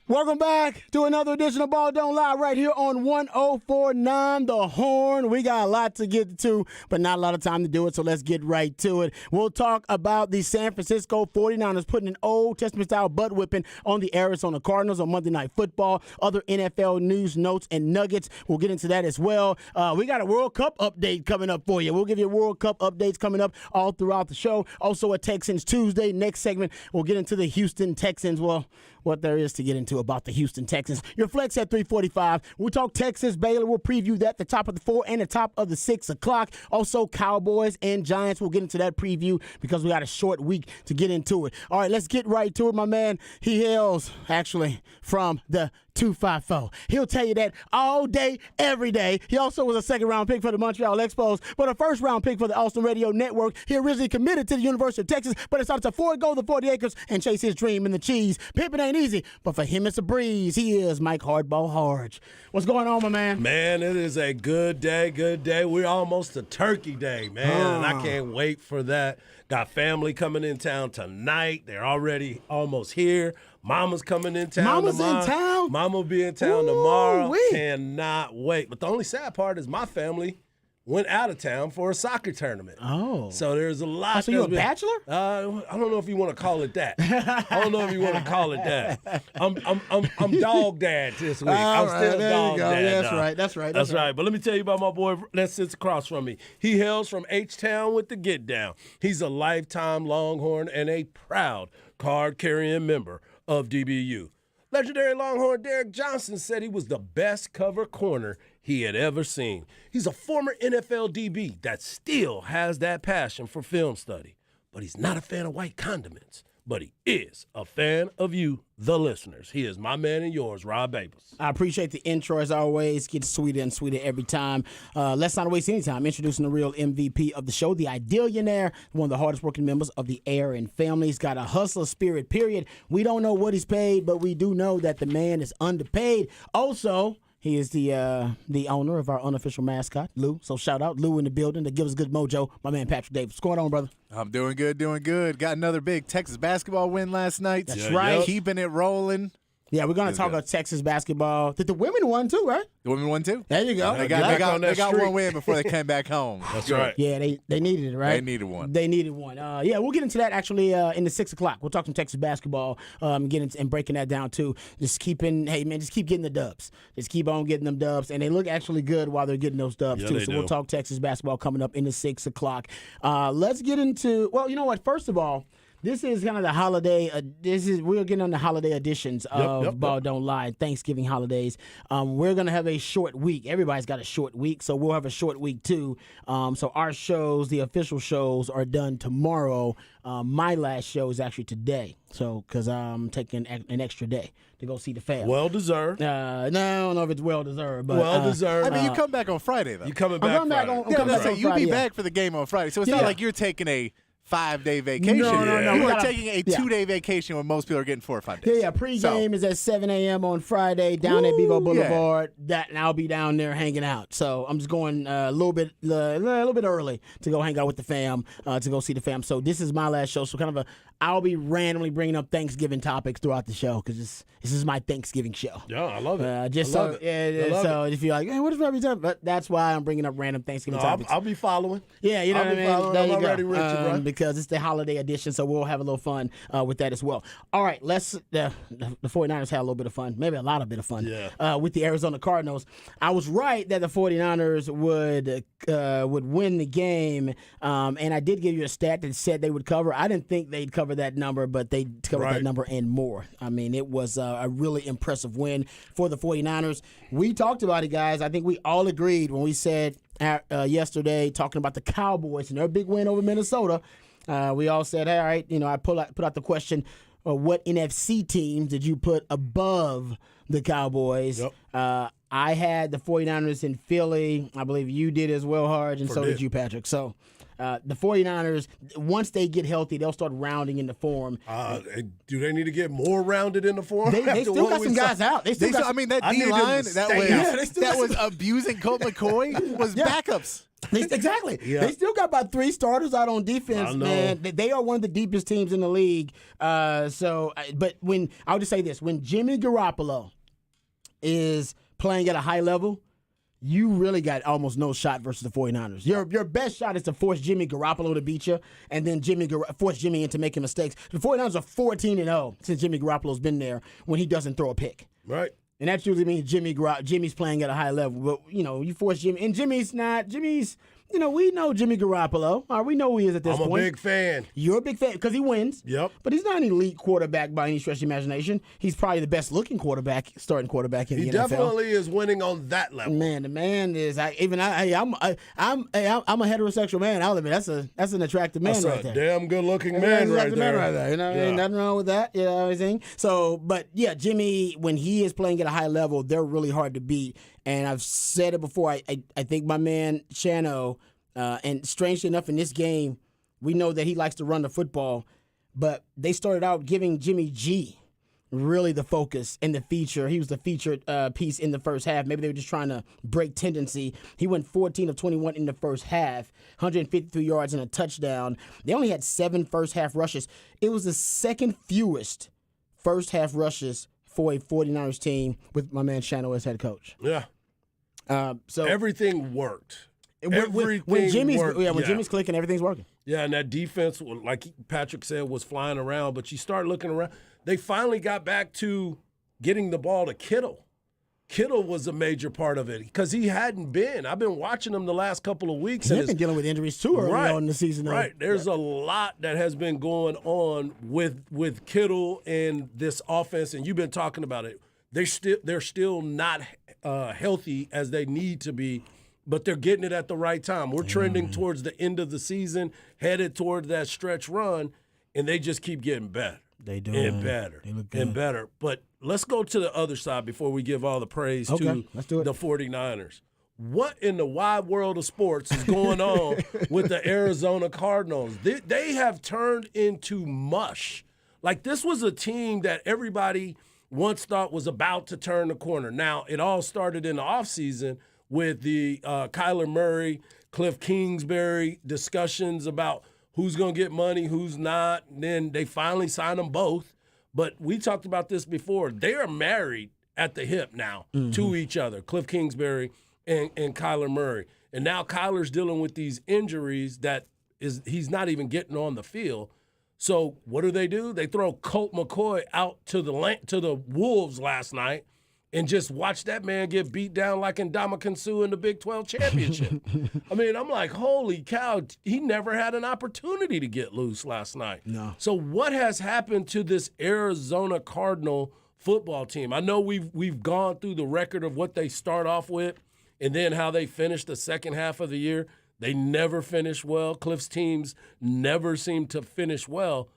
Welcome back to another edition of Ball Don't Lie right here on 104.9 The Horn. We got a lot to get to, but not a lot of time to do it, so let's get right to it. We'll talk about the San Francisco 49ers putting an Old Testament-style butt whipping on the Arizona Cardinals on Monday Night Football. Other NFL news, notes, and nuggets. We'll get into that as well. We got a World Cup update coming up for you. We'll give you World Cup updates coming up all throughout the show. Also a Texans Tuesday. Next segment, we'll get into the Houston Texans. Well, what there is to get into about the Houston Texans. Your flex at 3:45. We'll talk Texas, Baylor. We'll preview that, the top of the 4 and the top of the 6 o'clock. Also, Cowboys and Giants. We'll get into that preview because we got a short week to get into it. All right, let's get right to it, my man. He hails, actually, from the 254. He'll tell you that all day, every day. He also was a second-round pick for the Montreal Expos, but a first-round pick for the Austin Radio Network. He originally committed to the University of Texas, but decided to forego the 40 acres and chase his dream in the cheese. Pimping ain't easy, but for him it's a breeze. He is Mike Hardball Harge. What's going on, my man? Man, it is a good day, good day. We're almost to Turkey Day, man, and I can't wait for that. Got family coming in town tonight. They're already almost here. Mama's coming in town Mama's tomorrow. in town? Mama will be in town tomorrow. Ooh-wee. Cannot wait. But the only sad part is my family went out of town for a soccer tournament. Oh. So there's a lot. So you a bachelor? I don't know if you want to call it that. I don't know if you want to call it that. I'm dog dad this week. I'm still there dog you go. dad. That's dog. right. That's right. That's right. But let me tell you about my boy that sits across from me. He hails from H-Town with the Get Down. He's a lifetime Longhorn and a proud card-carrying member of DBU. Legendary Longhorn Derek Johnson said he was the best cover corner he had ever seen. He's a former NFL DB that still has that passion for film study. But he's not a fan of white condiments. But he is a fan of you, the listeners. He is my man and yours, Rob Babels. I appreciate the intro as always. Gets sweeter and sweeter every time. Let's not waste any time introducing the real MVP of the show, the Idealionaire, one of the hardest working members of the Aaron family. He's got a hustler spirit, period. We don't know what he's paid, but we do know that the man is underpaid. Also, he is the owner of our unofficial mascot, Lou. So shout out Lou in the building to give us good mojo. My man Patrick Davis. What's going on, brother? I'm doing good, doing good. Got another big Texas basketball win last night. That's right. Keeping it rolling. Yeah, we're going to talk about Texas basketball. Did the women won too, right? The women won too. There you go. They got one win before they came back home. That's right. Yeah, they needed it, right? They needed one. They needed one. Yeah, we'll get into that actually in the 6 o'clock. We'll talk some Texas basketball, and breaking that down too. Just keep getting the dubs. Just keep on getting them dubs, and they look actually good while they're getting those dubs too. So we'll talk Texas basketball coming up in the 6 o'clock. Let's get into. Well, you know what? First of all, this is kind of the holiday. We're getting on the holiday editions of Ball Don't Lie, Thanksgiving holidays. We're gonna have a short week. Everybody's got a short week, so we'll have a short week too. So our shows, the official shows, are done tomorrow. My last show is actually today. So because I'm taking an extra day to go see the fam. Well deserved. No, I don't know if it's well deserved, but well deserved. I mean, you come back on Friday though. You coming back? I'm Friday. coming back on You'll Friday, be yeah. back for the game on Friday, so it's not like you're taking a 5-day vacation. No. You are taking a 2-day vacation when most people are getting 4 or 5 days. Yeah, pregame is at 7 a.m. on Friday down at Bevo Boulevard. And I'll be down there hanging out. So I'm just going a little bit early to go hang out with the fam, to go see the fam. So this is my last show. So I'll be randomly bringing up Thanksgiving topics throughout the show because this is my Thanksgiving show. Yeah, I love it. If you're like, hey, what is Robbie talking about? That's why I'm bringing up random Thanksgiving topics. I'll be following. Yeah, you know what I mean? There I'm you already go. with you, bro. Because it's the holiday edition, so we'll have a little fun with that as well. All right, the 49ers had a little bit of fun, maybe a lot of bit of fun with the Arizona Cardinals. I was right that the 49ers would win the game, and I did give you a stat that said they would cover. I didn't think they'd cover that number, but they covered that number and more. I mean, it was a really impressive win for the 49ers. We talked about it, guys. I think we all agreed when we said yesterday, talking about the Cowboys and their big win over Minnesota. We all said, all right, I put out the question, what NFC teams did you put above the Cowboys? Yep. I had the 49ers in Philly. I believe you did as well, Harge, and so did you, Patrick. So the 49ers, once they get healthy, they'll start rounding into form. Do they need to get more rounded in the form? They still got some guys out. I mean, that D-line that was abusing Colt McCoy was backups. Exactly. Yeah. They still got about 3 starters out on defense, I know. man. They are one of the deepest teams in the league. But I'll just say this: when Jimmy Garoppolo is playing at a high level, you really got almost no shot versus the 49ers. Your best shot is to force Jimmy Garoppolo to beat you, and then force Jimmy into making mistakes. The 49ers are 14-0 since Jimmy Garoppolo's been there when he doesn't throw a pick. Right. And that usually means Jimmy's playing at a high level. But, you force Jimmy. And Jimmy's, we know Jimmy Garoppolo. We know who he is at this point. I'm a big fan. You're a big fan because he wins. Yep. But he's not an elite quarterback by any stretch of the imagination. He's probably the best looking starting quarterback in the NFL. He definitely is winning on that level. Man, the man is. I'm a heterosexual man. I'll admit that's an attractive man That's right a there. damn good looking man right there. You know, ain't nothing wrong with that. You know what I'm saying? So, but yeah, Jimmy, when he is playing at a high level, they're really hard to beat. And I've said it before. I think my man Shano, and strangely enough, in this game, we know that he likes to run the football, but they started out giving Jimmy G really the focus and the feature. He was the featured piece in the first half. Maybe they were just trying to break tendency. He went 14 of 21 in the first half, 153 yards and a touchdown. They only had 7 first-half rushes. It was the second fewest first-half rushes for a 49ers team with my man Shano as head coach. Yeah. So Everything worked. when Jimmy's clicking, everything's working. Yeah, and that defense, like Patrick said, was flying around. But you start looking around. They finally got back to getting the ball to Kittle. Kittle was a major part of it because he hadn't been. I've been watching him the last couple of weeks. He's been dealing with injuries too early on in the season. Right. There's a lot that has been going on with Kittle and this offense, and you've been talking about it. They're still not healthy as they need to be, but they're getting it at the right time. We're trending towards the end of the season, headed toward that stretch run, and they just keep getting better. They do. And better. They look good. And better. But let's go to the other side before we give all the praise to let's do it. the 49ers. What in the wide world of sports is going on with the Arizona Cardinals? They have turned into mush. Like, this was a team that everybody once thought was about to turn the corner. Now, it all started in the offseason with the Kyler Murray, Cliff Kingsbury discussions about who's going to get money, who's not. And then they finally signed them both. But we talked about this before. They are married at the hip now to each other, Cliff Kingsbury and Kyler Murray. And now Kyler's dealing with these injuries that he's not even getting on the field. So what do? They throw Colt McCoy out to the Wolves last night and just watch that man get beat down like Ndamukong Suh in the Big 12 championship. I mean, I'm like, holy cow, he never had an opportunity to get loose last night. No. So what has happened to this Arizona Cardinal football team? I know we've gone through the record of what they start off with and then how they finish the second half of the year. They never finish well. Cliff's teams never seem to finish well.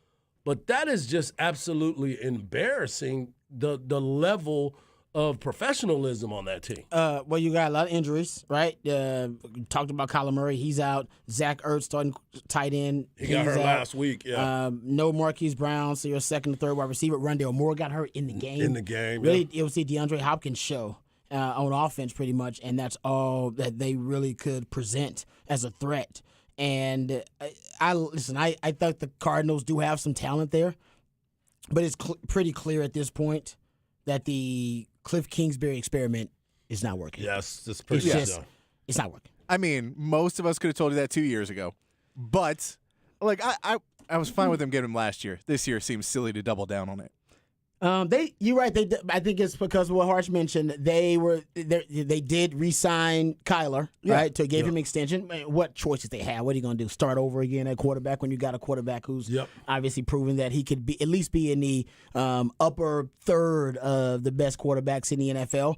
But that is just absolutely embarrassing, the level of professionalism on that team. Well, you got a lot of injuries, right? Talked about Kyler Murray. He's out. Zach Ertz, starting tight end. He got hurt out. last week, yeah. No Marquise Brown, so your second or third wide receiver. Rondale Moore got hurt in the game. Really, it was the DeAndre Hopkins show on offense pretty much, and that's all that they really could present as a threat. And I thought the Cardinals do have some talent there, but it's pretty clear at this point that the Cliff Kingsbury experiment is not working. Yes, it's pretty it's not working. I mean, most of us could have told you that 2 years ago. But, like, I was fine with them getting him last year. This year seems silly to double down on it. You're right. I think it's because of what Harsh mentioned. They did re-sign Kyler, right? To give him extension. What choices they have? What are you going to do? Start over again at quarterback when you got a quarterback who's obviously proven that he could at least be in the upper third of the best quarterbacks in the NFL.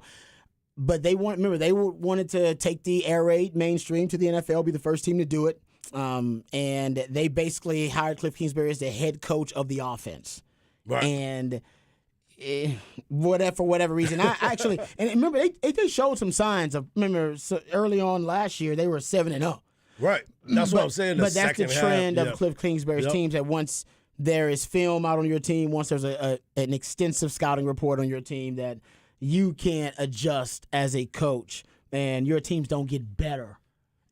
But they wanted to take the air raid mainstream to the NFL, be the first team to do it, and they basically hired Cliff Kingsbury as the head coach of the offense, right? And for whatever reason, I actually and remember they showed some signs of. So early on last year they were 7-0. Right, that's what I'm saying. But that's the trend half, of Cliff Kingsbury's teams. That once there is film out on your team, once there's an extensive scouting report on your team, that you can't adjust as a coach, and your teams don't get better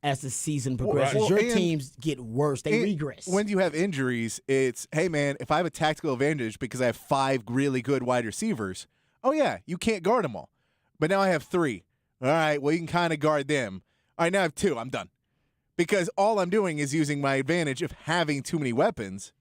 as the season progresses. Well, Your and- teams get worse. They And regress. When you have injuries, it's, hey, man, if I have a tactical advantage because I have 5 really good wide receivers, oh, yeah, you can't guard them all. But now I have 3. All right, well, you can kind of guard them. All right, now I have 2. I'm done. Because all I'm doing is using my advantage of having too many weapons.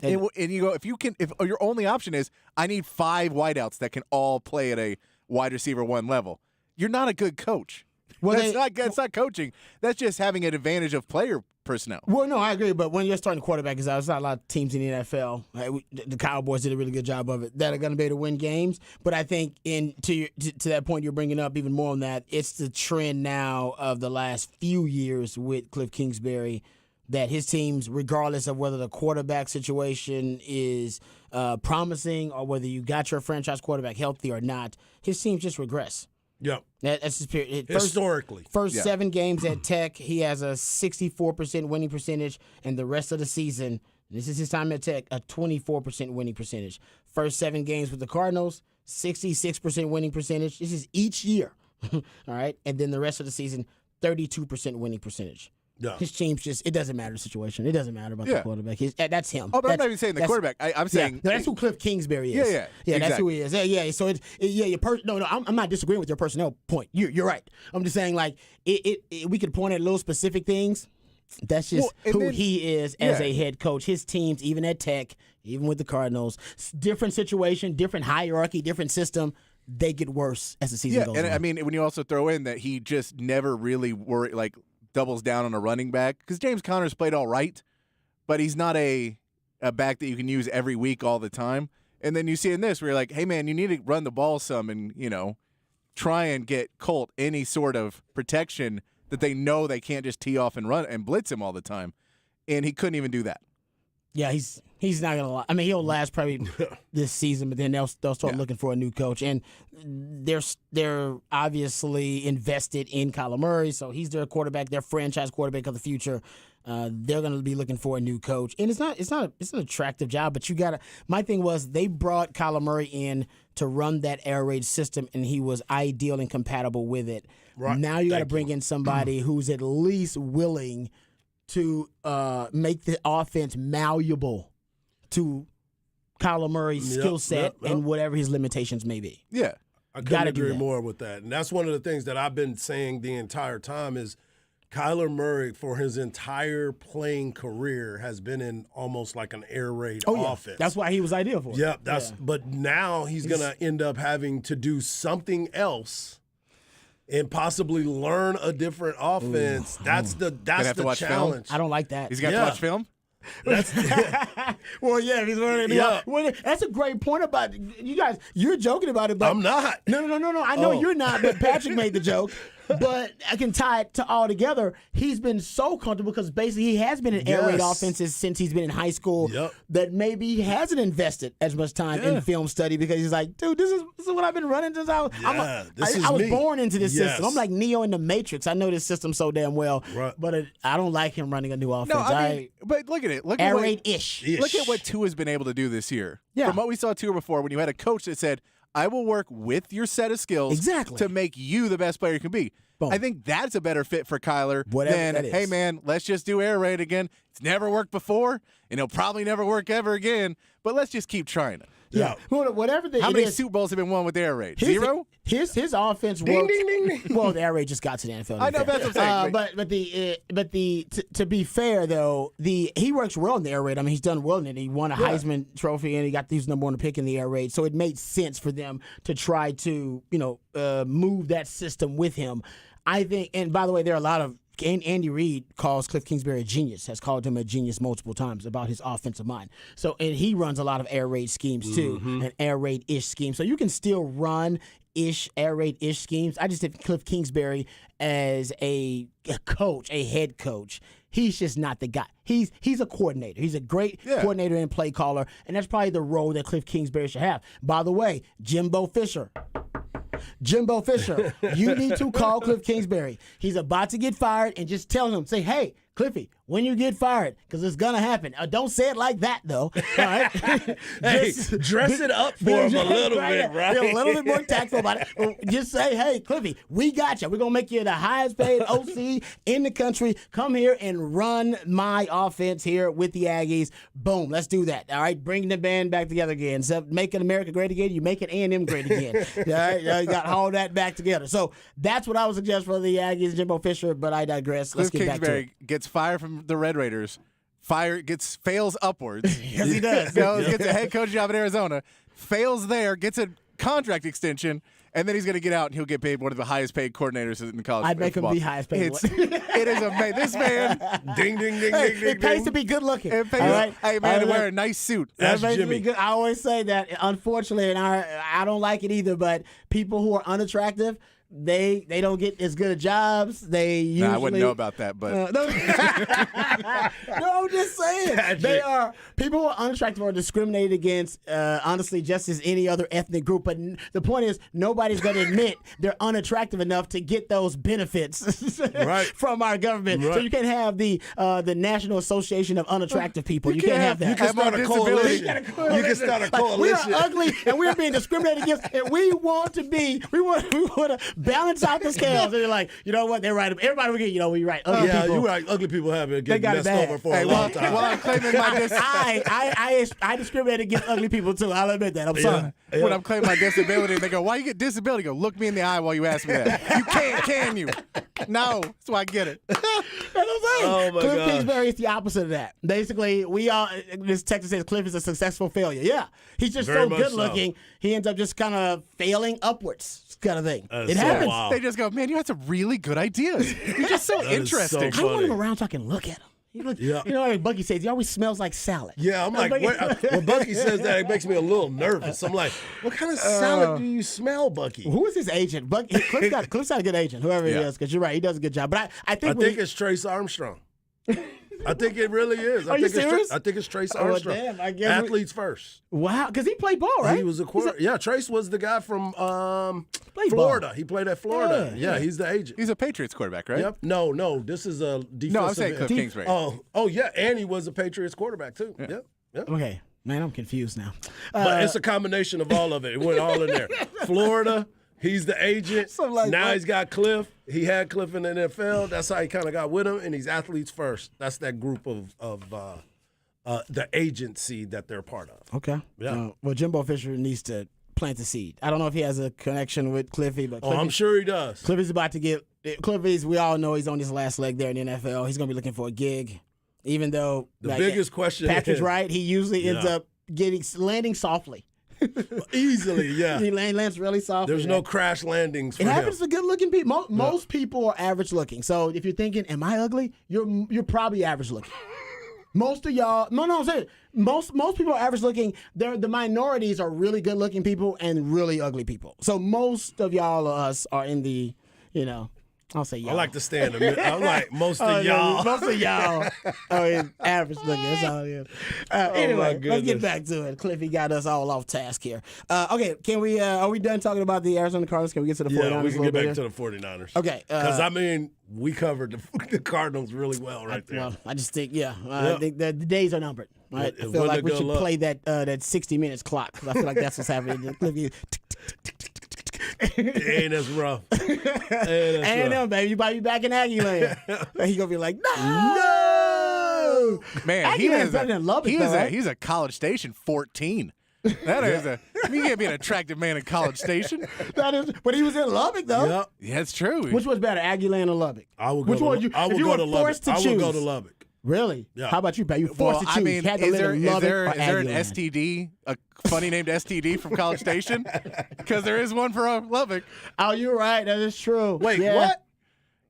And you go, if your only option is, I need 5 wideouts that can all play at a wide receiver 1 level, you're not a good coach. Well, That's not coaching. That's just having an advantage of player personnel. Well, no, I agree. But when you're starting quarterback, because there's not a lot of teams in the NFL, the Cowboys did a really good job of it, that are going to be able to win games. But I think to that point you're bringing up even more on that, it's the trend now of the last few years with Cliff Kingsbury that his teams, regardless of whether the quarterback situation is promising or whether you got your franchise quarterback healthy or not, his teams just regress. Yep. That's his period. Historically. First 7 games at Tech, he has a 64% winning percentage, and the rest of the season, this is his time at Tech, a 24% winning percentage. First 7 games with the Cardinals, 66% winning percentage. This is each year, all right? And then the rest of the season, 32% winning percentage. Yeah. His team's just, it doesn't matter the situation. It doesn't matter about the quarterback. That's him. Oh, but I'm not even saying the quarterback. I'm saying no, that's who Cliff Kingsbury is. Yeah, that's who he is. Yeah. So I'm not disagreeing with your personnel point. You're right. I'm just saying like we could point at little specific things. That's just who he is as a head coach. His teams, even at Tech, even with the Cardinals, different situation, different hierarchy, different system. They get worse as the season goes on. I mean, when you also throw in that he just never really doubles down on a running back, because James Conner's played all right, but he's not a back that you can use every week all the time. And then you see in this where you're like, hey, man, you need to run the ball some and, try and get Colt any sort of protection that they know they can't just tee off and run and blitz him all the time. And he couldn't even do that. Yeah, he's not gonna last. I mean, he'll last probably this season, but then they'll start looking for a new coach, and they're obviously invested in Kyler Murray, so he's their quarterback, their franchise quarterback of the future. They're gonna be looking for a new coach, and it's an attractive job, but you gotta. My thing was they brought Kyler Murray in to run that air raid system, and he was ideal and compatible with it. Right. Now you got to bring in somebody who's at least willing to make the offense malleable to Kyler Murray's skill set and whatever his limitations may be. Yeah. I couldn't agree more with that. And that's one of the things that I've been saying the entire time is Kyler Murray, for his entire playing career, has been in almost like an air raid offense. That's why he was ideal for it. Yep. But now he's going to end up having to do something else and possibly learn a different offense. That's the challenge. Film? I don't like that. He's got to watch film? Well, yeah, he's learning. Yeah. Well, that's a great point about you guys. You're joking about it, but I'm not. No. I know you're not, but Patrick made the joke. But I can tie it to all together. He's been so comfortable because basically he has been in air raid offenses since he's been in high school. Yep. That maybe he hasn't invested as much time in film study because he's like, dude, this is what I've been running since I was. I was born into this system. I'm like Neo in the Matrix. I know this system so damn well, but I don't like him running a new offense. No, I mean, but look at it. Look air at raid-ish. Look at what Tua's been able to do this year. Yeah. From what we saw Tua before, when you had a coach that said, I will work with your set of skills to make you the best player you can be. Boom. I think that's a better fit for Kyler than, hey, man, let's just do air raid again. It's never worked before, and it'll probably never work ever again, but let's just keep trying it. Yeah. Whatever How many Super Bowls have been won with air raid? 0? His offense works. Ding. Well, the air raid just got to the NFL. I know that's what I'm saying. But to be fair though, he works well in the air raid. I mean, he's done well in it. He won a Heisman Trophy and he got these number 1 pick in the air raid. So it made sense for them to try to move that system with him. I think, and by the way, there are a lot of. Andy Reid calls Cliff Kingsbury a genius, has called him a genius multiple times about his offensive mind. So, and he runs a lot of air raid schemes too, and air raid-ish schemes. So you can still run air raid-ish schemes. I just think Cliff Kingsbury as a coach, a head coach, he's just not the guy. He's a coordinator. He's a great coordinator and play caller, and that's probably the role that Cliff Kingsbury should have. By the way, Jimbo Fisher, you need to call Cliff Kingsbury. He's about to get fired and just tell him, say, hey, Cliffy, when you get fired, because it's gonna happen. Don't say it like that though. All right. Hey, dress it up for him a little bit, right? Be a little bit more tactful about it. Just say, hey, Cliffy, we got you. We're gonna make you the highest paid OC in the country. Come here and run my offense here with the Aggies. Boom, let's do that. All right, bring the band back together again. So making America great again, you make it A&M great again. All right, you got all that back together. So that's what I would suggest for the Aggies, Jimbo Fisher. But I digress. Let's Cliff get back to it. Kingsbury gets fired from the Red Raiders. Fails upwards. Yes, he does. Gets a head coach job in Arizona. Fails there. Gets a contract extension. And then he's going to get out and he'll get paid one of the highest paid coordinators in college I'd make him football. the highest paid. It is amazing. This man. Ding, ding, ding, Hey, ding, ding, it pays ding. to be good looking. It pays, all right? Hey, man, to wear a nice suit. That's That pays to be Jimmy. good. I always say that. Unfortunately, and I don't like it either. But people who are unattractive, they don't get as good of jobs. They usually. Nah, I wouldn't know about that, but No, no, I'm just saying. Patrick. They are people who are unattractive are discriminated against. Honestly, just as any other ethnic group. But the point is, nobody's going to admit they're unattractive enough to get those benefits Right. from our government. So Right. you can't have the National Association of Unattractive People. You can't have that. You can start a disability. coalition. You can start a Like, we coalition. are ugly and we're being discriminated against, and we want to balance out the scales. And you're like, you know what? They're right. Everybody will get, we're right. Ugly Yeah, people. you're right. Ugly people have been getting got it messed bad. over for hey, a while long time. I'm claiming my I discriminate against ugly people too. I'll admit that. I'm sorry. Yeah. when I'm claiming my disability, and they go, "Why you get disability?" Go, look me in the eye while you ask me that. You can't, can you? No, that's why I get it. That's what I'm saying. Oh, my Cliff gosh. Kingsbury is the opposite of that. Basically, this Texas says Cliff is a successful failure. Yeah, he's just Very so much good so. looking. He ends up just kind of failing upwards, kind of thing. That is It so happens. wild. They just go, "Man, you had some really good ideas. You're just so That is interesting." so I want him funny. around so I can look at him. He look, Yeah. You know, like Bucky says, he always smells like salad. Yeah, I'm like, when Bucky says that, it makes me a little nervous. I'm like, what kind of salad do you smell, Bucky? Who is his agent? Cliff's got a good agent, whoever he Yeah. is, because you're right, he does a good job. But I I think, think it's Trace Armstrong. I think it really is. Are you serious? I think it's Trace Oh, well, Armstrong. damn, I guess Athletes first. wow, because he played ball, right? He was a quarterback. Yeah, Trace was the guy from Played Florida. ball. He played at Florida. Yeah, he's the agent. He's a Patriots quarterback, right? Yep. No. This is a defensive. No, I'm saying Cliff end. Kingsbury. Oh, yeah, and he was a Patriots quarterback too. Yep. Okay, man, I'm confused now. But it's a combination of all of it. It went all in there. Florida. He's the agent. So, like, now what? he's got Cliff. He had Cliff in the NFL. That's how he kind of got with him. And he's athletes first. That's that group of the agency that they're part of. Okay. Yeah. Well, Jimbo Fisher needs to plant the seed. I don't know if he has a connection with Cliffy, but Oh, I'm sure he does. Cliffy's about to get. Cliffy's, we all know he's on his last leg there in the NFL. He's going to be looking for a gig, even though The biggest question Patrick's is, right. He usually ends Yeah. up landing softly. easily, yeah. He lands really softly. There's no crash landings for It him. happens to good-looking people. Most people are average-looking. So if you're thinking, "Am I ugly?" You're probably average-looking. Most of y'all, no, I'm saying most people are average-looking. The minorities are really good-looking people and really ugly people. So most of y'all or us are in the, I'll say y'all. I like to stand a minute. I'm like, most of y'all. Most of y'all are average looking. That's all it is. Anyway, let's goodness. get back to it. Cliffy got us all off task here. Okay, can we? Are we done talking about the Arizona Cardinals? Can we get to the 49ers Yeah, we can a get little back bit? to the 49ers. Okay, Because, we covered the Cardinals really well right there. Well, I just think, I think the days are numbered. Right? It I feel wasn't like a we good should look. play that 60 minutes clock, because I feel like that's what's happening. Cliffy, And that's rough. And that's and rough. baby, you might be back in Aggie land. And he gonna be like, no. Man, Aggie land's better than Lubbock, though, right? he's a College Station 14. That is you can't be an attractive man in College Station. That is, but he was in Lubbock though. Yep. Yeah, that's true. Which was better, Aggieland or Lubbock? I would go Which to, one? I If would you go were to Lubbock. forced to I choose, would go to Lubbock. Really? Yeah. How about you, Pat? You forced to choose. You had to is live there, in is Lubbock there, or is there an Aggieland. STD, a funny named STD from College Station? Because there is one for Lubbock. Oh, you're right. That is true. Wait, Yeah. what?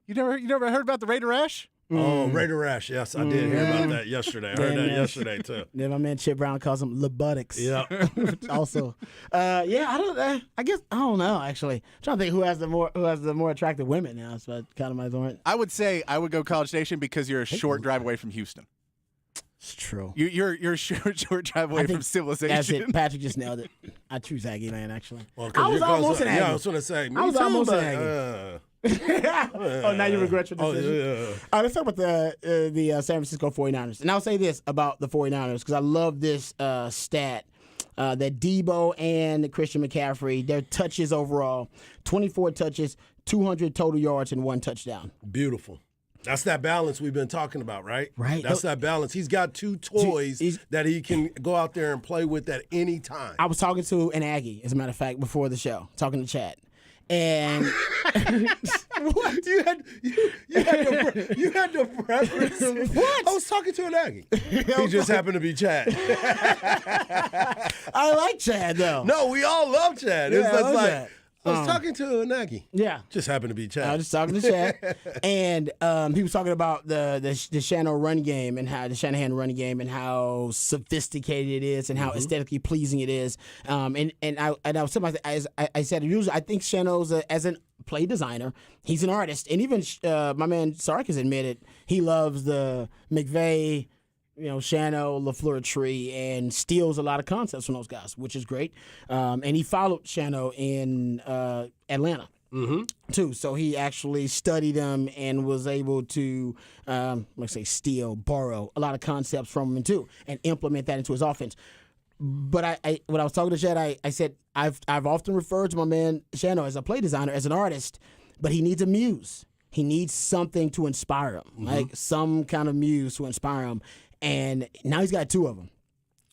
You never heard about the Raider Rash? Oh, Raider Rash. Yes, I did hear about that yesterday. I heard that yesterday, too. Then my man Chip Brown calls them Lubuttics. Yeah. Also, I don't. I guess I don't know. Actually, I'm trying to think who has the more attractive women now. So I kind of my point. I would say I would go College Station because you're a short drive away from Houston. It's true. You're a short drive away I from think civilization. That's it. Patrick just nailed it. I choose Aggie Land actually. Well, 'cause I was you're almost close- an Aggie. Yeah, I was going to say. Me I was too, almost but, an Aggie. Oh, now you regret your decision. Yeah. Let's talk about the San Francisco 49ers. And I'll say this about the 49ers because I love this stat that Debo and Christian McCaffrey, their touches overall, 24 touches, 200 total yards, and 1 touchdown. Beautiful. That's that balance we've been talking about, right? Right. That's that balance. He's got 2 toys that he can go out there and play with at any time. I was talking to an Aggie, as a matter of fact, before the show, talking to Chad. And what? You had the preference. What? I was talking to an Aggie. He just happened to be Chad. I like Chad, though. No, we all love Chad. Yeah, It's I just love like Chad. I was talking to an Aggie. Yeah. Just happened to be Chad. I was just talking to Chad, and he was talking about the Shanahan run game and how the Shanahan run game and how sophisticated it is and how aesthetically pleasing it is. And I was telling myself, I said, usually I think Shanahan's as a play designer, he's an artist, and even my man Sark has admitted he loves the McVay, Shano, LaFleur tree, and steals a lot of concepts from those guys, which is great. And he followed Shano in Atlanta, too. So he actually studied them and was able to, borrow a lot of concepts from him, too, and implement that into his offense. But when I was talking to Chad, I said, I've often referred to my man Shano as a play designer, as an artist, but he needs a muse. He needs something to inspire him, like some kind of muse to inspire him. And now he's got 2 of them.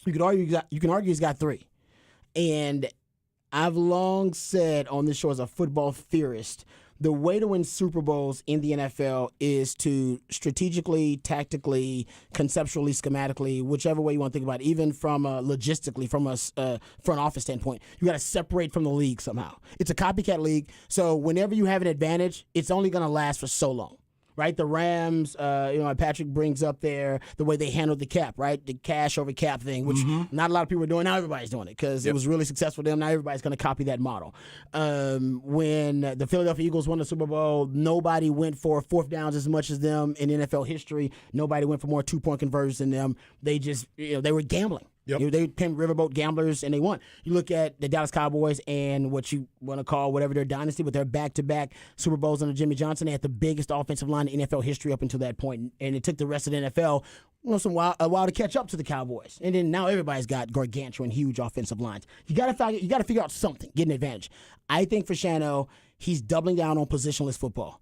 You can argue he's got 3. And I've long said on this show as a football theorist, the way to win Super Bowls in the NFL is to strategically, tactically, conceptually, schematically, whichever way you want to think about it, even from logistically, from a front office standpoint, you got to separate from the league somehow. It's a copycat league, so whenever you have an advantage, it's only going to last for so long. Right, the Rams, Patrick brings up there the way they handled the cap, right? The cash over cap thing, which not a lot of people are doing. Now everybody's doing it because it was really successful for them. Now everybody's going to copy that model. When the Philadelphia Eagles won the Super Bowl, nobody went for 4th downs as much as them in NFL history. Nobody went for more 2-point conversions than them. They just, they were gambling. Yep. They became riverboat gamblers, and they won. You look at the Dallas Cowboys and what you want to call whatever their dynasty, but their back-to-back Super Bowls under Jimmy Johnson. They had the biggest offensive line in NFL history up until that point, and it took the rest of the NFL a while to catch up to the Cowboys. And then now everybody's got gargantuan, huge offensive lines. You got to figure out something, get an advantage. I think for Shano, he's doubling down on positionless football.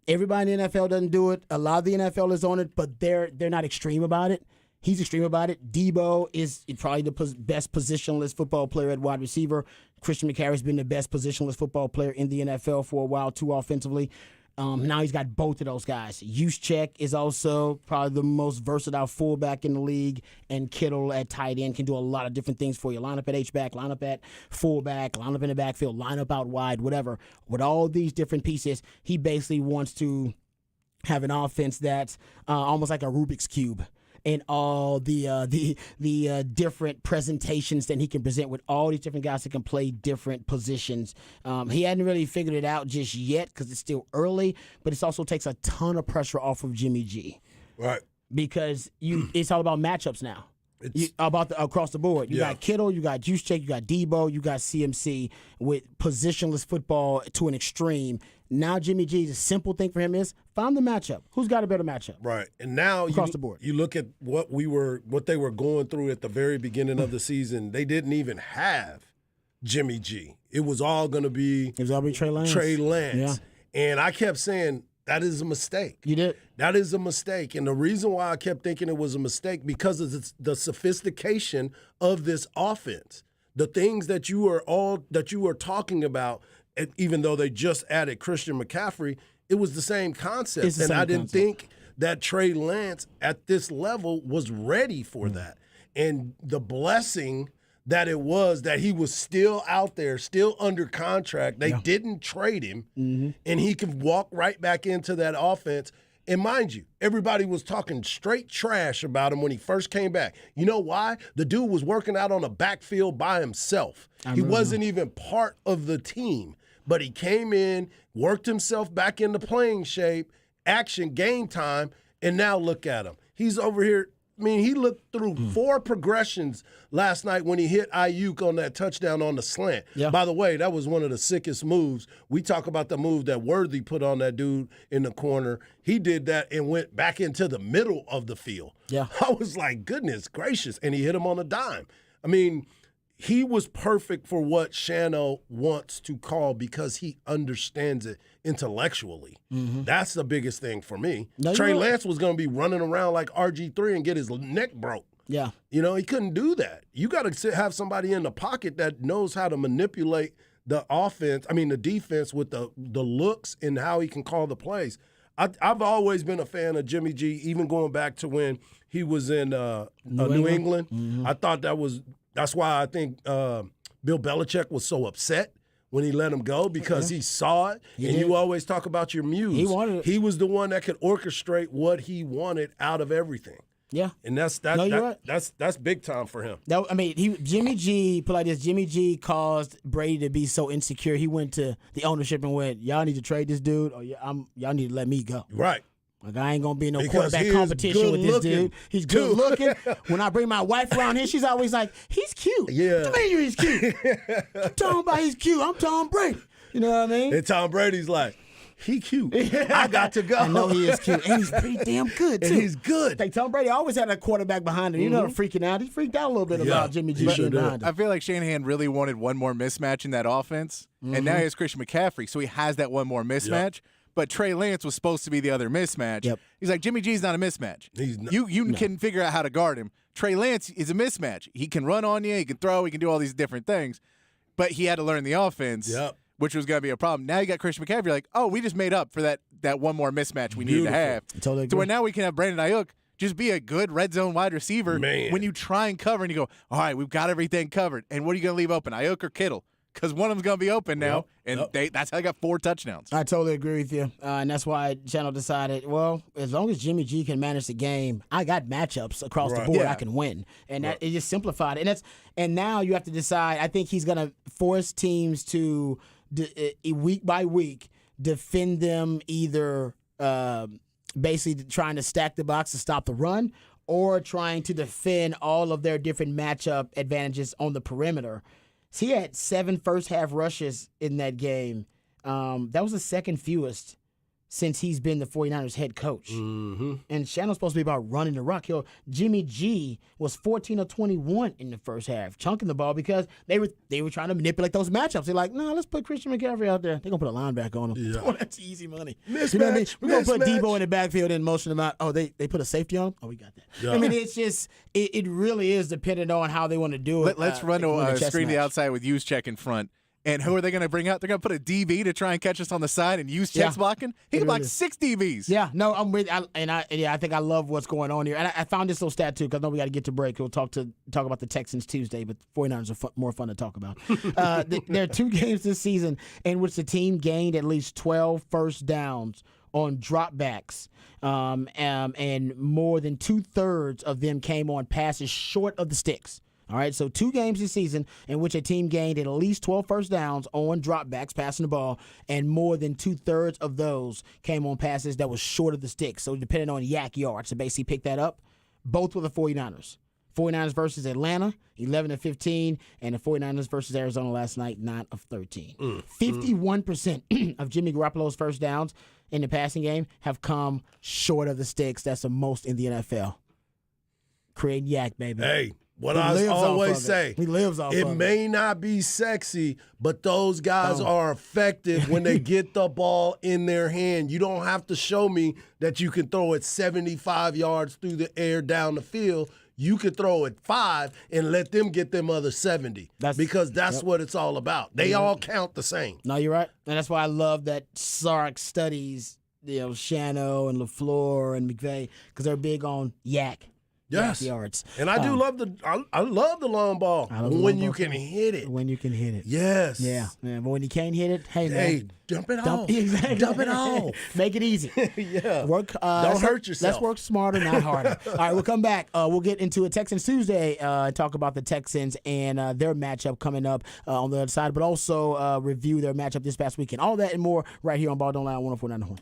Everybody in the NFL doesn't do it. A lot of the NFL is on it, but they're not extreme about it. He's extreme about it. Debo is probably the best positionless football player at wide receiver. Christian McCaffrey's been the best positionless football player in the NFL for a while, too, offensively. Now he's got both of those guys. Juszczyk is also probably the most versatile fullback in the league, and Kittle at tight end can do a lot of different things for you. Line up at H-back, line up at fullback, line up in the backfield, line up out wide, whatever. With all these different pieces, he basically wants to have an offense that's almost like a Rubik's Cube. And all the different presentations that he can present with all these different guys that can play different positions. He hadn't really figured it out just yet because it's still early, but it also takes a ton of pressure off of Jimmy G. Right. Because it's all about matchups now. Across the board. You got Kittle, you got Juszczyk, you got Debo, you got CMC with positionless football to an extreme. Now Jimmy G's a simple thing for him is find the matchup. Who's got a better matchup? Right. And now across the board. You look at what they were going through at the very beginning of the season. They didn't even have Jimmy G. It was all going to be Trey Lance. Yeah. And I kept saying that is a mistake. You did. That is a mistake. And the reason why I kept thinking it was a mistake because of the sophistication of this offense. The things that you were talking about, even though they just added Christian McCaffrey, it was the same concept. And I didn't think that Trey Lance at this level was ready for that. And the blessing that it was that he was still out there, still under contract. They didn't trade him, and he could walk right back into that offense. And mind you, everybody was talking straight trash about him when he first came back. You know why? The dude was working out on a backfield by himself. He wasn't even part of the team. But he came in, worked himself back into playing shape, action, game time, and now look at him. He's over here he looked through 4 progressions last night when he hit Ayuk on that touchdown on the slant. Yeah. By the way, that was one of the sickest moves. We talk about the move that Worthy put on that dude in the corner. He did that and went back into the middle of the field. Yeah. I was like, goodness gracious. And he hit him on a dime. I mean, he was perfect for what Shano wants to call because he understands it intellectually. That's the biggest thing for me. No, Trey you're right. Lance was going to be running around like RG3 and get his neck broke. Yeah. You know, he couldn't do that. You got to have somebody in the pocket that knows how to manipulate the defense with the looks and how he can call the plays. I've always been a fan of Jimmy G, even going back to when he was in New England. I thought that's why I think Bill Belichick was so upset when he let him go because he saw it. You always talk about your muse. He wanted it. He was the one that could orchestrate what he wanted out of everything. Yeah. And that's big time for him. Jimmy G, put like this, Jimmy G caused Brady to be so insecure. He went to the ownership and went, y'all need to trade this dude or y'all need to let me go. Right. Like, I ain't going to be in no Because quarterback he is competition with this good-looking, dude. He's too. good looking. When I bring my wife around here, she's always like, he's cute. Yeah. What do you mean he's cute? You talking about he's cute. I'm Tom Brady. You know what I mean? And Tom Brady's like, he cute. I got to go. I know he is cute. And he's pretty damn good, too. And he's good. Like, Tom Brady always had a quarterback behind him. You know, freaking out. He freaked out a little bit about Jimmy G being behind him. I feel like Shanahan really wanted one more mismatch in that offense, and now he has Christian McCaffrey, so he has that one more mismatch. But Trey Lance was supposed to be the other mismatch. Yep. He's like, Jimmy G's not a mismatch. He's not. You can figure out how to guard him. Trey Lance is a mismatch. He can run on you. He can throw. He can do all these different things. But he had to learn the offense, which was going to be a problem. Now you got Christian McCaffrey. Like, oh, we just made up for that one more mismatch we needed to have. Totally to agree. where now we can have Brandon Ayuk just be a good red zone wide receiver. Man. When you try and cover and you go, all right, we've got everything covered. And what are you going to leave open, Ayuk or Kittle? Because one of them's going to be open now, and that's how they got 4 touchdowns. I totally agree with you. And that's why Channel decided, well, as long as Jimmy G can manage the game, I got matchups across the board I can win. And that it just simplified it. And now you have to decide. I think he's going to force teams to, week by week, defend them either basically trying to stack the box to stop the run or trying to defend all of their different matchup advantages on the perimeter. He had 7 first-half rushes in that game. That was the second fewest since he's been the 49ers head coach. And Shannon's supposed to be about running the rock. Jimmy G was 14 of 21 in the first half, chunking the ball because they were trying to manipulate those matchups. They're like, no, let's put Christian McCaffrey out there. They're going to put a linebacker on him. Oh, that's easy money. Mismatch, You know what I mean? We're going to put mismatch. Debo in the backfield and motion him out. Oh, they put a safety on him? Oh, we got that. Yeah. I mean, it's just, it really is dependent on how they want to do it. Let's run win a chess screen to the match. outside with Juszczyk in front. And who are they going to bring out? They're going to put a DB to try and catch us on the side and Juszczyk's blocking? He can block 6 DBs. Yeah, no, I'm with. I think I love what's going on here. And I found this little stat too because I know we got to get to break. We'll talk about the Texans Tuesday, but 49ers are more fun to talk about. There are 2 games this season in which the team gained at least 12 first downs on dropbacks, and more than 2/3 of them came on passes short of the sticks. All right, so 2 games this season in which a team gained at least 12 first downs on dropbacks, passing the ball, and more than 2/3 of those came on passes that was short of the sticks. So depending on yak yards, to basically pick that up, both were the 49ers. 49ers versus Atlanta, 11 of 15, and the 49ers versus Arizona last night, 9 of 13. 51% of Jimmy Garoppolo's first downs in the passing game have come short of the sticks. That's the most in the NFL. Creating yak, baby. Hey, what He I lives off always of it. say, He lives off it of it. may not be sexy, but those guys are effective when they get the ball in their hand. You don't have to show me that you can throw it 75 yards through the air down the field. You could throw it 5 and let them get them other 70 because that's what it's all about. They all count the same. No, you're right. And that's why I love that Sark studies, Shano and LaFleur and McVay because they're big on yak. Yes. Yards. And I do love I love the long ball when you can too. hit it. When you can hit it. Yes. Yeah. But when you can't hit it, hey, man. Dump it off. Exactly. Dump it off. Make it easy. Yeah. Work. Don't hurt yourself. Let's work smarter, not harder. All right, we'll come back. We'll get into a Texans Tuesday, talk about the Texans and their matchup coming up on the other side, but also review their matchup this past weekend. All that and more right here on Ball Don't Lie on 104.9 The Horn.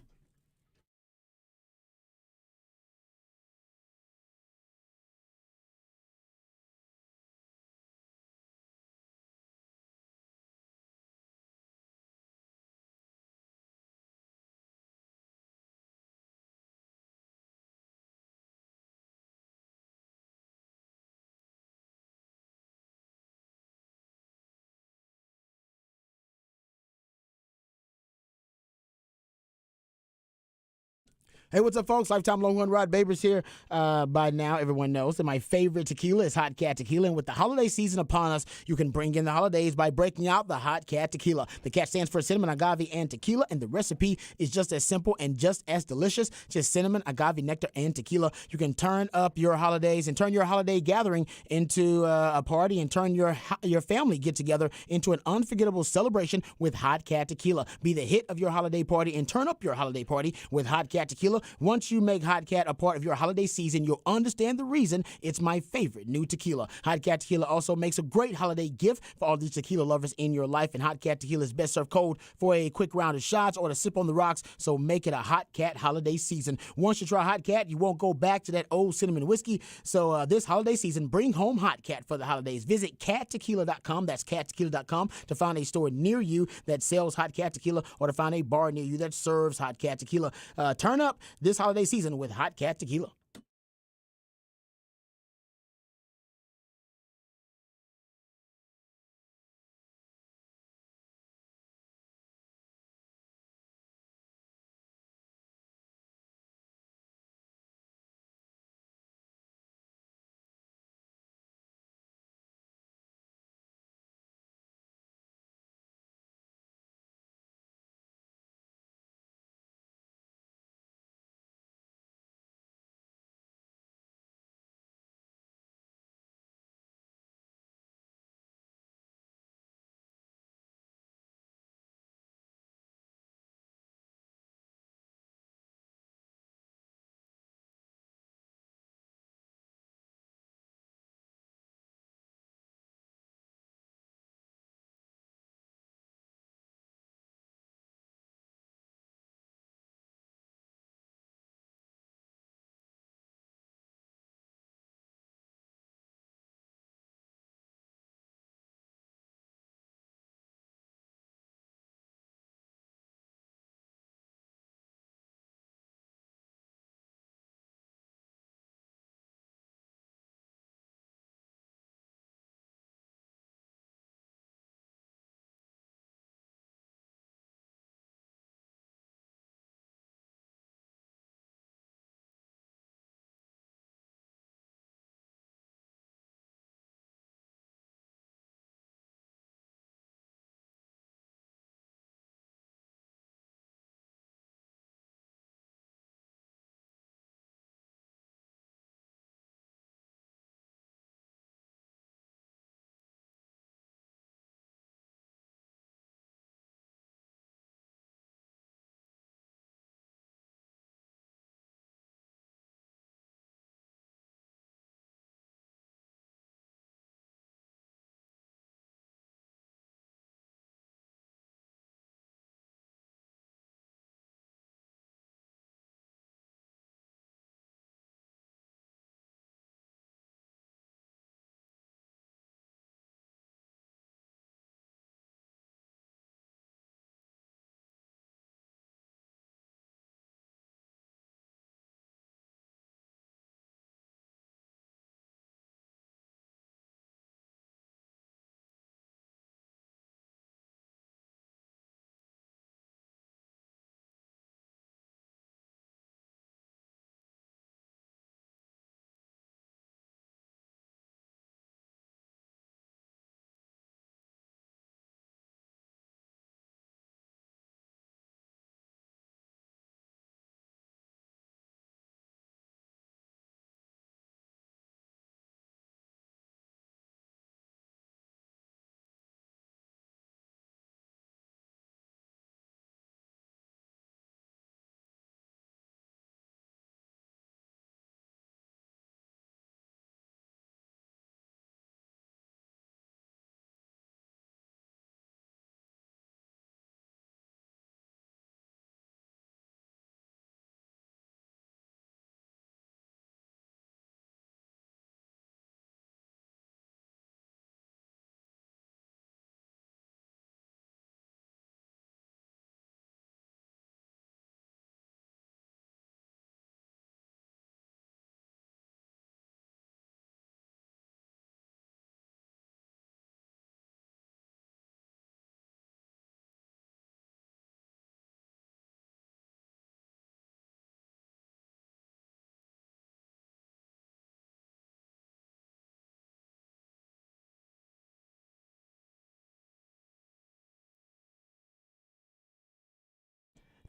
Hey, what's up, folks? Lifetime Longhorn Rod Babers here. By now, everyone knows that my favorite tequila is Hot Cat Tequila. And with the holiday season upon us, you can bring in the holidays by breaking out the Hot Cat Tequila. The cat stands for cinnamon, agave, and tequila, and the recipe is just as simple and just as delicious. Just cinnamon, agave, nectar, and tequila. You can turn up your holidays and turn your holiday gathering into a party and turn your family get-together into an unforgettable celebration with Hot Cat Tequila. Be the hit of your holiday party and turn up your holiday party with Hot Cat Tequila. Once you make Hot Cat a part of your holiday season, you'll understand the reason it's my favorite new tequila. Hot Cat Tequila also makes a great holiday gift for all these tequila lovers in your life, and Hot Cat Tequila is best served cold for a quick round of shots or to sip on the rocks, so make it a Hot Cat holiday season. Once you try Hot Cat, you won't go back to that old cinnamon whiskey, so this holiday season, bring home Hot Cat for the holidays. Visit cattequila.com, that's cattequila.com, to find a store near you that sells Hot Cat Tequila or to find a bar near you that serves Hot Cat Tequila. Turn up this holiday season with Hot Cat Tequila.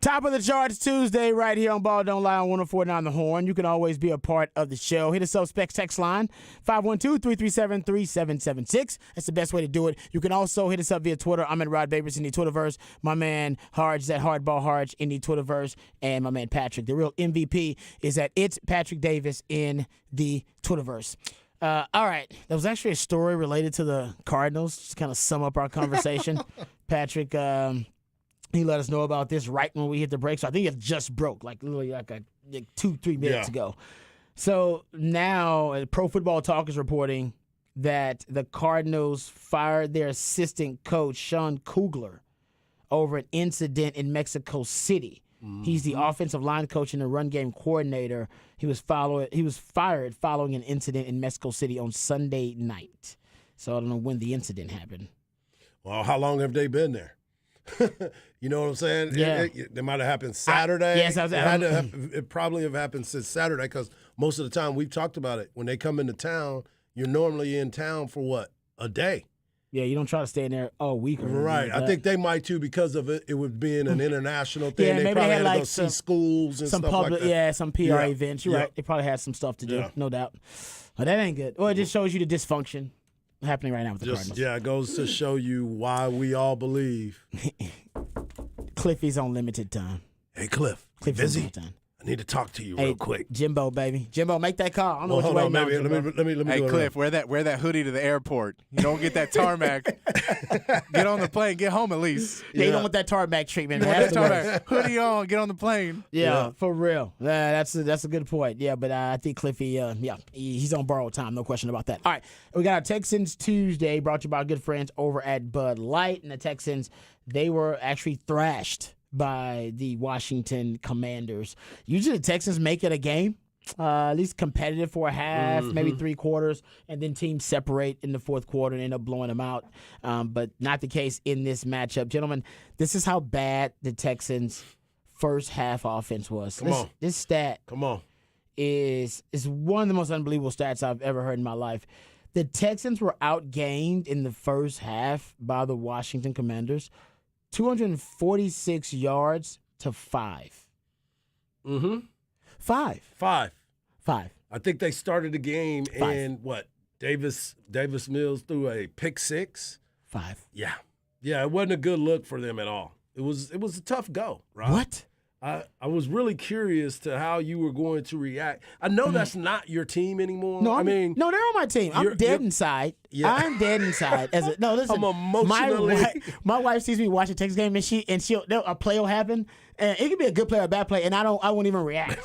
Top of the charts Tuesday right here on Ball Don't Lie on 104.9 The Horn. You can always be a part of the show. Hit us up, Specs text line, 512-337-3776. That's the best way to do it. You can also hit us up via Twitter. I'm at Rod Babers in the Twitterverse. My man Harge is at Hardball Harge in the Twitterverse. And my man Patrick, the real MVP, is at It's Patrick Davis in the Twitterverse. All right. There was actually a story related to the Cardinals. Just kind of sum up our conversation. Patrick, he let us know about this right when we hit the break. So I think it just broke, like literally like 2-3 minutes ago. So now Pro Football Talk is reporting that the Cardinals fired their assistant coach, Sean Kugler, over an incident in Mexico City. He's the offensive line coach and the run game coordinator. He was fired following an incident in Mexico City on Sunday night. So I don't know when the incident happened. Well, how long have they been there? You know what I'm saying? Yeah. It might have happened Saturday. Yes, it probably have happened since Saturday because most of the time we've talked about it. When they come into town, you're normally in town for what? A day. Yeah, you don't try to stay in there all week. Or Right. like I think they might too because of it. It would be an international thing. Yeah, they maybe probably they had had to like go see schools and some stuff public, like that. yeah, some PR Yeah. events. You're Yeah. right. They probably had some stuff to do, Yeah. no doubt. But that ain't good. Well, it just shows you the dysfunction happening right now with the Cardinals. Yeah, it goes to show you why we all believe. Cliffy's on limited time. Hey, Cliff, you Cliffy's on busy? limited time. I need to talk to you Hey, real quick. Jimbo, baby. Jimbo, make that call. I don't know Well, what hold you're on, waiting maybe. on, Jimbo. Let me Hey, go Cliff, wear that hoodie to the airport. You don't get that tarmac. Get on the plane. Get home at least. Yeah, you don't want that tarmac treatment. You Man. want That's that the worst. tarmac. Hoodie on. Get on the plane. Yeah, for real. That's a good point. Yeah, but I think Cliffy, he's on borrowed time. No question about that. All right, we got our Texans Tuesday brought to you by our good friends over at Bud Light. And the Texans, they were actually thrashed by the Washington Commanders. Usually the Texans make it a game. At least competitive for a half, maybe 3 quarters, and then teams separate in the fourth quarter and end up blowing them out. But not the case in this matchup. Gentlemen, this is how bad the Texans' first half offense was. This stat Come on. is one of the most unbelievable stats I've ever heard in my life. The Texans were outgained in the first half by the Washington Commanders, 246 yards to 5. Mm-hmm. 5. 5. I think they started the game 5. and what? Davis Mills threw a pick 6. 5. Yeah, it wasn't a good look for them at all. It was a tough go, right? What? I was really curious to how you were going to react. I know that's not your team anymore. No, no, they're on my team. I'm dead inside. Yeah. I'm dead inside. Listen. I'm emotionally. My wife sees me watch a Texas game, and a play will happen, and it could be a good play or a bad play, and I won't even react.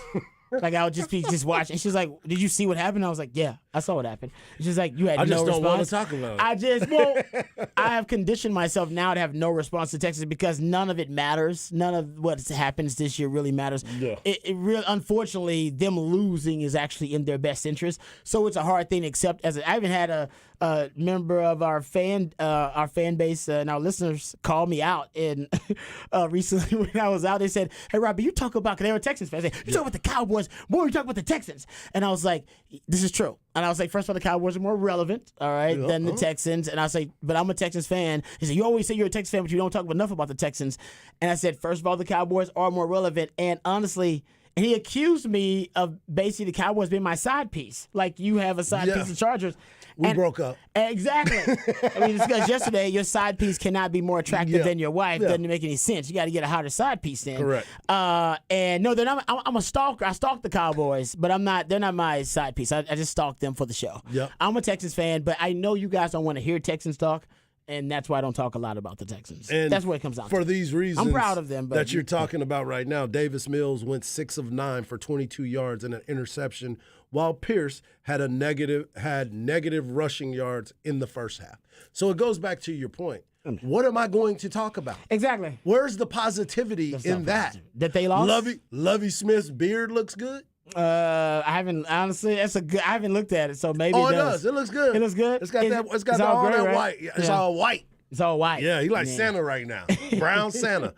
Like I would just be watching. She's like, "Did you see what happened?" I was like, "Yeah, I saw what happened." She's like, "You had I no just response." don't want to talk about it. I have conditioned myself now to have no response to Texas because none of it matters. None of what happens this year really matters. Yeah. It really, unfortunately, them losing is actually in their best interest. So it's a hard thing to accept. I even had a member of our fan base and our listeners call me out and recently when I was out, they said, "Hey, Robbie, you talk about," because they were Texans fans. They said, "You talk about the Cowboys more. You talk about the Texans." And I was like, "This is true." And I was like, first of all, the Cowboys are more relevant, all right, than the Texans. And I was like, but I'm a Texans fan. He said, "You always say you're a Texans fan, but you don't talk enough about the Texans." And I said, first of all, the Cowboys are more relevant. And honestly, and he accused me of basically the Cowboys being my side piece. Like you have a side piece of Chargers. We broke up. Exactly. I mean, because yesterday your side piece cannot be more attractive than your wife. Doesn't make any sense. You got to get a hotter side piece then. Correct. And no, I'm a stalker. I stalk the Cowboys, but I'm not. They're not my side piece. I just stalk them for the show. Yep. I'm a Texans fan, but I know you guys don't want to hear Texans talk. And that's why I don't talk a lot about the Texans. And that's what it comes down to. For these reasons, I'm proud of them. But that you're talking about right now, Davis Mills went 6 of 9 for 22 yards and an interception, while Pierce had negative rushing yards in the first half. So it goes back to your point. What am I going to talk about? Exactly. Where's the positivity in that? That they lost? Lovey Smith's beard looks good. I haven't honestly. I haven't looked at it, so maybe it does. It looks good. It looks good. It's got all gray, that right? white. It's all white. It's all white. Yeah, he like Santa right now. Brown Santa.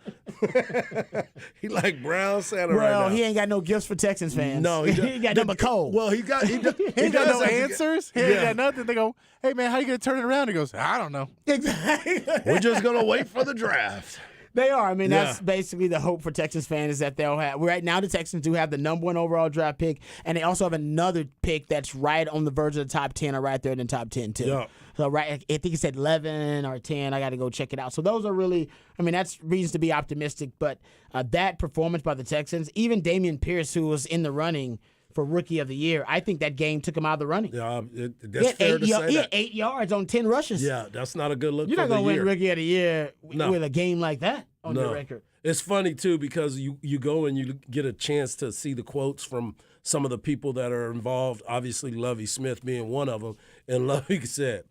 He like brown Santa right now. Well, he ain't got no gifts for Texans fans. No, he ain't got nothing but cold. Well, he ain't got no answers. He ain't got nothing. They go, "Hey man, how you gonna turn it around?" He goes, "I don't know." Exactly. We're just gonna wait for the draft. They are. I mean, that's Yeah. basically the hope for Texans fans is that they'll have. Right now, the Texans do have the number 1 overall draft pick, and they also have another pick that's right on the verge of the top 10 or right there in the top 10 too. Yeah. So right, I think it's at 11 or 10. I got to go check it out. So those are really, I mean, that's reasons to be optimistic. But that performance by the Texans, even Damian Pierce, who was in the running for Rookie of the Year, I think that game took him out of the running. Yeah, He that's had fair to say he had that. 8 yards on 10 rushes. Yeah, that's not a good look You're for not the going to win year. Rookie of the Year No. with a game like that on your record. It's funny too because you go and you get a chance to see the quotes from some of the people that are involved. Obviously, Lovie Smith being one of them, and Lovie said,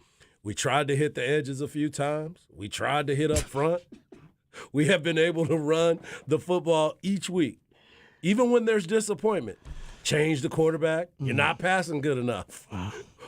"We tried to hit the edges a few times. We tried to hit up front. We have been able to run the football each week, even when there's disappointment. Change the quarterback. You're not passing good enough.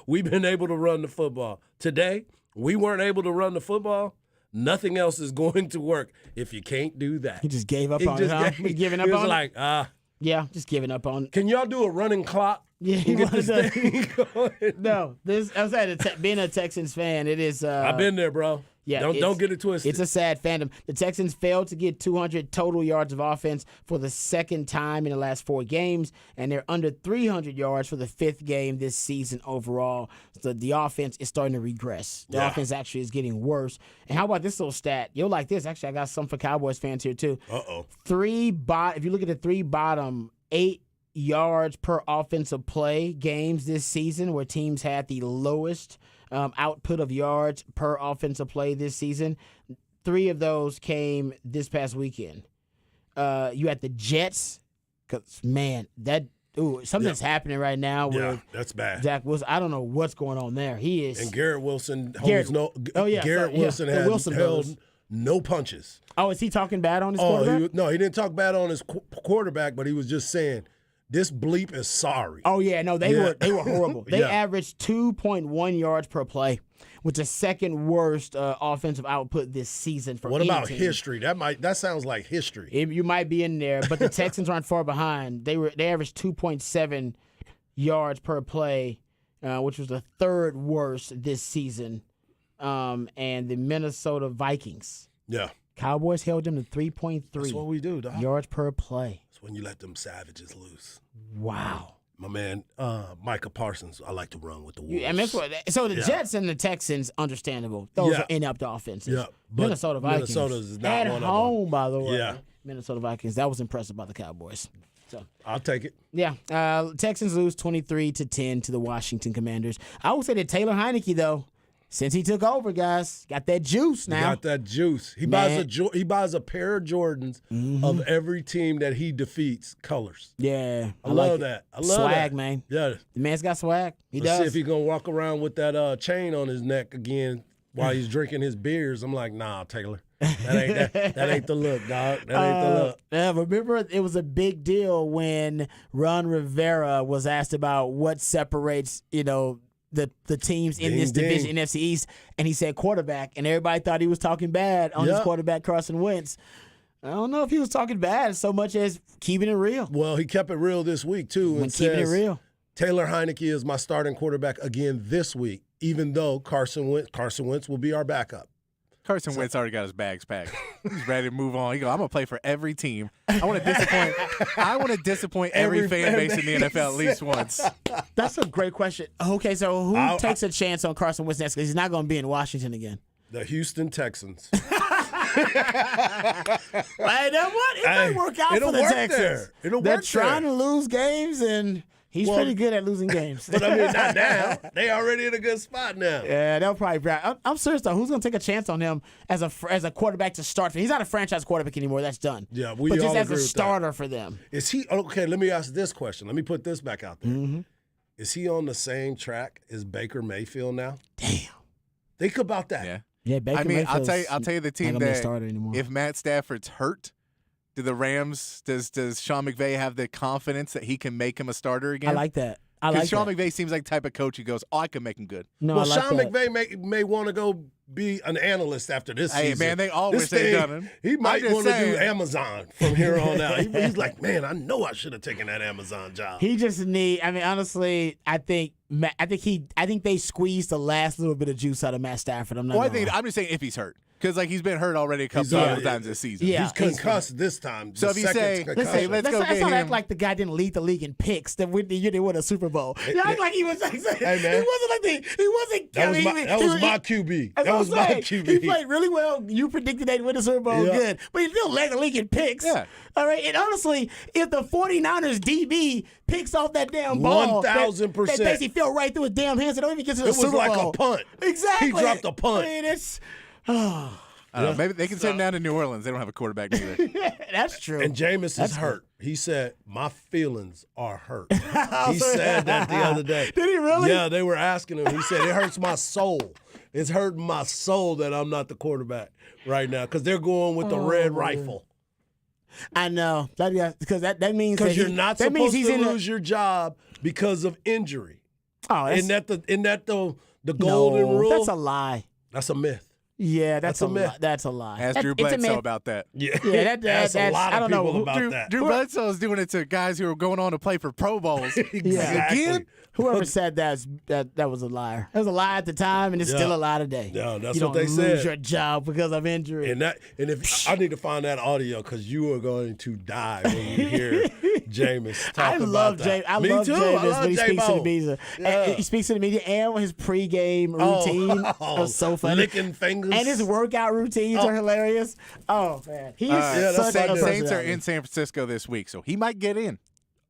We've been able to run the football. Today, we weren't able to run the football. Nothing else is going to work if you can't do that." He just gave up He on it, just huh? gave- He's giving up he was on like, it? Yeah, just giving up on it. can y'all do a running clock? Yeah, he and get wanted this to- thing going? No, I was at being a Texans fan, it is. I've been there, bro. Yeah, don't get it twisted. It's a sad fandom. The Texans failed to get 200 total yards of offense for the second time in the last 4 games, and they're under 300 yards for the 5th game this season overall. So the offense is starting to regress. The Yeah. offense actually is getting worse. And how about this little stat? You'll like this. Actually, I got some for Cowboys fans here too. Uh-oh. If you look at the 3 bottom 8 yards per offensive play games this season, where teams had the lowest output of yards per offensive play this season, 3 of those came this past weekend. You had the Jets, because man, something's happening right now Yeah, with that's bad. Zach Wilson. I don't know what's going on there. He is. And Garrett Wilson Garrett- holds yeah, Garrett sorry, yeah, Wilson the has Wilson held brothers. no punches. Oh, is he talking bad on his Oh, quarterback? he didn't talk bad on his quarterback, but he was just saying, this bleep is sorry. Oh yeah, no, they Yeah. were horrible. They Yeah. averaged 2.1 yards per play, which is second worst offensive output this season for What any about team. history? That sounds like history. You might be in there, but the Texans aren't far behind. They averaged 2.7 yards per play, which was the 3rd worst this season. And the Minnesota Vikings, Yeah. Cowboys held them to 3.3 That's what we do, dog. yards per play. That's when you let them savages loose. Wow. My man, Micah Parsons, I like to run with the Wolves. I mean, that's what, so the Jets and the Texans, understandable. Those Yeah. are inept offenses. Yeah, but Minnesota Vikings. Minnesota's is not at one of them. home, by the way. Yeah. Minnesota Vikings. That was impressive by the Cowboys. So I'll take it. yeah, Texans lose 23-10 to the Washington Commanders. I would say that Taylor Heineke, though, since he took over, guys, got that juice now. Got that juice. He Man. buys a pair of Jordans of every team that he defeats colors. Yeah, I like love it. that. I love swag, that. man. Yeah. The man's got swag. He Let's see does. if he's gonna walk around with that chain on his neck again while he's drinking his beers. I'm like, nah, Taylor. That ain't the look, dog. That ain't the look. Yeah, remember it was a big deal when Ron Rivera was asked about what separates, the teams in Ding, this ding. division, NFC East, and he said quarterback, and everybody thought he was talking bad on his Yeah. quarterback, Carson Wentz. I don't know if he was talking bad so much as keeping it real. Well, he kept it real this week too. When And keeping it says, real. Taylor Heineke is my starting quarterback again this week, even though Carson Wentz will be our backup. Carson Wentz already got his bags packed. He's ready to move on. He go, I'm gonna play for every team. I want to disappoint every fan base in the NFL at least once. That's a great question. Okay, so who takes a chance on Carson Wentz next? Because he's not going to be in Washington again. The Houston Texans. Hey, then what? It might work out it'll for the work Texans. there. It'll They're work trying there. to lose games, and he's pretty good at losing games. But I mean, not now. They already in a good spot now. Yeah, they'll probably. I'm serious though. Who's going to take a chance on him as a quarterback to start? He's not a franchise quarterback anymore. That's done. Yeah, we but just all as agree a with that. starter for them. Is he okay? Let me ask this question. Let me put this back out there. Mm-hmm. Is he on the same track as Baker Mayfield now? Damn. Think about that. Yeah. Yeah, Baker I mean, I'll Mayfield's tell you the not team gonna be a that starter anymore. if Matt Stafford's hurt, do the Rams does Sean McVay have the confidence that he can make him a starter again? I like that. I Because like Sean that. McVay seems like the type of coach who goes, "Oh, I can make him good." No, Well, I like Sean that. McVay may want to go be an analyst after this Hey, season. man, they all This wish they'd thing, done it. He I'm might just want to do saying. Amazon from here on out. He's like, man, I know I should have taken that Amazon job. He just need. I mean, honestly, I think I think they squeezed the last little bit of juice out of Matt Stafford. I'm not. Well, gonna lie. I'm just saying if he's hurt. Because he's been hurt already a couple times this season. Yeah. He's concussed this time. So if you say, hey, let's go let's get not him. act like the guy didn't lead the league in picks that the year they won a Super Bowl. You act like he was. Like, Hey, man. He wasn't like he wasn't. That was my QB. That was my QB. He played really well. You predicted they'd win the Super Bowl. Yeah. Good, but he still led the league in picks. Yeah. All right. And honestly, if the 49ers DB picks off that damn ball, 1,000%. that basically fell right through his damn hands. It don't even get to the It was Super like Bowl. a punt. Exactly. He dropped a punt. I mean, it's. I don't know, maybe they can send him down to New Orleans. They don't have a quarterback neither. That's true. And Jameis is hurt. He said, "My feelings are hurt." He said that the other day. Did he really? Yeah, they were asking him. He said, "It hurts my soul. It's hurting my soul that I'm not the quarterback right now because they're going with the red rifle." I know. Because that means Because that you're not that means supposed he's to in lose your job because of injury. Oh, Isn't that the golden rule? That's a lie. That's a myth. Yeah, that's a myth. lie. That's a lie. Ask Drew It's a Bledsoe myth. about that. Yeah, Yeah, that's a lot I of don't know people who- about that. Drew Bledsoe's doing it to guys who are going on to play for Pro Bowls. Exactly. Again? Whoever said that was a liar. It was a lie at the time, and it's still a lie today. Yeah, that's you what don't they lose said. your job because of injury. And if I need to find that audio because you are going to die when you hear Jameis talk I love about that. James. I Me love too. James I love when he speaks to the J-Bo. media. Yeah. And he speaks to the media and his pregame routine. That was so funny. Licking fingers. And his workout routines are hilarious. Oh man, he's that's such like a the Saints are personality. in San Francisco this week, so he might get in.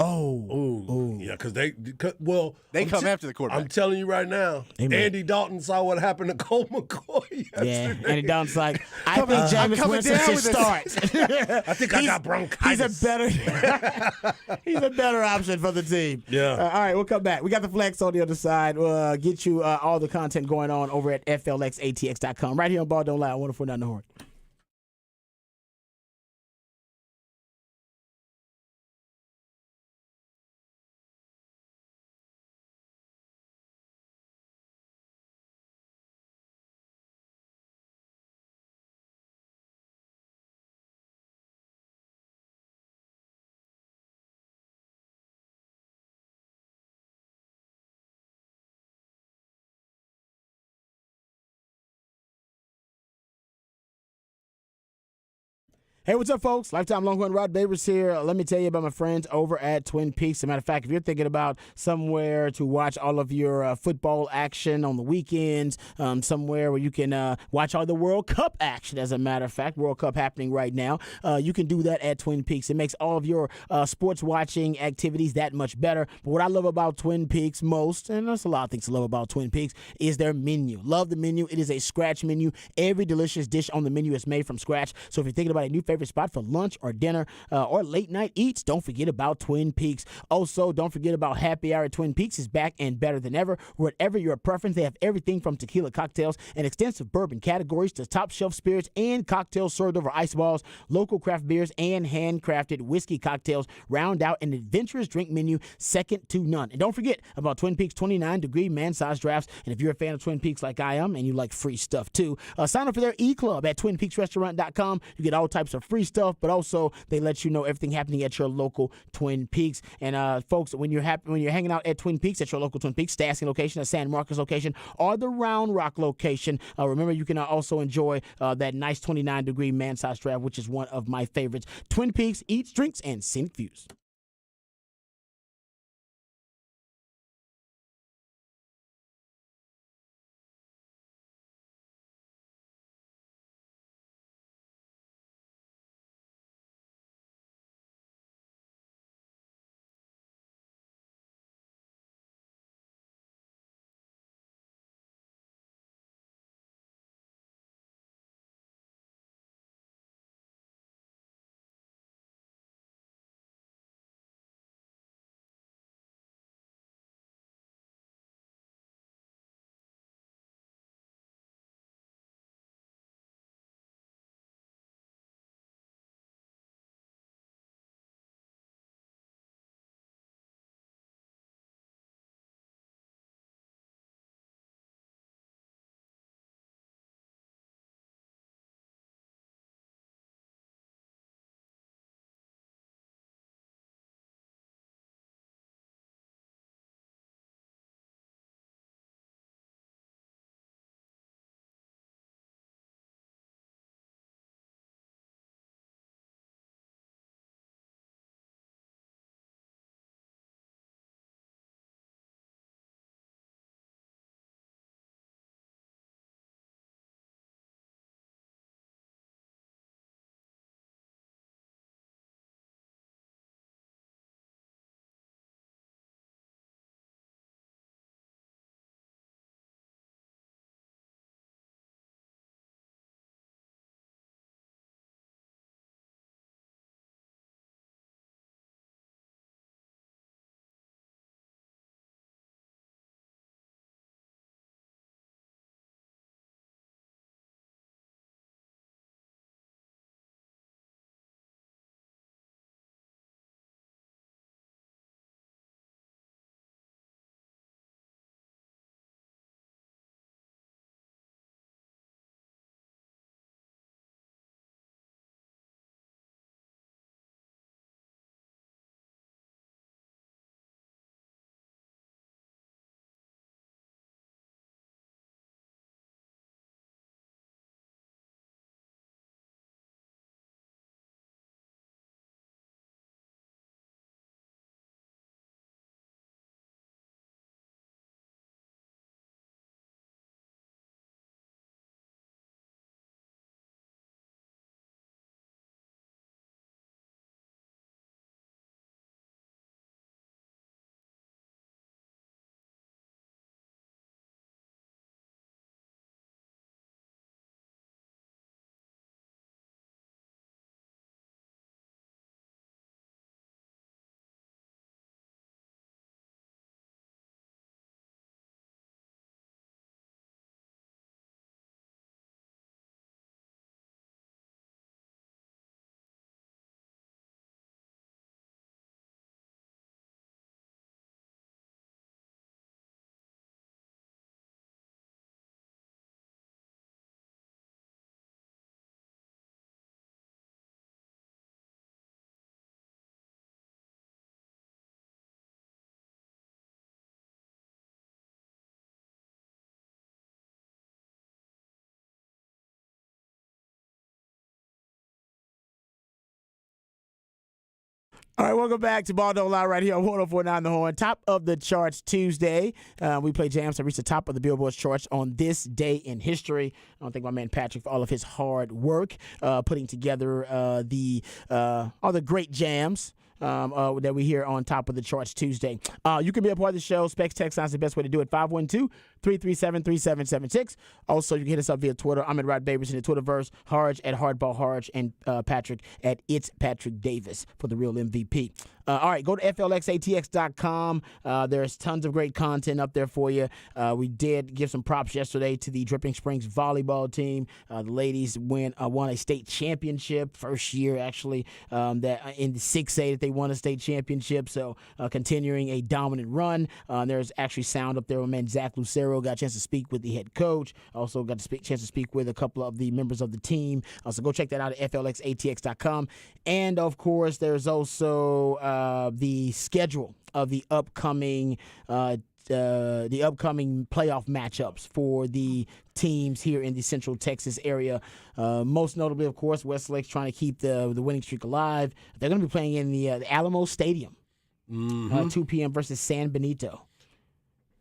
Ooh. Yeah, because they come after the quarterback. I'm telling you right now, Amen. Andy Dalton saw what happened to Colt McCoy yesterday. Yeah, and Don's like, I think Jameis coming Winston down should with this. start. I think I got bronchitis. He's a better option for the team. Yeah. All right, we'll come back. We got the flex on the other side. We'll get you all the content going on over at flxatx.com. Right here on Ball Don't Lie, 104.9 The Horn. Hey, what's up, folks? Lifetime Longhorn Rod Babers here. Let me tell you about my friends over at Twin Peaks. As a matter of fact, if you're thinking about somewhere to watch all of your football action on the weekends, somewhere where you can watch all the World Cup action, as a matter of fact, World Cup happening right now, you can do that at Twin Peaks. It makes all of your sports watching activities that much better. But what I love about Twin Peaks most, and there's a lot of things to love about Twin Peaks, is their menu. Love the menu. It is a scratch menu. Every delicious dish on the menu is made from scratch. So if you're thinking about a new favorite spot for lunch or dinner or late night eats, don't forget about Twin Peaks. Also, don't forget about Happy Hour at Twin Peaks is back and better than ever. Whatever your preference, they have everything from tequila cocktails and extensive bourbon categories to top shelf spirits and cocktails served over ice balls, local craft beers, and handcrafted whiskey cocktails round out an adventurous drink menu second to none. And don't forget about Twin Peaks 29-degree man-sized drafts. And if you're a fan of Twin Peaks like I am and you like free stuff too, sign up for their e-club at twinpeaksrestaurant.com. You get all types of free stuff, but also they let you know everything happening at your local Twin Peaks. And folks, when you're hanging out at Twin Peaks, at your local Twin Peaks, Stasking location, a San Marcos location, or the Round Rock location, remember you can also enjoy that nice 29-degree man-sized draft, which is one of my favorites. Twin Peaks eats, drinks, and scenic views. All right, welcome back to Ball Don't Lie right here on 104.9 The Horn. Top of the charts Tuesday. We play jams that reach the top of the Billboard charts on this day in history. I want to thank my man Patrick for all of his hard work putting together all the great jams that we hear on Top of the Charts Tuesday. You can be a part of the show. Specs Text Line is the best way to do it. 512-337-3776. Also, you can hit us up via Twitter. I'm at Rod Babers in the Twitterverse. Harge at Hardball Harge, and Patrick at It's Patrick Davis for the real MVP. All right, go to FLXATX.com. There's tons of great content up there for you. We did give some props yesterday to the Dripping Springs volleyball team. The ladies won a state championship, first year actually, that in the 6A that they won a state championship. So continuing a dominant run. There's actually sound up there. My man Zach Lucero got a chance to speak with the head coach. Also got a chance to speak with a couple of the members of the team. So go check that out at FLXATX.com. And of course, there's also the schedule of the upcoming playoff matchups for the teams here in the Central Texas area. Most notably, of course, Westlake's trying to keep the winning streak alive. They're going to be playing in the Alamo Stadium, 2 p.m. versus San Benito.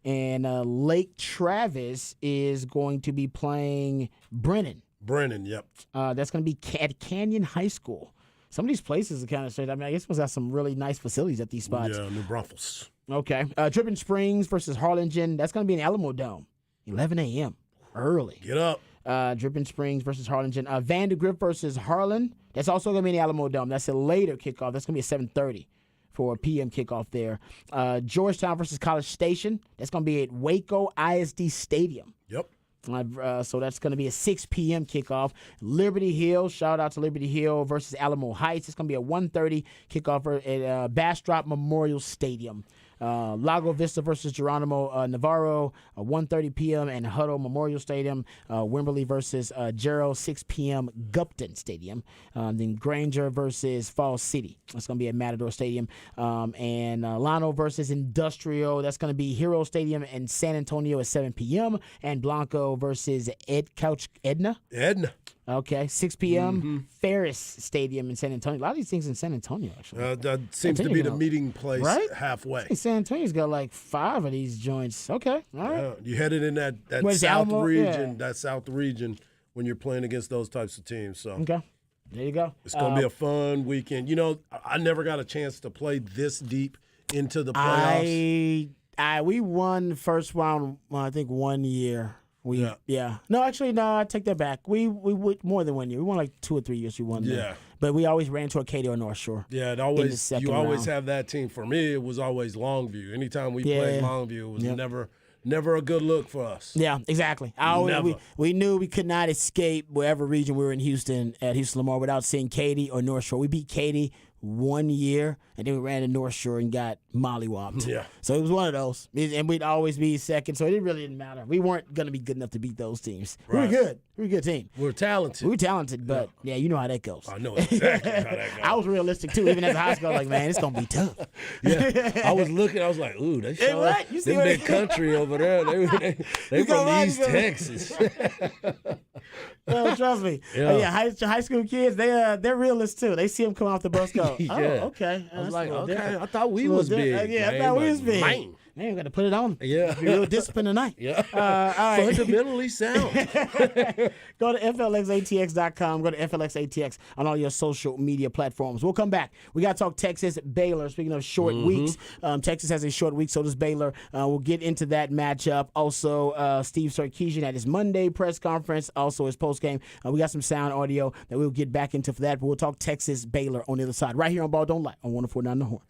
And Lake Travis is going to be playing Brennan. Yep. That's going to be at Canyon High School. Some of these places are kind of straight. I mean, I guess must have some really nice facilities at these spots. Yeah, New Braunfels. Okay. Dripping Springs versus Harlingen. That's going to be in Alamo Dome, 11 a.m. Early. Get up. Dripping Springs versus Harlingen. Vandergrift versus Harlan. That's also going to be in the Alamo Dome. That's a later kickoff. That's going to be at 7:30 for a p.m. kickoff there. Georgetown versus College Station. That's going to be at Waco ISD Stadium. Yep. So that's going to be a 6 p.m. kickoff. Liberty Hill, shout out to Liberty Hill versus Alamo Heights. It's going to be a 1:30 kickoff at Bastrop Memorial Stadium. Lago Vista versus Geronimo Navarro, 1:30 p.m. and Huddle Memorial Stadium. Wimberley versus Gerald, 6 p.m. Gupton Stadium. Then Granger versus Falls City. That's going to be at Matador Stadium. And Llano versus Industrial. That's going to be Hero Stadium in San Antonio at 7 p.m. And Blanco versus Edna. Okay, 6 p.m. Ferris Stadium in San Antonio. A lot of these things in San Antonio, actually. That seems to be the meeting place right? halfway. San Antonio's got like 5 of these joints. Okay, all right. You headed in that south region, that south region when you're playing against those types of teams. So okay, there you go. It's going to be a fun weekend. You know, I never got a chance to play this deep into the playoffs. We won first round, I think 1 year. Yeah. No, actually, no. I take that back. We more than 1 year. We won like 2 or 3 years. We won. Yeah. But we always ran to Arcadia or North Shore. Yeah, you always have that team. For me, it was always Longview. Anytime we played Longview, it was never a good look for us. Yeah, exactly. We knew we could not escape wherever region we were in Houston at Houston Lamar without seeing Katy or North Shore. We beat Katy 1 year, and then we ran to North Shore and got mollywopped. Yeah. So it was one of those. And we'd always be second, so it really didn't matter. We weren't going to be good enough to beat those teams. Right. We were good. We were a good team. We were talented. But, you know how that goes. I know exactly how that goes. I was realistic, too. Even as a high school, like, man, it's going to be tough. Yeah. I was looking. I was like, ooh, they show them big country over there. They from East Texas. Well, trust me. High school kids, they're realists, too. They see them come off the bus go, okay. I was like, okay, I thought we was big. I thought we was big. Man, we got to put it on. Yeah. Be real disciplined tonight. Yeah. All right. Fundamentally sound. Go to FLXATX.com. Go to FLXATX on all your social media platforms. We'll come back. We got to talk Texas Baylor. Speaking of short weeks, Texas has a short week, so does Baylor. We'll get into that matchup. Also, Steve Sarkisian at his Monday press conference, also his postgame. We got some sound audio that we'll get back into for that, but we'll talk Texas Baylor on the other side. Right here on Ball Don't Lie on 104.9 The Horn.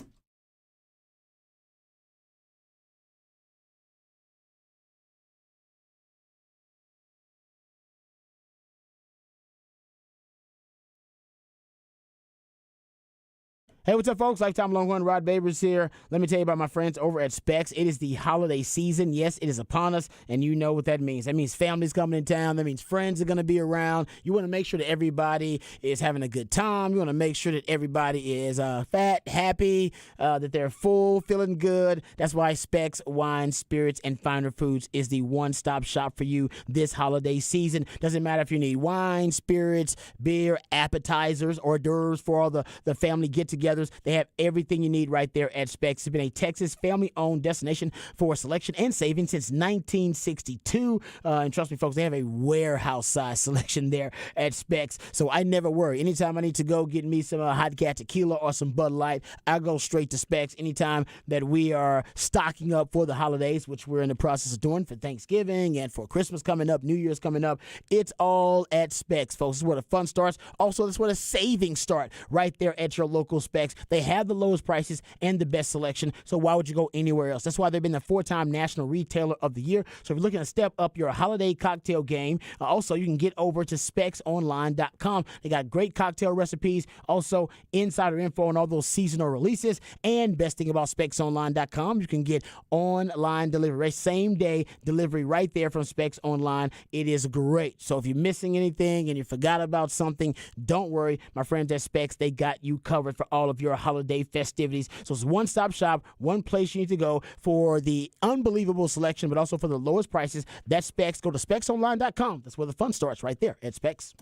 Hey, what's up, folks? Lifetime Longhorn Rod Babers here. Let me tell you about my friends over at Specs. It is the holiday season. Yes, it is upon us, and you know what that means. That means families coming in town. That means friends are going to be around. You want to make sure that everybody is having a good time. You want to make sure that everybody is fat, happy, that they're full, feeling good. That's why Specs Wine, Spirits, and Finer Foods is the one-stop shop for you this holiday season. Doesn't matter if you need wine, spirits, beer, appetizers, hors d'oeuvres for all the family get-togethers. starters. They have everything you need right there at Specs. It's been a Texas family-owned destination for selection and saving since 1962. And trust me, folks, they have a warehouse-size selection there at Specs. So I never worry. Anytime I need to go get me some hot cat tequila or some Bud Light, I go straight to Specs. Anytime that we are stocking up for the holidays, which we're in the process of doing for Thanksgiving and for Christmas coming up, New Year's coming up, it's all at Specs, folks. This is where the fun starts. Also, this is where the savings start, right there at your local Specs. They have the lowest prices and the best selection, so why would you go anywhere else? That's why they've been the 4-time National Retailer of the Year. So if you're looking to step up your holiday cocktail game, also you can get over to specsonline.com. They got great cocktail recipes, also insider info on all those seasonal releases, and best thing about specsonline.com, you can get online delivery, same day delivery right there from Specs Online. It is great. So if you're missing anything and you forgot about something, don't worry. My friends at Specs, they got you covered for all of your holiday festivities. So it's one-stop shop, one place you need to go for the unbelievable selection, but also for the lowest prices. That's Specs. Go to specsonline.com. That's where the fun starts, right there at Specs.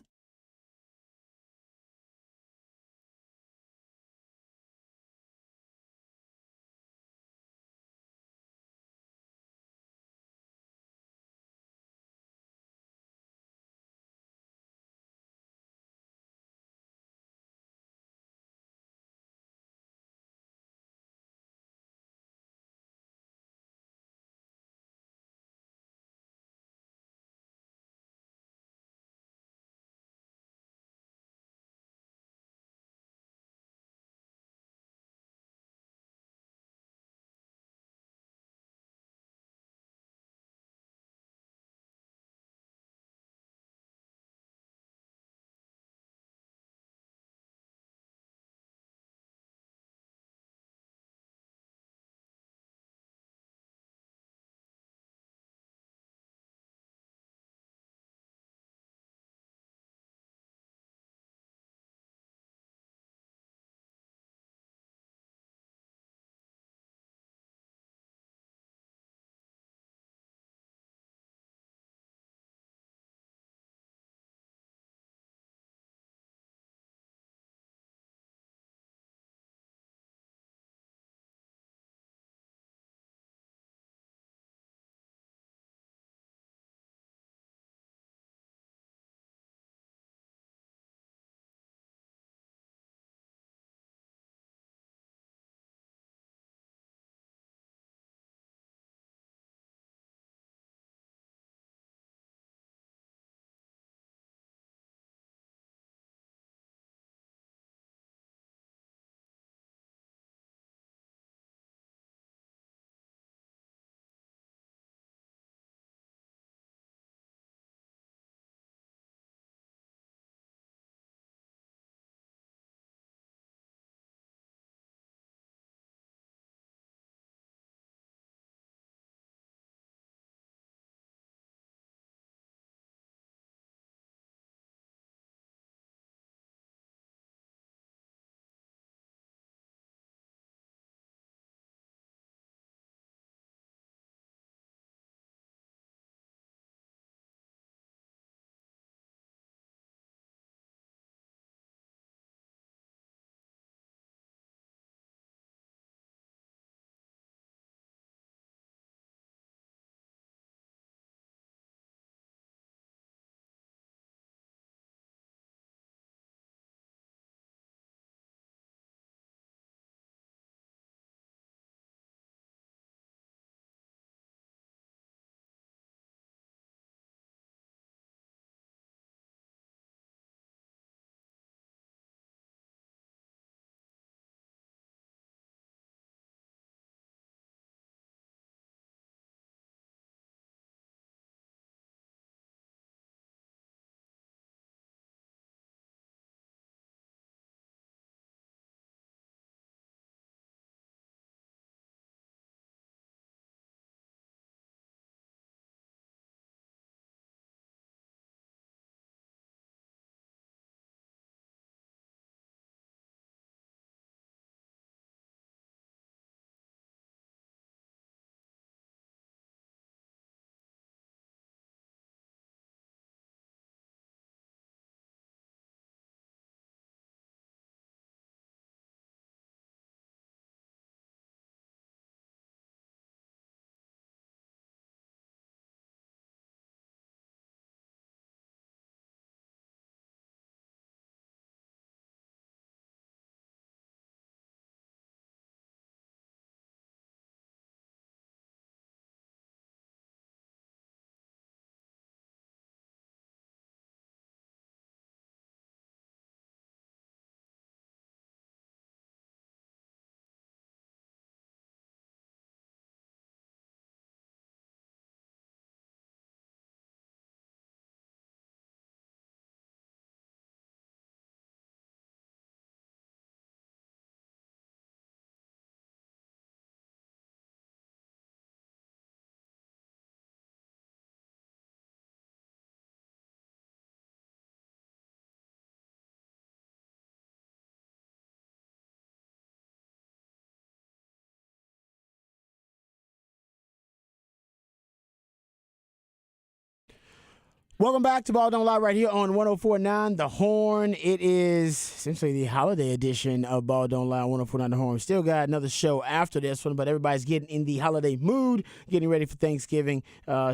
Welcome back to Ball Don't Lie right here on 104.9 The Horn. It is essentially the holiday edition of Ball Don't Lie on 104.9 The Horn. We still got another show after this one, but everybody's getting in the holiday mood, getting ready for Thanksgiving.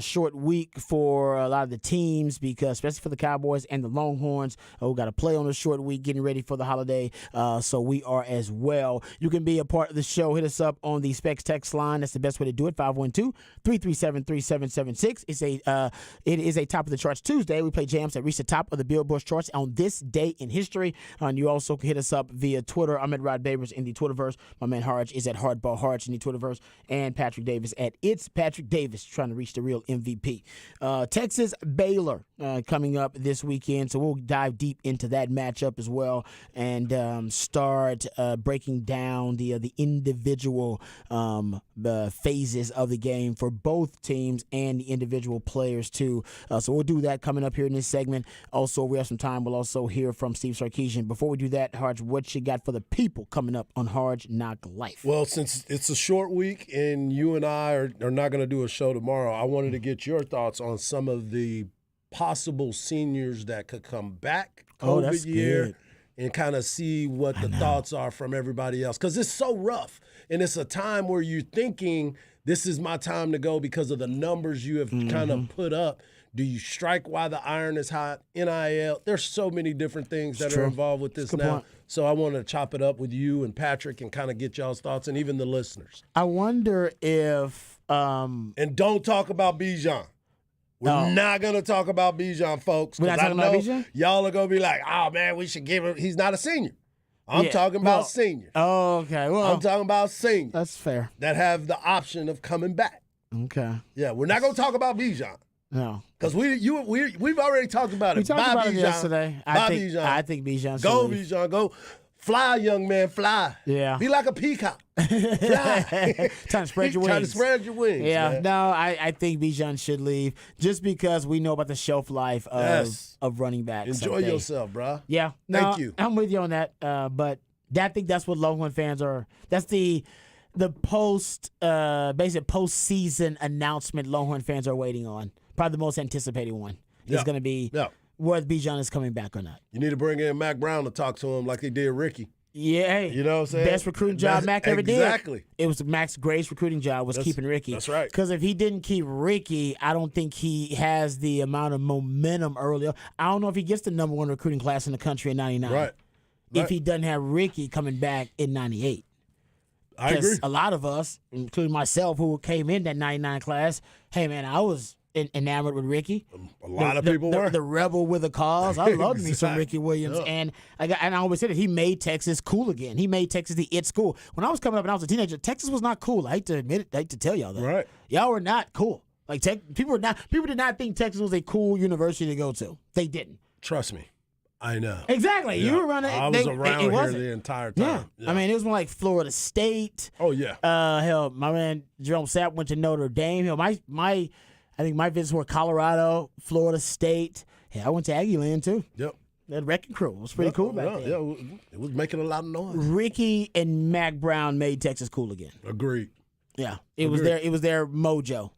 Short week for a lot of the teams, because especially for the Cowboys and the Longhorns, who got to play on a short week, getting ready for the holiday. So we are as well. You can be a part of the show. Hit us up on the Specs text line. That's the best way to do it. 512-337-3776. It is a top of the charts Tuesday. We play jams that reach the top of the Billboard charts on this day in history. And you also can hit us up via Twitter. I'm at Rod Babers in the Twitterverse. My man Harge is at Hardball Harge in the Twitterverse. And Patrick Davis at It's Patrick Davis, trying to reach the real MVP. Texas Baylor coming up this weekend. So we'll dive deep into that matchup as well and start breaking down the individual phases of the game for both teams and the individual players too. So we'll do that coming up here in this segment. Also, we have some time. We'll also hear from Steve Sarkisian. Before we do that, Harge, what you got for the people coming up on Harge Knock Life? Well, since it's a short week and you and I are not going to do a show tomorrow, I wanted to get your thoughts on some of the possible seniors that could come back That's year good. and kind of see what the thoughts are from everybody else. Because it's so rough. And it's a time where you're thinking, this is my time to go because of the numbers you have kind of put up. Do you strike while the iron is hot? NIL. There's so many different things that are involved with this now. point. So I want to chop it up with you and Patrick and kind of get y'all's thoughts and even the listeners. I wonder if And don't talk about Bijan. We're not going to talk about Bijan, folks. We're not 'cause talking I about know Bijan? y'all are going to be like, oh, man, we should give him. He's not a senior. I'm Yeah, talking about seniors. Oh, okay. Well, I'm talking about seniors that's fair. that have the option of coming back. Okay. Yeah, we're not going to talk about Bijan. No. Because we've already talked about it. We talked Bye, about it Bijan. yesterday. Bye, Bijan. I think Bijan should Go, leave. Bijan. Go. Fly, young man. Fly. Yeah. Be like a peacock. Fly. Trying to spread your wings. Trying to spread your wings. Yeah, man. no, I think Bijan should leave just because we know about the shelf life of running backs. Enjoy yourself, bro. Yeah, Thank you. I'm with you on that. But I think that's what Longhorn fans are. That's the basic postseason announcement Longhorn fans are waiting on. Probably the most anticipated one is going to be whether Bijan is coming back or not. You need to bring in Mac Brown to talk to him like they did Ricky. Yeah, hey, You know what I'm saying? best recruiting job Mac ever did. Exactly. It was Mac's greatest recruiting job was keeping Ricky. That's right. Because if he didn't keep Ricky, I don't think he has the amount of momentum earlier. I don't know if he gets the number one recruiting class in the country in 99. Right. If he doesn't have Ricky coming back in 98. I agree. A lot of us, including myself, who came in that 99 class, hey, man, I was enamored with Ricky. A lot of people were. The rebel with a cause. I loved me some Exactly. Ricky Williams. And I always said it. He made Texas cool again. He made Texas the it school. When I was coming up and I was a teenager, Texas was not cool. I hate to admit it. I hate to tell y'all that. Right. Y'all were not cool. Like people did not think Texas was a cool university to go to. They didn't. Trust me. I know. Exactly. Yeah. You were running. I was around here wasn't. the entire Yeah. time. I mean, it was more like Florida State. Oh, yeah. Hell, my man Jerome Sapp went to Notre Dame. Hell, I think my visits were Colorado, Florida State. Yeah, I went to Aggie Land too. Yep. That wrecking crew was pretty cool back then. Yeah, it was making a lot of noise. Ricky and Mac Brown made Texas cool again. Agreed. Yeah, it was their mojo.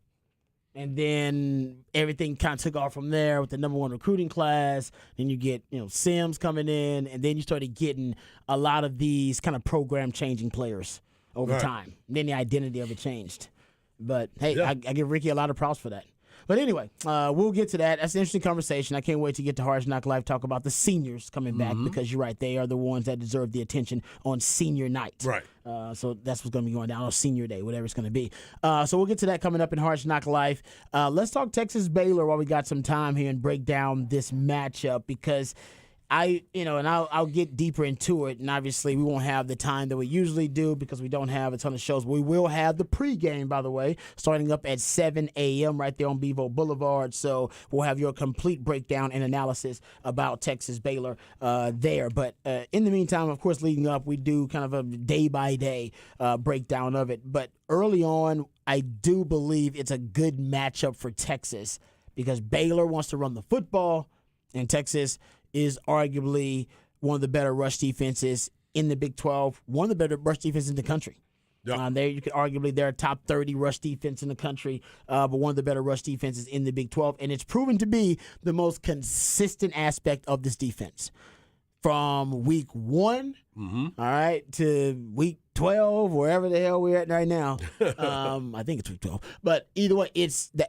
And then everything kind of took off from there with the number one recruiting class. Then you get, Sims coming in, and then you started getting a lot of these kind of program-changing players over time. And then the identity of it changed. But, hey, I give Ricky a lot of props for that. But anyway, we'll get to that. That's an interesting conversation. I can't wait to get to Harge Knock Life, talk about the seniors coming back because you're right. They are the ones that deserve the attention on senior night. Right. So that's what's going to be going down on senior day, whatever it's going to be. So we'll get to that coming up in Harge Knock Life. Let's talk Texas Baylor while we got some time here and break down this matchup because I'll get deeper into it, and obviously we won't have the time that we usually do because we don't have a ton of shows. We will have the pregame, by the way, starting up at 7 a.m. right there on Bevo Boulevard. So we'll have your complete breakdown and analysis about Texas Baylor there. But in the meantime, of course, leading up, we do kind of a day-by-day breakdown of it. But early on, I do believe it's a good matchup for Texas because Baylor wants to run the football, and Texas is arguably one of the better rush defenses in the Big 12, one of the better rush defenses in the country. Yeah. You could arguably they're a top 30 rush defense in the country, but one of the better rush defenses in the Big 12, and it's proven to be the most consistent aspect of this defense. From week 1, all right, to week 12, wherever the hell we're at right now. I think it's week 12. But either way,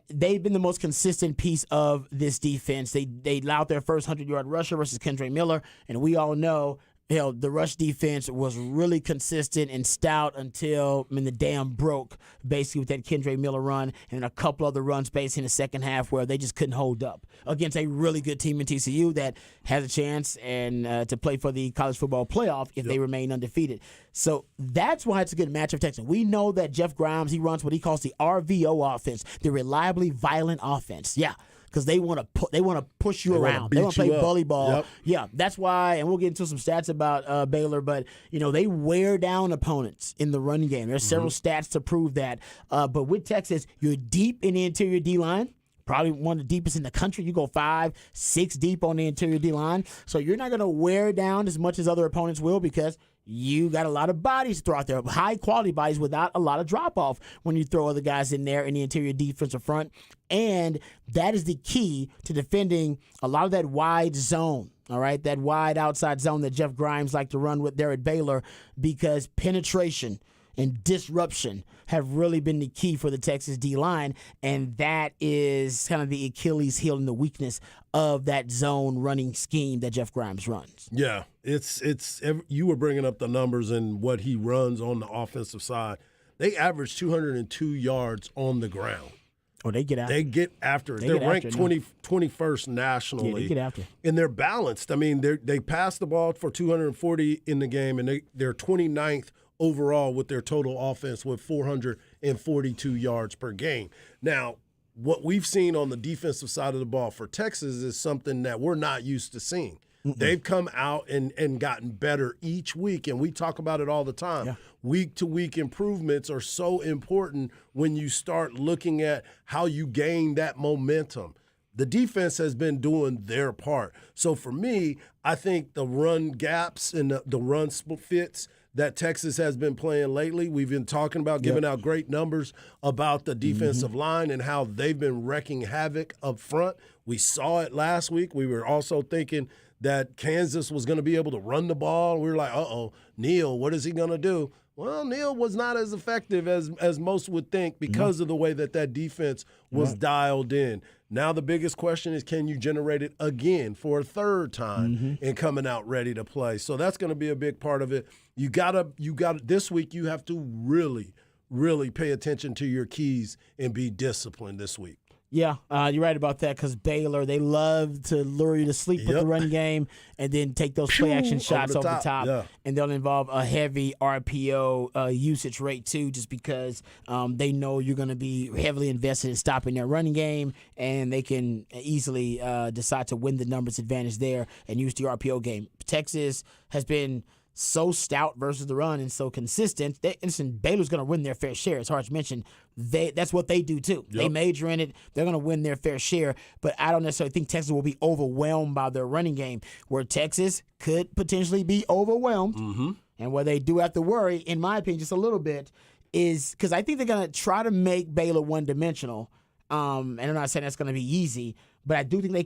they've been the most consistent piece of this defense. They allowed their first 100-yard rusher versus Kendre Miller, and we all know the rush defense was really consistent and stout until the dam broke, basically with that Kendre Miller run and a couple other runs basically in the second half where they just couldn't hold up against a really good team in TCU that has a chance to play for the college football playoff if they remain undefeated. So that's why it's a good matchup. Texas. We know that Jeff Grimes, he runs what he calls the RVO offense, the reliably violent offense. Yeah. Because they want to push you around. They want to play bully ball. Yep. Yeah, that's why. And we'll get into some stats about Baylor. But they wear down opponents in the run game. There's several stats to prove that. But with Texas, you're deep in the interior D line. Probably one of the deepest in the country. You go 5, 6 deep on the interior D line. So you're not going to wear down as much as other opponents will because you got a lot of bodies to throw out there, high-quality bodies without a lot of drop-off when you throw other guys in there in the interior defensive front. And that is the key to defending a lot of that wide zone, all right, that wide outside zone that Jeff Grimes liked to run with there at Baylor, because penetration and disruption have really been the key for the Texas D-line, and that is kind of the Achilles heel and the weakness of that zone running scheme that Jeff Grimes runs. Yeah, it's you were bringing up the numbers and what he runs on the offensive side. They average 202 yards on the ground. Oh, they get after. They get after it. They're ranked 21st nationally. Yeah, they get after. And they're balanced. I mean, they pass the ball for 240 in the game, and they're 29th overall with their total offense with 442 yards per game. Now, what we've seen on the defensive side of the ball for Texas is something that we're not used to seeing. They've come out and gotten better each week, and we talk about it all the time. Yeah. Week-to-week improvements are so important when you start looking at how you gain that momentum. The defense has been doing their part. So for me, I think the run gaps and the run fits that Texas has been playing lately, we've been talking about, giving out great numbers about the defensive line and how they've been wrecking havoc up front. We saw it last week. We were also thinking that Kansas was going to be able to run the ball. We were like, Neal, what is he going to do? Well, Neal was not as effective as most would think because of the way that defense was dialed in. Now the biggest question is, can you generate it again for a third time and coming out ready to play? So that's going to be a big part of it. You gotta this week you have to really, really pay attention to your keys and be disciplined this week. Yeah, you're right about that, because Baylor, they love to lure you to sleep with the run game and then take those play-action shots over the top. Yeah. And they'll involve a heavy RPO usage rate, too, just because they know you're going to be heavily invested in stopping their running game, and they can easily decide to win the numbers advantage there and use the RPO game. Texas has been so stout versus the run and so consistent. Baylor's going to win their fair share. As Harsh mentioned, that's what they do too. Yep. They major in it. They're going to win their fair share. But I don't necessarily think Texas will be overwhelmed by their running game, where Texas could potentially be overwhelmed. And where they do have to worry, in my opinion, just a little bit, is because I think they're going to try to make Baylor one-dimensional. And I'm not saying that's going to be easy, but I do think they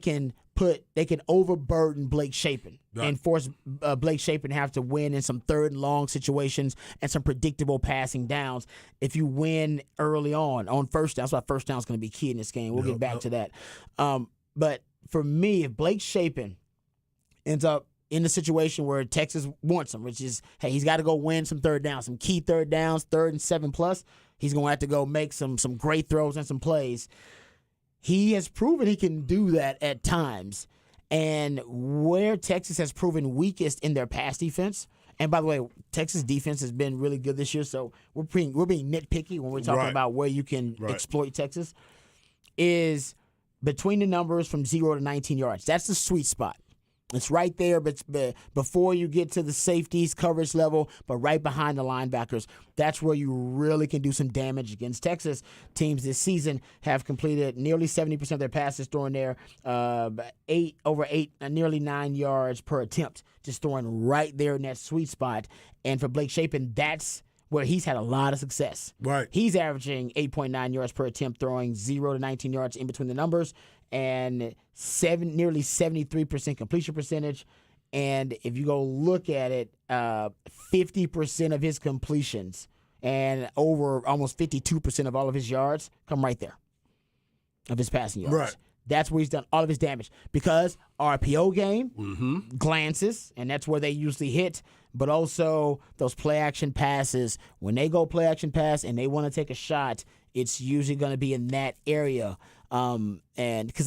can overburden Blake Shapen and force Blake Shapen to have to win in some third and long situations and some predictable passing downs. If you win early on first down, that's why first down is going to be key in this game. We'll get back to that. But for me, if Blake Shapen ends up in the situation where Texas wants him, which is, hey, he's got to go win some third downs, some key third downs, 3rd and 7+. He's going to have to go make some great throws and some plays. He has proven he can do that at times. And where Texas has proven weakest in their pass defense, and by the way, Texas defense has been really good this year, so we're being nitpicky when we're talking about where you can exploit Texas, is between the numbers from 0 to 19 yards. That's the sweet spot. It's right there, but before you get to the safeties coverage level, but right behind the linebackers. That's where you really can do some damage against Texas. Teams this season have completed nearly 70% of their passes, throwing there nearly 9 yards per attempt, just throwing right there in that sweet spot. And for Blake Shapen, that's where he's had a lot of success. Right. He's averaging 8.9 yards per attempt, throwing 0 to 19 yards in between the numbers, and nearly 73% completion percentage. And if you go look at it, 50% of his completions and over almost 52% of all of his yards come right there of his passing yards. Right. That's where he's done all of his damage because RPO game, glances, and that's where they usually hit. But also those play action passes. When they go play action pass and they want to take a shot, it's usually going to be in that area. And because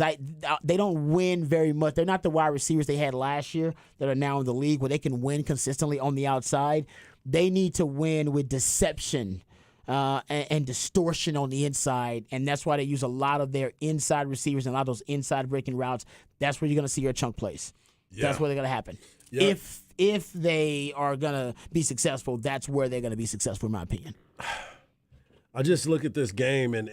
they don't win very much. They're not the wide receivers they had last year that are now in the league where they can win consistently on the outside. They need to win with deception and distortion on the inside, and that's why they use a lot of their inside receivers and a lot of those inside breaking routes. That's where you're going to see your chunk plays. Yeah. That's where they're going to happen. Yeah. If they are going to be successful, that's where they're going to be successful, in my opinion. I just look at this game, and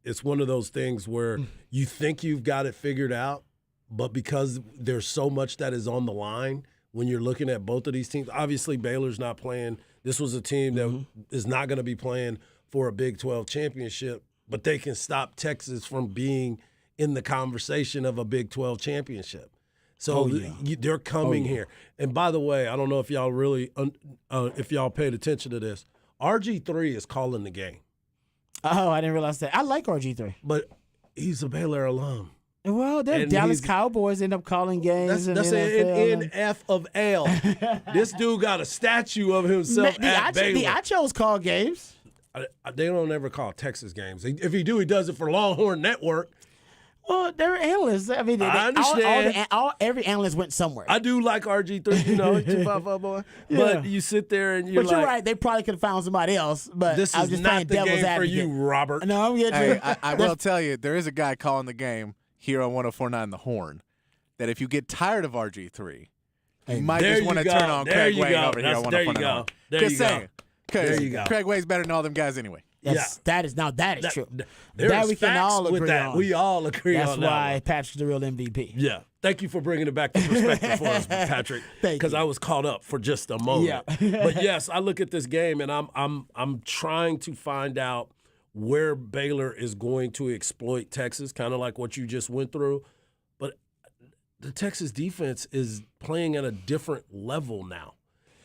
it's one of those things where you think you've got it figured out, but because there's so much that is on the line when you're looking at both of these teams. Obviously, Baylor's not playing. This was a team that is not going to be playing for a Big 12 championship, but they can stop Texas from being in the conversation of a Big 12 championship. So they're coming here. And by the way, I don't know if y'all really if y'all paid attention to this. RG3 is calling the game. Oh, I didn't realize that. I like RG3. But he's a Baylor alum. Well, the Dallas Cowboys end up calling games. That's an NF of L. This dude got a statue of himself at Baylor. The Achos call games. They don't ever call Texas games. If he do, he does it for Longhorn Network. Well, they're analysts. I mean, I understand. Every analyst went somewhere. I do like RG3, 255 boy. Yeah. But you sit there and you're you're right. They probably could have found somebody else. But this I was is just not playing the devil's game advocate. for you, Robert. No, I'm getting Hey, I will tell you, there is a guy calling the game here on 104.9 The Horn that if you get tired of RG3, you might just want to turn on Craig Wade over here on 104.9 The Horn. Just saying. There you go. Craig Wade's better than all them guys anyway. That is true. There that is we can facts all with agree that. on. We all agree That's on that. why one. Patrick's the real MVP. Yeah. Thank you for bringing it back to perspective for us, Patrick. Because I was caught up for just a moment. Yeah. But yes, I look at this game and I'm trying to find out where Baylor is going to exploit Texas, kind of like what you just went through. But the Texas defense is playing at a different level now.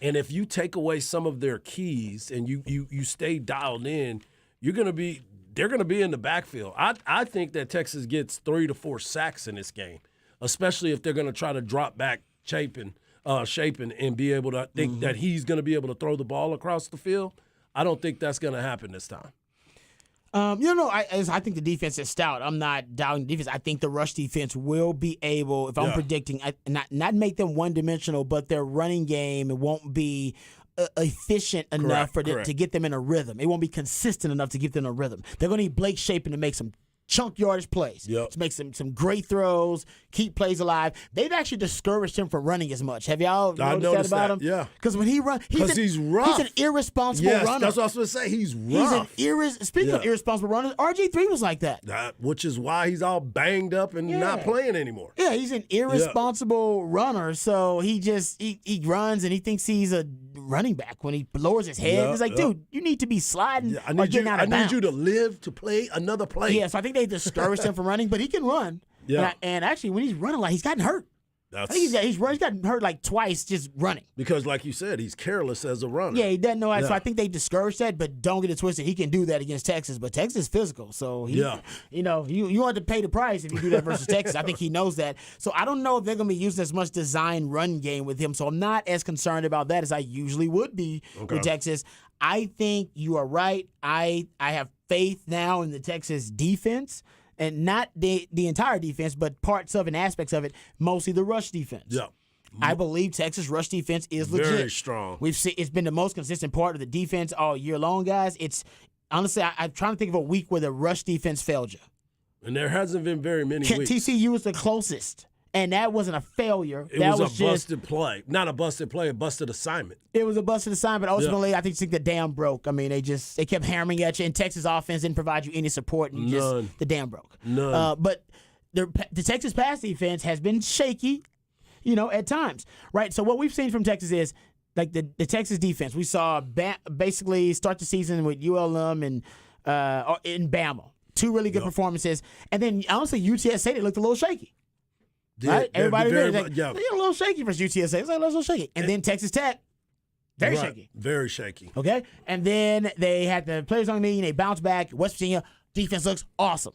And if you take away some of their keys and you stay dialed in, they're going to be in the backfield. I think that Texas gets 3 to 4 sacks in this game, especially if they're going to try to drop back Chapin and be able to think that he's going to be able to throw the ball across the field. I don't think that's going to happen this time. I think the defense is stout. I'm not doubting defense. I think the rush defense will be able, if I'm predicting, not make them one-dimensional, but their running game won't be efficient enough to get them in a rhythm. It won't be consistent enough to get them in a rhythm. They're going to need Blake Shapen to make some chunk yardage plays, to make some great throws, keep plays alive. They've actually discouraged him from running as much. Have y'all noticed that about him? Yeah. Because when he runs, he's rough. He's an irresponsible runner. That's what I was going to say. He's rough. Speaking of irresponsible runners, RG3 was like that. Which is why he's all banged up and not playing anymore. Yeah, he's an irresponsible runner. So he runs and he thinks he's a running back when he lowers his head. It's like, dude, you need to be sliding or getting out of bounds. I need you to live to play another play. Yeah, so I think they discouraged him from running, but he can run. Yeah. And actually, when he's running, he's gotten hurt. I think he's gotten hurt like twice just running. Because, like you said, he's careless as a runner. Yeah, he doesn't know. So I think they discouraged that, but don't get it twisted. He can do that against Texas, but Texas is physical. So, you want to pay the price if you do that versus Texas. I think he knows that. So I don't know if they're going to be using as much design run game with him. So I'm not as concerned about that as I usually would be with Texas. I think you are right. I have faith now in the Texas defense. And not the entire defense, but parts of and aspects of it, mostly the rush defense. Yeah. I believe Texas rush defense is legit. Very strong. We've seen it's been the most consistent part of the defense all year long, guys. It's honestly, I'm trying to think of a week where the rush defense failed you. And there hasn't been very many weeks. TCU was the closest. And that wasn't a failure. It was a busted play. Not a busted play, a busted assignment. It was a busted assignment. Ultimately, I think the dam broke. I mean, they kept hammering at you, and Texas offense didn't provide you any support, and the dam broke. None. But the Texas pass defense has been shaky, at times, right? So what we've seen from Texas is like the Texas defense. We saw basically start the season with ULM and in Bama. Two really good performances. And then honestly, UTSA, they looked a little shaky. Right? Everybody very, they a little shaky versus UTSA. It's like a little shaky. And then Texas Tech, very shaky. Very shaky. Okay? And then they had the players on the meeting. They bounced back. West Virginia, defense looks awesome.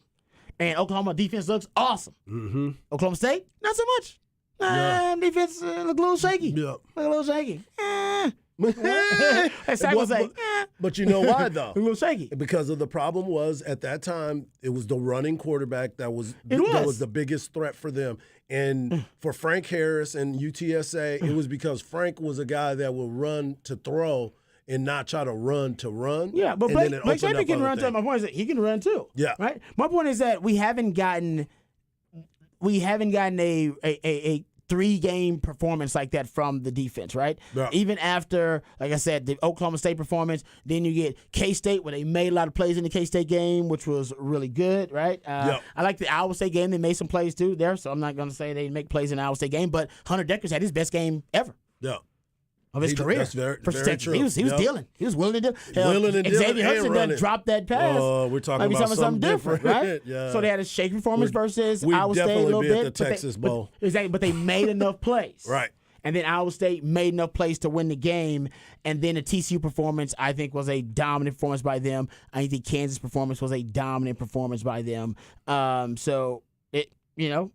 And Oklahoma, defense looks awesome. Mm-hmm. Oklahoma State, not so much. Defense look a little shaky. Yeah. Look a little shaky. As Zach would say, but you know why, though? a little shaky. Because of the problem was, at that time, it was the running quarterback that was the biggest threat for them. And for Frank Harris and UTSA, it was because Frank was a guy that would run to throw and not try to run to run. Yeah, but Blake Shapen can run too. My point is that he can run too. Yeah. Right? My point is that we haven't gotten a 3-game performance like that from the defense, right? Yeah. Even after, like I said, the Oklahoma State performance, then you get K-State where they made a lot of plays in the K-State game, which was really good, right? I like the Iowa State game. They made some plays too there, so I'm not going to say they make plays in the Iowa State game, but Hunter Dekkers had his best game ever. Yeah. Of his career. That's very true. He was dealing. He was willing to do. Willing and Xavier Hudson done dropped that pass. We're talking about something different, right? Yeah. So they had a shaky performance versus we Iowa State a little definitely bit. beat the Texas Bowl. Exactly, but they made enough plays. Right. And then Iowa State made enough plays to win the game. And then the TCU performance, I think, was a dominant performance by them. I think the Kansas performance was a dominant performance by them. So it.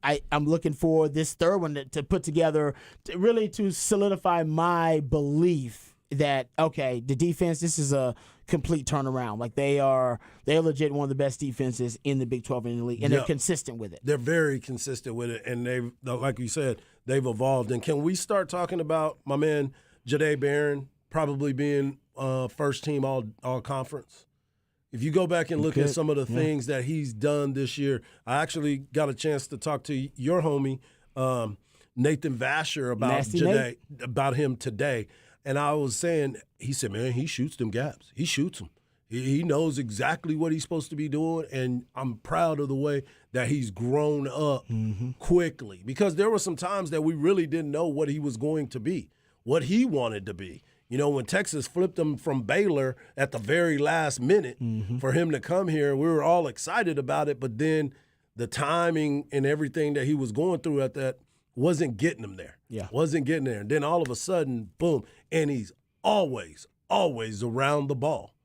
I'm looking for this third one to put together to solidify my belief that, okay, the defense, this is a complete turnaround. Like they're legit one of the best defenses in the Big 12 in the league, and they're consistent with it. They're very consistent with it, and they've, like you said, they've evolved. And can we start talking about my man Jahdae Barron probably being first team all conference? If you go back and look at some of the things that he's done this year, I actually got a chance to talk to your homie, Nathan Vasher, about him today. And I was saying, he said, man, he shoots them gaps. He shoots them. He knows exactly what he's supposed to be doing, and I'm proud of the way that he's grown up quickly, because there were some times that we really didn't know what he was going to be, what he wanted to be. When Texas flipped him from Baylor at the very last minute for him to come here, we were all excited about it, but then the timing and everything that he was going through at that wasn't getting him there. Yeah. Wasn't getting there. And then all of a sudden, boom, and he's always around the ball.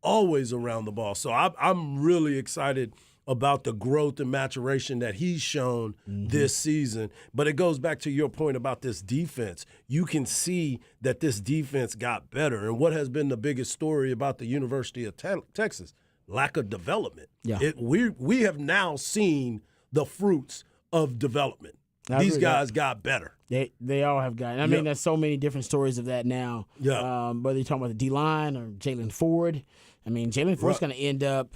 Always around the ball. So I'm really excited about the growth and maturation that he's shown this season. But it goes back to your point about this defense. You can see that this defense got better. And what has been the biggest story about the University of Texas? Lack of development. Yeah. We have now seen the fruits of development. These guys got better. They all have gotten. I mean, there's so many different stories of that now. Yeah. Whether you're talking about the D-line or Jalen Ford. I mean, Jalen Ford's going to end up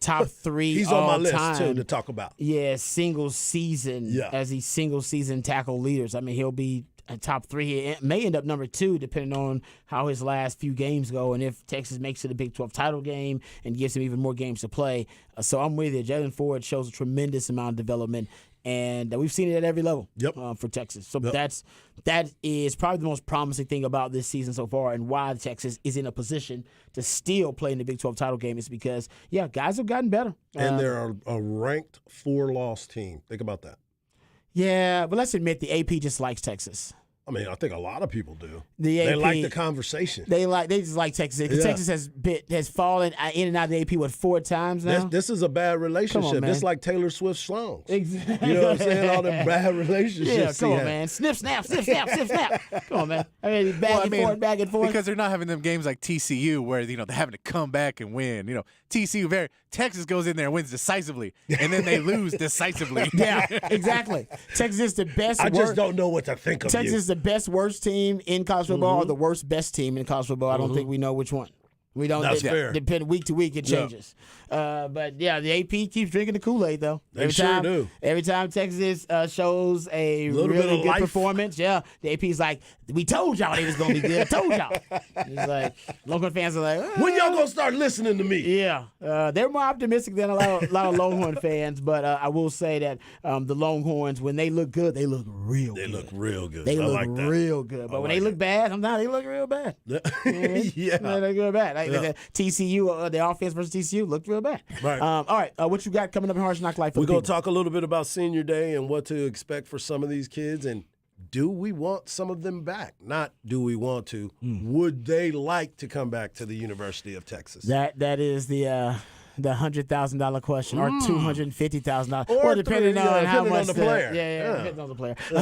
top 3 He's all on my time. list, too, to talk about. Yeah, single season as these single season tackle leaders. I mean, he'll be a top 3. He may end up number 2 depending on how his last few games go and if Texas makes it a Big 12 title game and gives him even more games to play. So I'm with you. Jalen Ford shows a tremendous amount of development, and we've seen it at every level for Texas. So that is probably the most promising thing about this season so far, and why Texas is in a position to still play in the Big 12 title game is because, guys have gotten better. And they're a ranked 4-loss team. Think about that. Yeah, but let's admit the AP just likes Texas. I mean, I think a lot of people do. They like the conversation. They just like Texas. Because Texas has fallen in and out of the AP 4 times now. This is a bad relationship. Man. It's like Taylor Swift songs. Exactly. You know what I'm saying? All them bad relationships. Yeah, come on, man. Snip, snap, snip, snap, snip, snap. Come on, man. I mean, back and forth. Because they're not having them games like TCU where they're having to come back and win. TCU Texas goes in there and wins decisively, and then they lose decisively. Yeah, exactly. Texas is the best. I just don't know what to think of Texas is the best worst team in college football or the worst best team in college football. I don't think we know which one. We don't. That's fair. Depend week to week, it Yeah. changes. But yeah, the AP keeps drinking the Kool-Aid though. They sure do. Every time Texas shows a Little bit really of good life. performance, yeah, the AP's like, "We told y'all they was gonna be good. I told y'all." It's like Longhorn fans are like, When y'all gonna start listening to me? Yeah, they're more optimistic than a lot of Longhorn fans. But I will say that the Longhorns, when they look good, they look real They good. look real good. They I look like that. real good. But when they look bad, sometimes they look real bad. yeah. They look bad. Like Yeah. the TCU, the offense versus TCU looked real bad. Right. All right. What you got coming up in Hard Knock Life? We're going to talk a little bit about Senior Day and what to expect for some of these kids. And do we want some of them back? Not do we want to. Would they like to come back to the University of Texas? That is the $100,000 question, or $250,000, Or depending three, on how depending much on the player. Yeah, depends on the player. All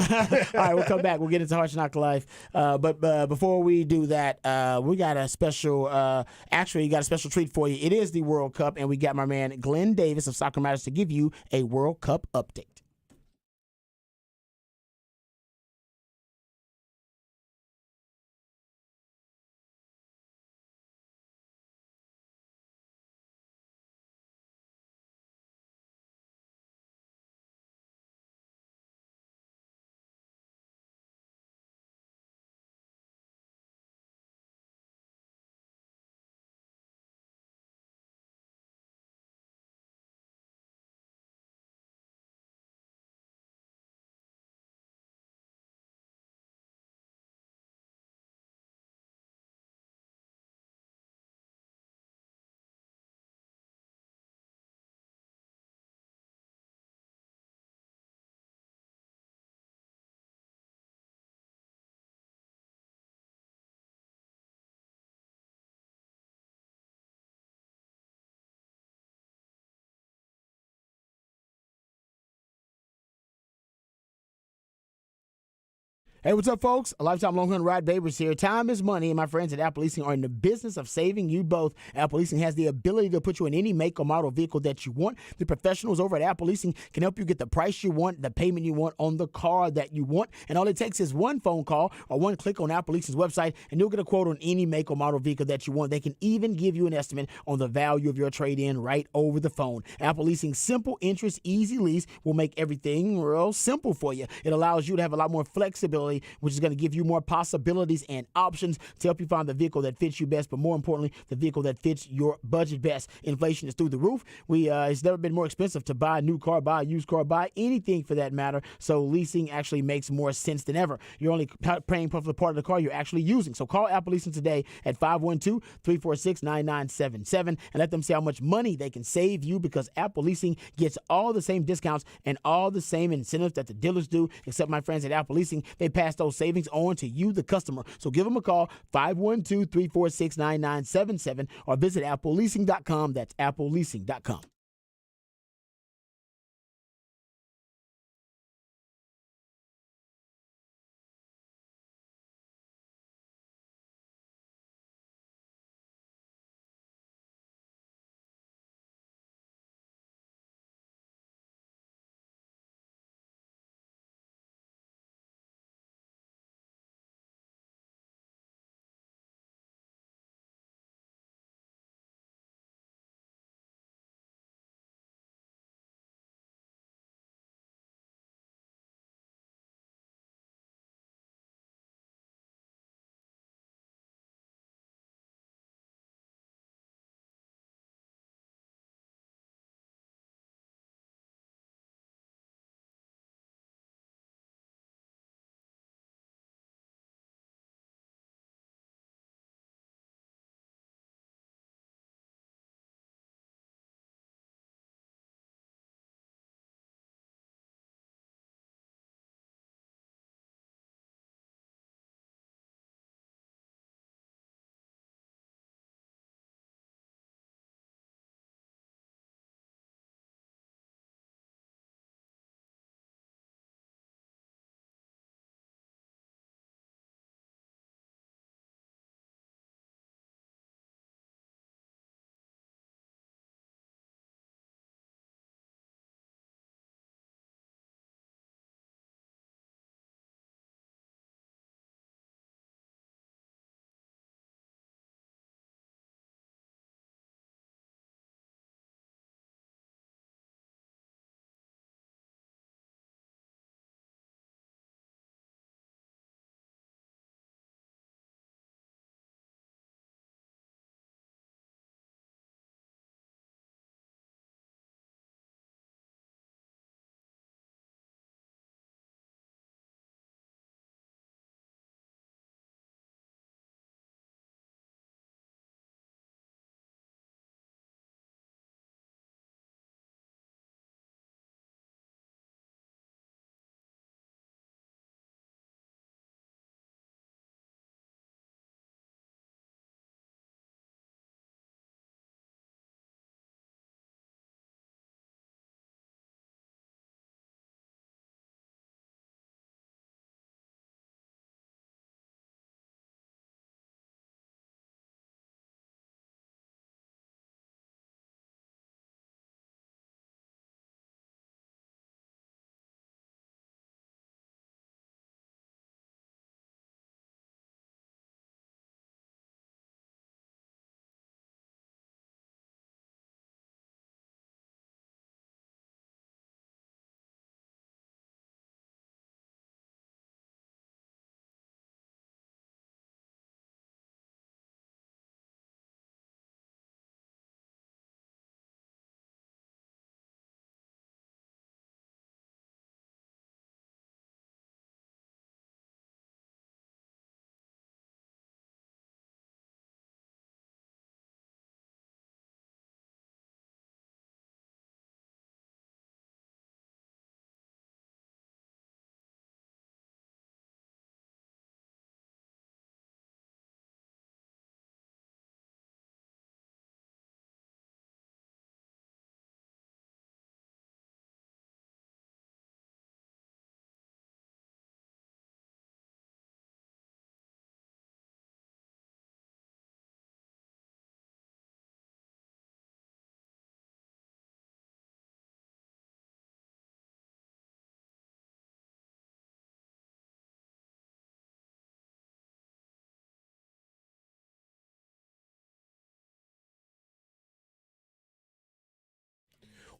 right, we'll come back. We'll get into Hard Knock Life, but before we do that, we got a special. Actually, you got a special treat for you. It is the World Cup, and we got my man Glenn Davis of Soccer Matters to give you a World Cup update. Hey, what's up, folks? A Lifetime Longhorn Rod Babers here. Time is money, and my friends at Apple Leasing are in the business of saving you both. Apple Leasing has the ability to put you in any make or model vehicle that you want. The professionals over at Apple Leasing can help you get the price you want, the payment you want on the car that you want. And all it takes is one phone call or one click on Apple Leasing's website, and you'll get a quote on any make or model vehicle that you want. They can even give you an estimate on the value of your trade-in right over the phone. Apple Leasing's simple interest, easy lease will make everything real simple for you. It allows you to have a lot more flexibility, which is going to give you more possibilities and options to help you find the vehicle that fits you best, but more importantly, the vehicle that fits your budget best. Inflation is through the roof. It's never been more expensive to buy a new car, buy a used car, buy anything for that matter. So leasing actually makes more sense than ever. You're only paying for the part of the car you're actually using. So call Apple Leasing today at 512-346-9977 and let them see how much money they can save you, because Apple Leasing gets all the same discounts and all the same incentives that the dealers do, except my friends at Apple Leasing, they pass those savings on to you, the customer. So give them a call, 512-346-9977, or visit appleleasing.com. That's appleleasing.com.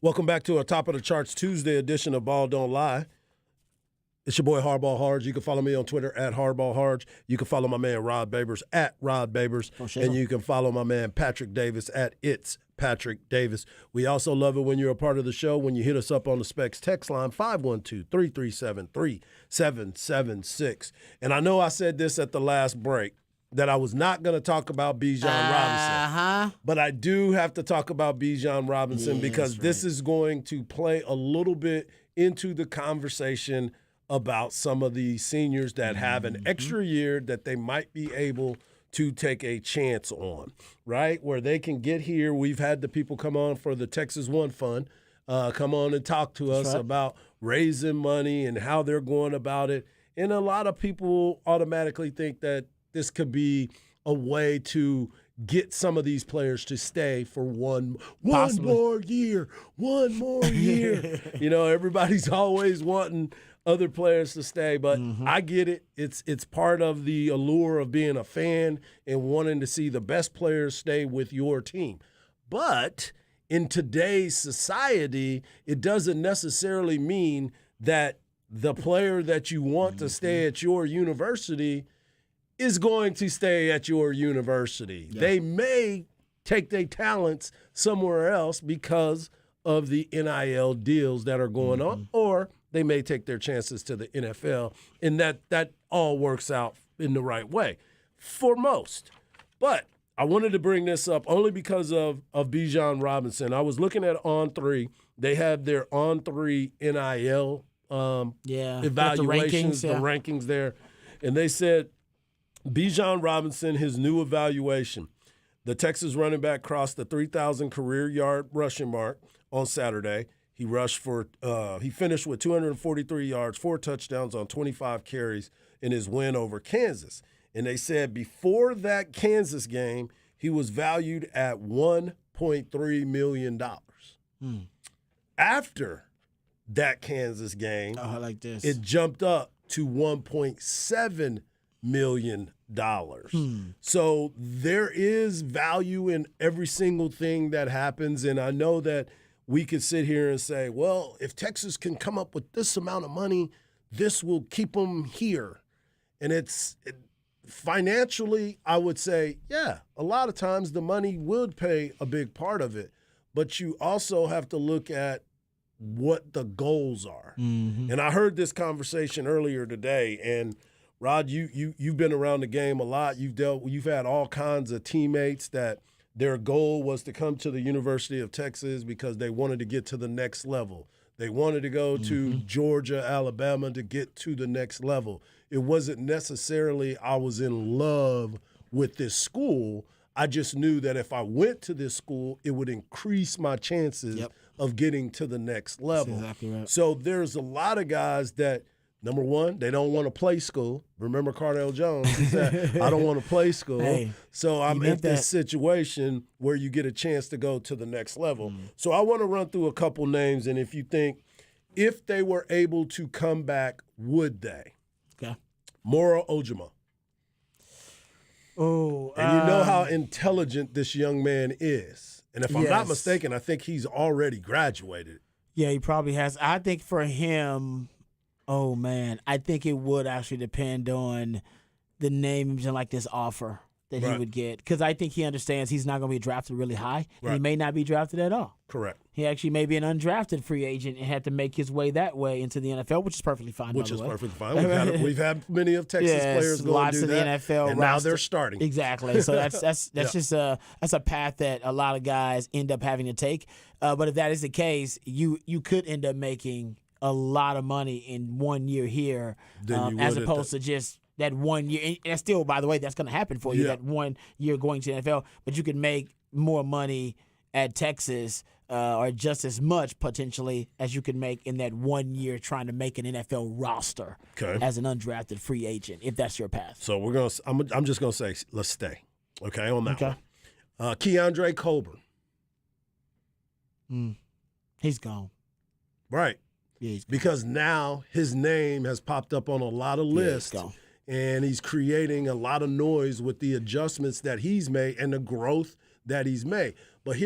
Welcome back to our Top of the Charts Tuesday edition of Ball Don't Lie. It's your boy Hardball Harge. You can follow me on Twitter at Hardball Harge. You can follow my man Rod Babers at Rod Babers. And you can follow my man Patrick Davis at It's Patrick Davis. We also love it when you're a part of the show, when you hit us up on the Specs text line, 512-337-3776. And I know I said this at the last break, that I was not going to talk about Bijan Robinson. But I do have to talk about Bijan Robinson because this is going to play a little bit into the conversation about some of the seniors that have an extra year that they might be able to take a chance on, right? Where they can get here. We've had the people come on for the Texas One Fund, come on and talk to us about raising money and how they're going about it. And a lot of people automatically think that this could be a way to get some of these players to stay for one more year. You know, everybody's always wanting other players to stay, but I get it. It's part of the allure of being a fan and wanting to see the best players stay with your team. But in today's society, it doesn't necessarily mean that the player that you want to stay at your university is going to stay at your university. Yeah. They may take their talents somewhere else because of the NIL deals that are going on, or they may take their chances to the NFL, and that all works out in the right way for most. But I wanted to bring this up only because of Bijan Robinson. I was looking at On3. They have their On3 NIL evaluations, the rankings there, and they said Bijan Robinson, his new evaluation, the Texas running back crossed the 3,000 career yard rushing mark on Saturday. He finished with 243 yards, 4 touchdowns on 25 carries in his win over Kansas. And they said before that Kansas game, he was valued at $1.3 million. After that Kansas game, it jumped up to $1.7 million. So there is value in every single thing that happens. And I know that we could sit here and say, well, if Texas can come up with this amount of money, this will keep them here. And financially, I would say, yeah, a lot of times the money would pay a big part of it. But you also have to look at what the goals are. And I heard this conversation earlier today, and Rod, you've been around the game a lot. You've had all kinds of teammates that their goal was to come to the University of Texas because they wanted to get to the next level. They wanted to go to Georgia, Alabama to get to the next level. It wasn't necessarily I was in love with this school. I just knew that if I went to this school, it would increase my chances of getting to the next level. That's exactly right. So there's a lot of guys that, number one, they don't want to play school. Remember Cardale Jones? He said, I don't want to play school. Hey, so I'm in this situation where you get a chance to go to the next level. So I want to run through a couple names, and if you think, if they were able to come back, would they? Okay. Moro Ojima. Oh, and you know how intelligent this young man is. And if I'm not mistaken, I think he's already graduated. Yeah, he probably has. I think for him, oh, man, I think it would actually depend on the names and, like, this offer that he would get. Because I think he understands he's not going to be drafted really high. And he may not be drafted at all. Correct. He actually may be an undrafted free agent and had to make his way that way into the NFL, which is perfectly fine, Which is perfectly fine. We've had many of Texas players go and do that. Lots of the NFL and now they're starting. Exactly. So that's just that's a path that a lot of guys end up having to take. But if that is the case, you could end up making a lot of money in 1 year here, as opposed to just that 1 year. And still, by the way, that's going to happen for you, that 1 year going to the NFL. But you can make more money at Texas or just as much potentially as you can make in that 1 year trying to make an NFL roster as an undrafted free agent, if that's your path. So I'm just gonna say let's stay on that one. Keandre Colburn. He's gone. Right. Yeah, he's gone. Because now his name has popped up on a lot of lists. And he's creating a lot of noise with the adjustments that he's made and the growth that he's made. But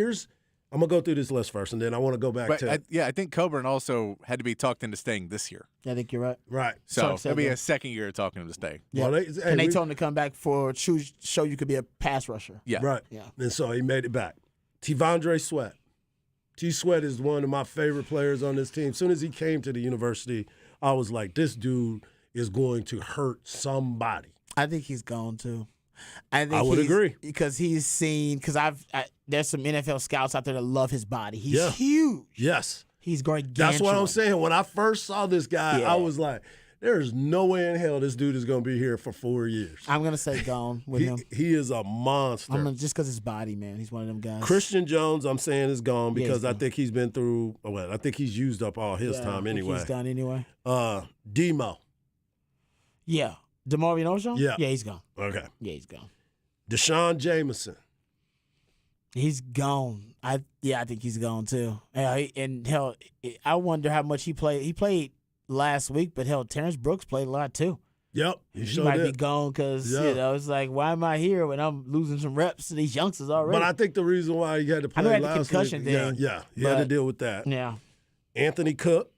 I'm going to go through this list first, and then I want to go back But to I think Coburn also had to be talked into staying this year. I think you're right. right. So Sorry, it'll be Seth. a second year talking him to stay. Yeah. Well, And they told him to come back for show you could be a pass rusher. Yeah. Right. Yeah. And so he made it back. Tivondre Sweat. T. Sweat is one of my favorite players on this team. As soon as he came to the university, I was like, this dude is going to hurt somebody. I think he's gone too. I would agree. Because he's seen. Because there's some NFL scouts out there that love his body. He's Yeah. huge. Yes. He's gargantuan. That's what I'm saying. When I first saw this guy, Yeah. I was like, there's no way in hell this dude is going to be here for 4 years. I'm gonna say gone with him. He is a monster. Just because his body, man. He's one of them guys. Christian Jones, I'm saying, is gone Yeah, because he's I gone. think he's been through, I think he's used up all his Yeah, I time think anyway. He's done anyway. Demo. Yeah. DeMarvin Overshown? Yeah. Yeah, he's gone. Okay. Yeah, he's gone. Deshaun Jameson. He's gone. I think he's gone too. And hell, I wonder how much he played. He played last week, but hell, Terrence Brooks played a lot too. Yep. He might be gone because Yeah. it's like, why am I here when I'm losing some reps to these youngsters already? But I think the reason why he had to I play know he had the last concussion week, thing, yeah, he had to but- deal with that. yeah, Anthony Cook,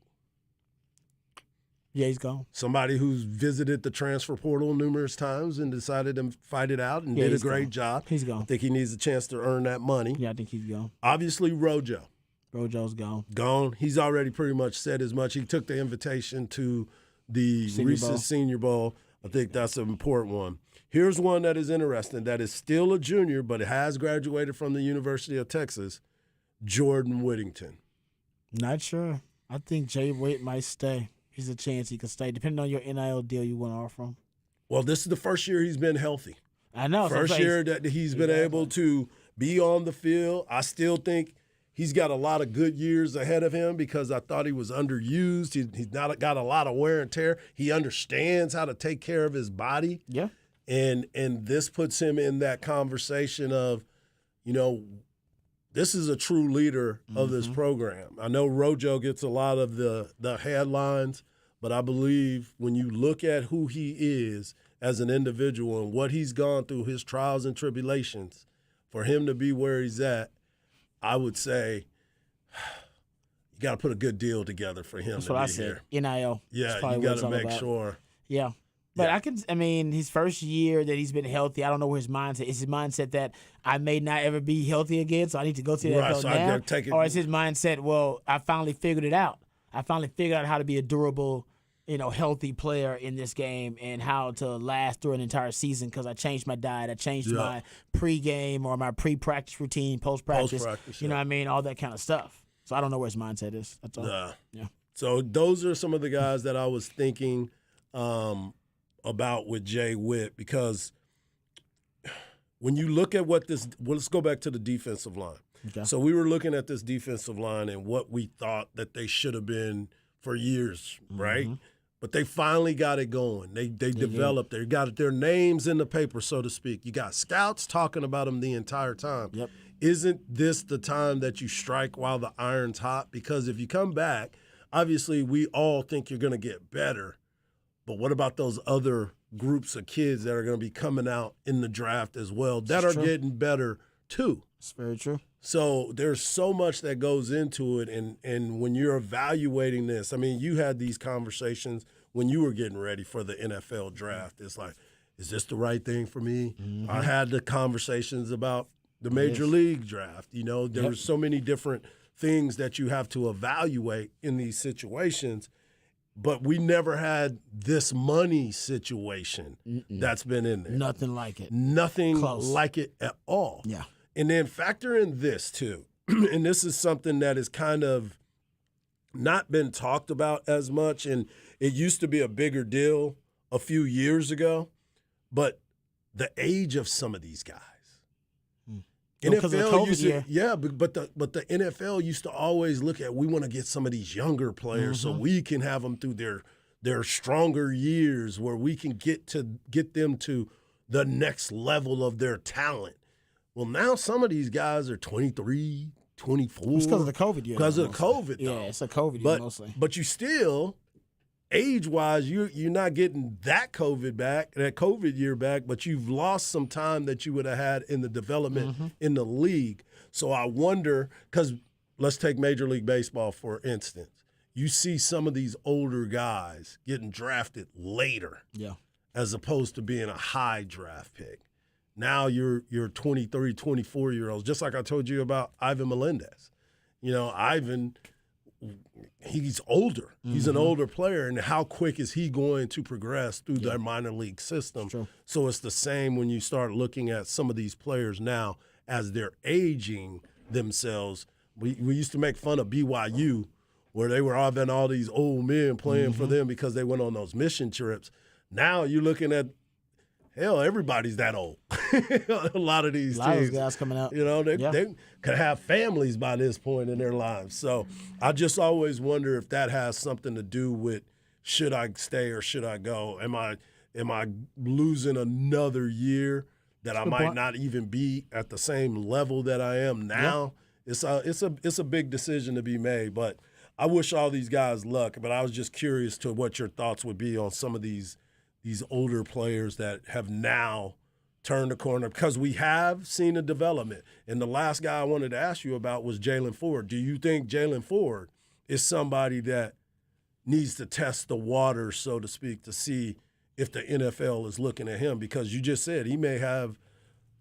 yeah, he's gone. somebody who's visited the transfer portal numerous times and decided to fight it out and Yeah, did a he's great gone. job. He's I gone. think he needs a chance to earn that money. Yeah, I think he's gone. Obviously, Rojo. Rojo's gone. Gone. He's already pretty much said as much. He took the invitation to the Senior recent Bowl. Senior Bowl. I think that's an important one. Here's one that is interesting that is still a junior, but it has graduated from the University of Texas, Jordan Whittington. Not sure. I think Jay Witt might stay. He's a chance he could stay, depending on your NIL deal you want to offer him. Well, this is the first year he's been healthy. I know. First year that he's been able to be on the field. I still think he's got a lot of good years ahead of him because I thought he was underused. He's not got a lot of wear and tear. He understands how to take care of his body. Yeah. And this puts him in that conversation of, this is a true leader of this program. I know Rojo gets a lot of the headlines, but I believe when you look at who he is as an individual and what he's gone through, his trials and tribulations, for him to be where he's at, I would say you got to put a good deal together for him That's to what be I said. here. NIL. Yeah, That's probably you what got it's to all make about. sure. Yeah. But Yeah. his first year that he's been healthy, I don't know where his mindset is. His mindset that I may not ever be healthy again, so I need to go to the Right, NFL so I now. gotta take it- Or is his mindset, well, I finally figured it out. I finally figured out how to be a durable, healthy player in this game and how to last through an entire season because I changed my diet. I changed my pregame or my pre-practice routine, post-practice. Post-practice, You know what I mean? All that kind of stuff. So I don't know where his mindset is. That's all. Yeah. So those are some of the guys that I was thinking about with Jay Witt because when you look at let's go back to the defensive line. Okay. So we were looking at this defensive line and what we thought that they should have been for years, right? But they finally got it going. They developed. They got their names in the paper, so to speak. You got scouts talking about them the entire time. Yep. Isn't this the time that you strike while the iron's hot? Because if you come back, obviously we all think you're going to get better. But what about those other groups of kids that are going to be coming out in the draft as well that are getting better too? It's very true. So there's so much that goes into it. And when you're evaluating this, I mean, you had these conversations when you were getting ready for the NFL draft. It's like, is this the right thing for me? I had the conversations about the major league draft. There were so many different things that you have to evaluate in these situations. But we never had this money situation that's been in there. Nothing like it. Nothing Close. like it at all. Yeah. And then factor in this too. And this is something that has kind of not been talked about as much. And it used to be a bigger deal a few years ago. But the age of some of these guys. Because of the COVID used year. but the NFL used to always look at, we want to get some of these younger players so we can have them through their stronger years where we can get them to the next level of their talent. Well, now some of these guys are 23, 24. It's because of the COVID year. Because of mostly. COVID, Yeah, though. it's a COVID year But mostly. but you still, age-wise, you're not getting that COVID year back, but you've lost some time that you would have had in the development in the league. So I wonder, because let's take Major League Baseball, for instance. You see some of these older guys getting drafted later as opposed to being a high draft pick. Now you're 23, 24-year-olds, just like I told you about Ivan Melendez. You know, Ivan, he's older. He's an older player, and how quick is he going to progress through their minor league system? True. So it's the same when you start looking at some of these players now as they're aging themselves. We used to make fun of BYU, where they were having all these old men playing for them because they went on those mission trips. Now you're looking at, hell, everybody's that old. A lot of these teams. A lot of those guys coming out. You know, they could have families by this point in their lives. So I just always wonder if that has something to do with, should I stay or should I go? Am I losing another year that I might not even be at the same level that I am now? Yeah. It's a big decision to be made, but I wish all these guys luck. But I was just curious to what your thoughts would be on some of these older players that have now turned the corner, because we have seen a development. And the last guy I wanted to ask you about was Jalen Ford. Do you think Jalen Ford is somebody that needs to test the water, so to speak, to see if the NFL is looking at him? Because you just said he may have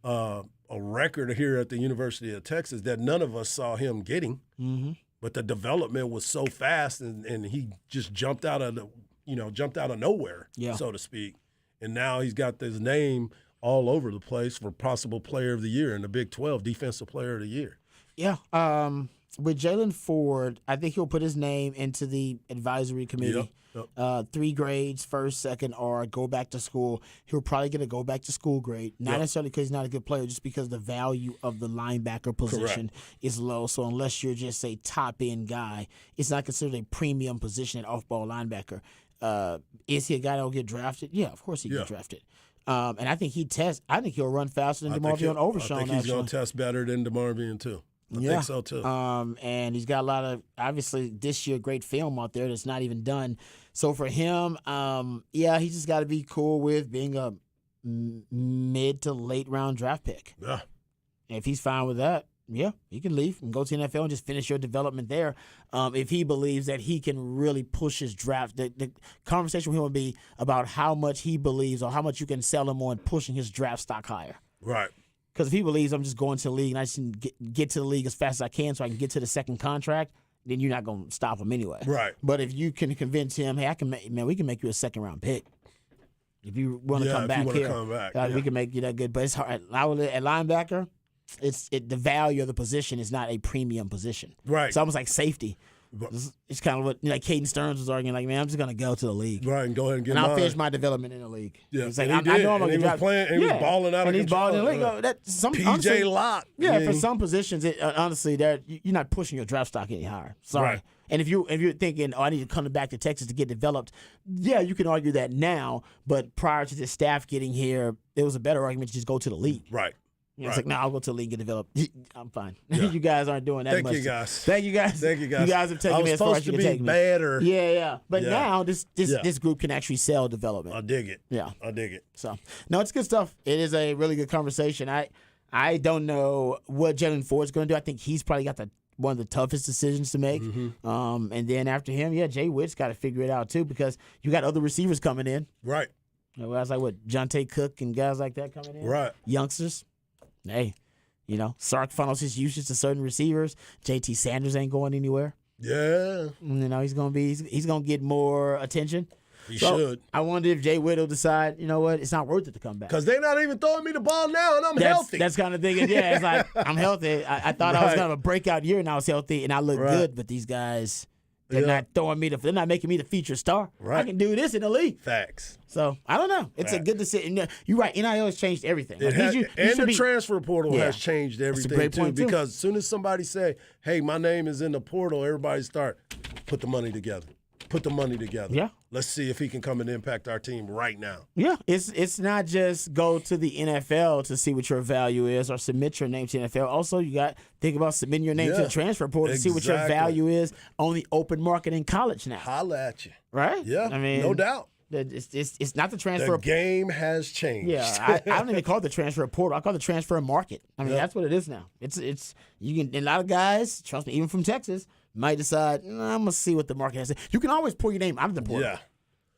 a record here at the University of Texas that none of us saw him getting. Mm-hmm. But the development was so fast, and he just jumped out of nowhere, so to speak. And now he's got his name all over the place for possible player of the year in the Big 12, defensive player of the year. Yeah. With Jalen Ford, I think he'll put his name into the advisory committee. Yep. 3 grades, first, second, or go back to school. He'll probably get a go back to school grade. Not necessarily because he's not a good player, just because the value of the linebacker position is low. So unless you're just a top end guy, it's not considered a premium position at off ball linebacker. Is he a guy that will get drafted? Yeah, of course he get drafted. And I think he'll run faster than DeMarvion Overshown. I think he's going to test better than DeMarvion too. I think so too. And he's got a lot of, obviously this year, great film out there that's not even done. So for him, he just got to be cool with being a mid to late round draft pick. Yeah. And if he's fine with that, he can leave and go to the NFL and just finish your development there. If he believes that he can really push his draft, the conversation with him will be about how much he believes or how much you can sell him on pushing his draft stock higher. Right. Because if he believes I'm just going to the league and I just get to the league as fast as I can so I can get to the second contract, then you're not going to stop him anyway. Right. But if you can convince him, hey, we can make you a second round pick. If you want to come back here, we can make you that good. But it's hard. At linebacker, the value of the position is not a premium position. Right. It's almost like safety. It's kind of what Caden Stearns was arguing. Like, man, I'm just gonna go to the league, right, and go ahead and get. And I'll finish my development in the league. Yeah, it's like, I know I'm gonna get playing, and he was balling out of control. And he's balling in the league. Honestly, Locke. Yeah, for some positions, honestly, you're not pushing your draft stock any higher. Sorry. Right. And if you're thinking, I need to come back to Texas to get developed, you can argue that now. But prior to the staff getting here, there was a better argument to just go to the league. Right. It's like, I'll go to the league and get developed. I'm fine. Yeah. You guys aren't doing that Thank much. You guys. Thank you guys. You guys have taken me as far as you can take me. Better. Yeah. But now this group can actually sell development. I dig it. Yeah. I dig it. So, no, it's good stuff. It is a really good conversation. I don't know what Jalen Ford's going to do. I think he's probably got one of the toughest decisions to make. Mm-hmm. And then after him, Jay Witt's got to figure it out too, because you got other receivers coming in. Right. Guys like Jonte Cook and guys like that coming in. Right. Youngsters. Hey. Sark funnels his usage to certain receivers. JT Sanders ain't going anywhere. Yeah. He's gonna get more attention. He should. I wonder if Jay Witt will decide, you know what, it's not worth it to come back. Because they're not even throwing me the ball now, and I'm healthy. That's kind of thinking, it's like, I'm healthy. I thought I was going to have a breakout year, and I was healthy, and I look good, but these guys, they're not making me the featured star. Right. I can do this in the league. Facts. So, I don't know. It's a good decision. You're right. NIL has changed everything. The transfer portal has changed everything, That's a great point, too. Because as soon as somebody say, hey, my name is in the portal, everybody start, put the money together. Yeah. Let's see if he can come and impact our team right now. Yeah. It's not just go to the NFL to see what your value is or submit your name to the NFL. Also, you got to think about submitting your name to the transfer portal to see what your value is on the open market in college now. Holla at you. Right? Yeah. No doubt. It's not the transfer. The game has changed. Yeah, I don't even call it the transfer portal. I call it the transfer market. I mean, Yep. that's what it is now. It's you can. And a lot of guys, trust me, even from Texas, might decide I'm gonna see what the market has. You can always pull your name out of the portal. Yeah.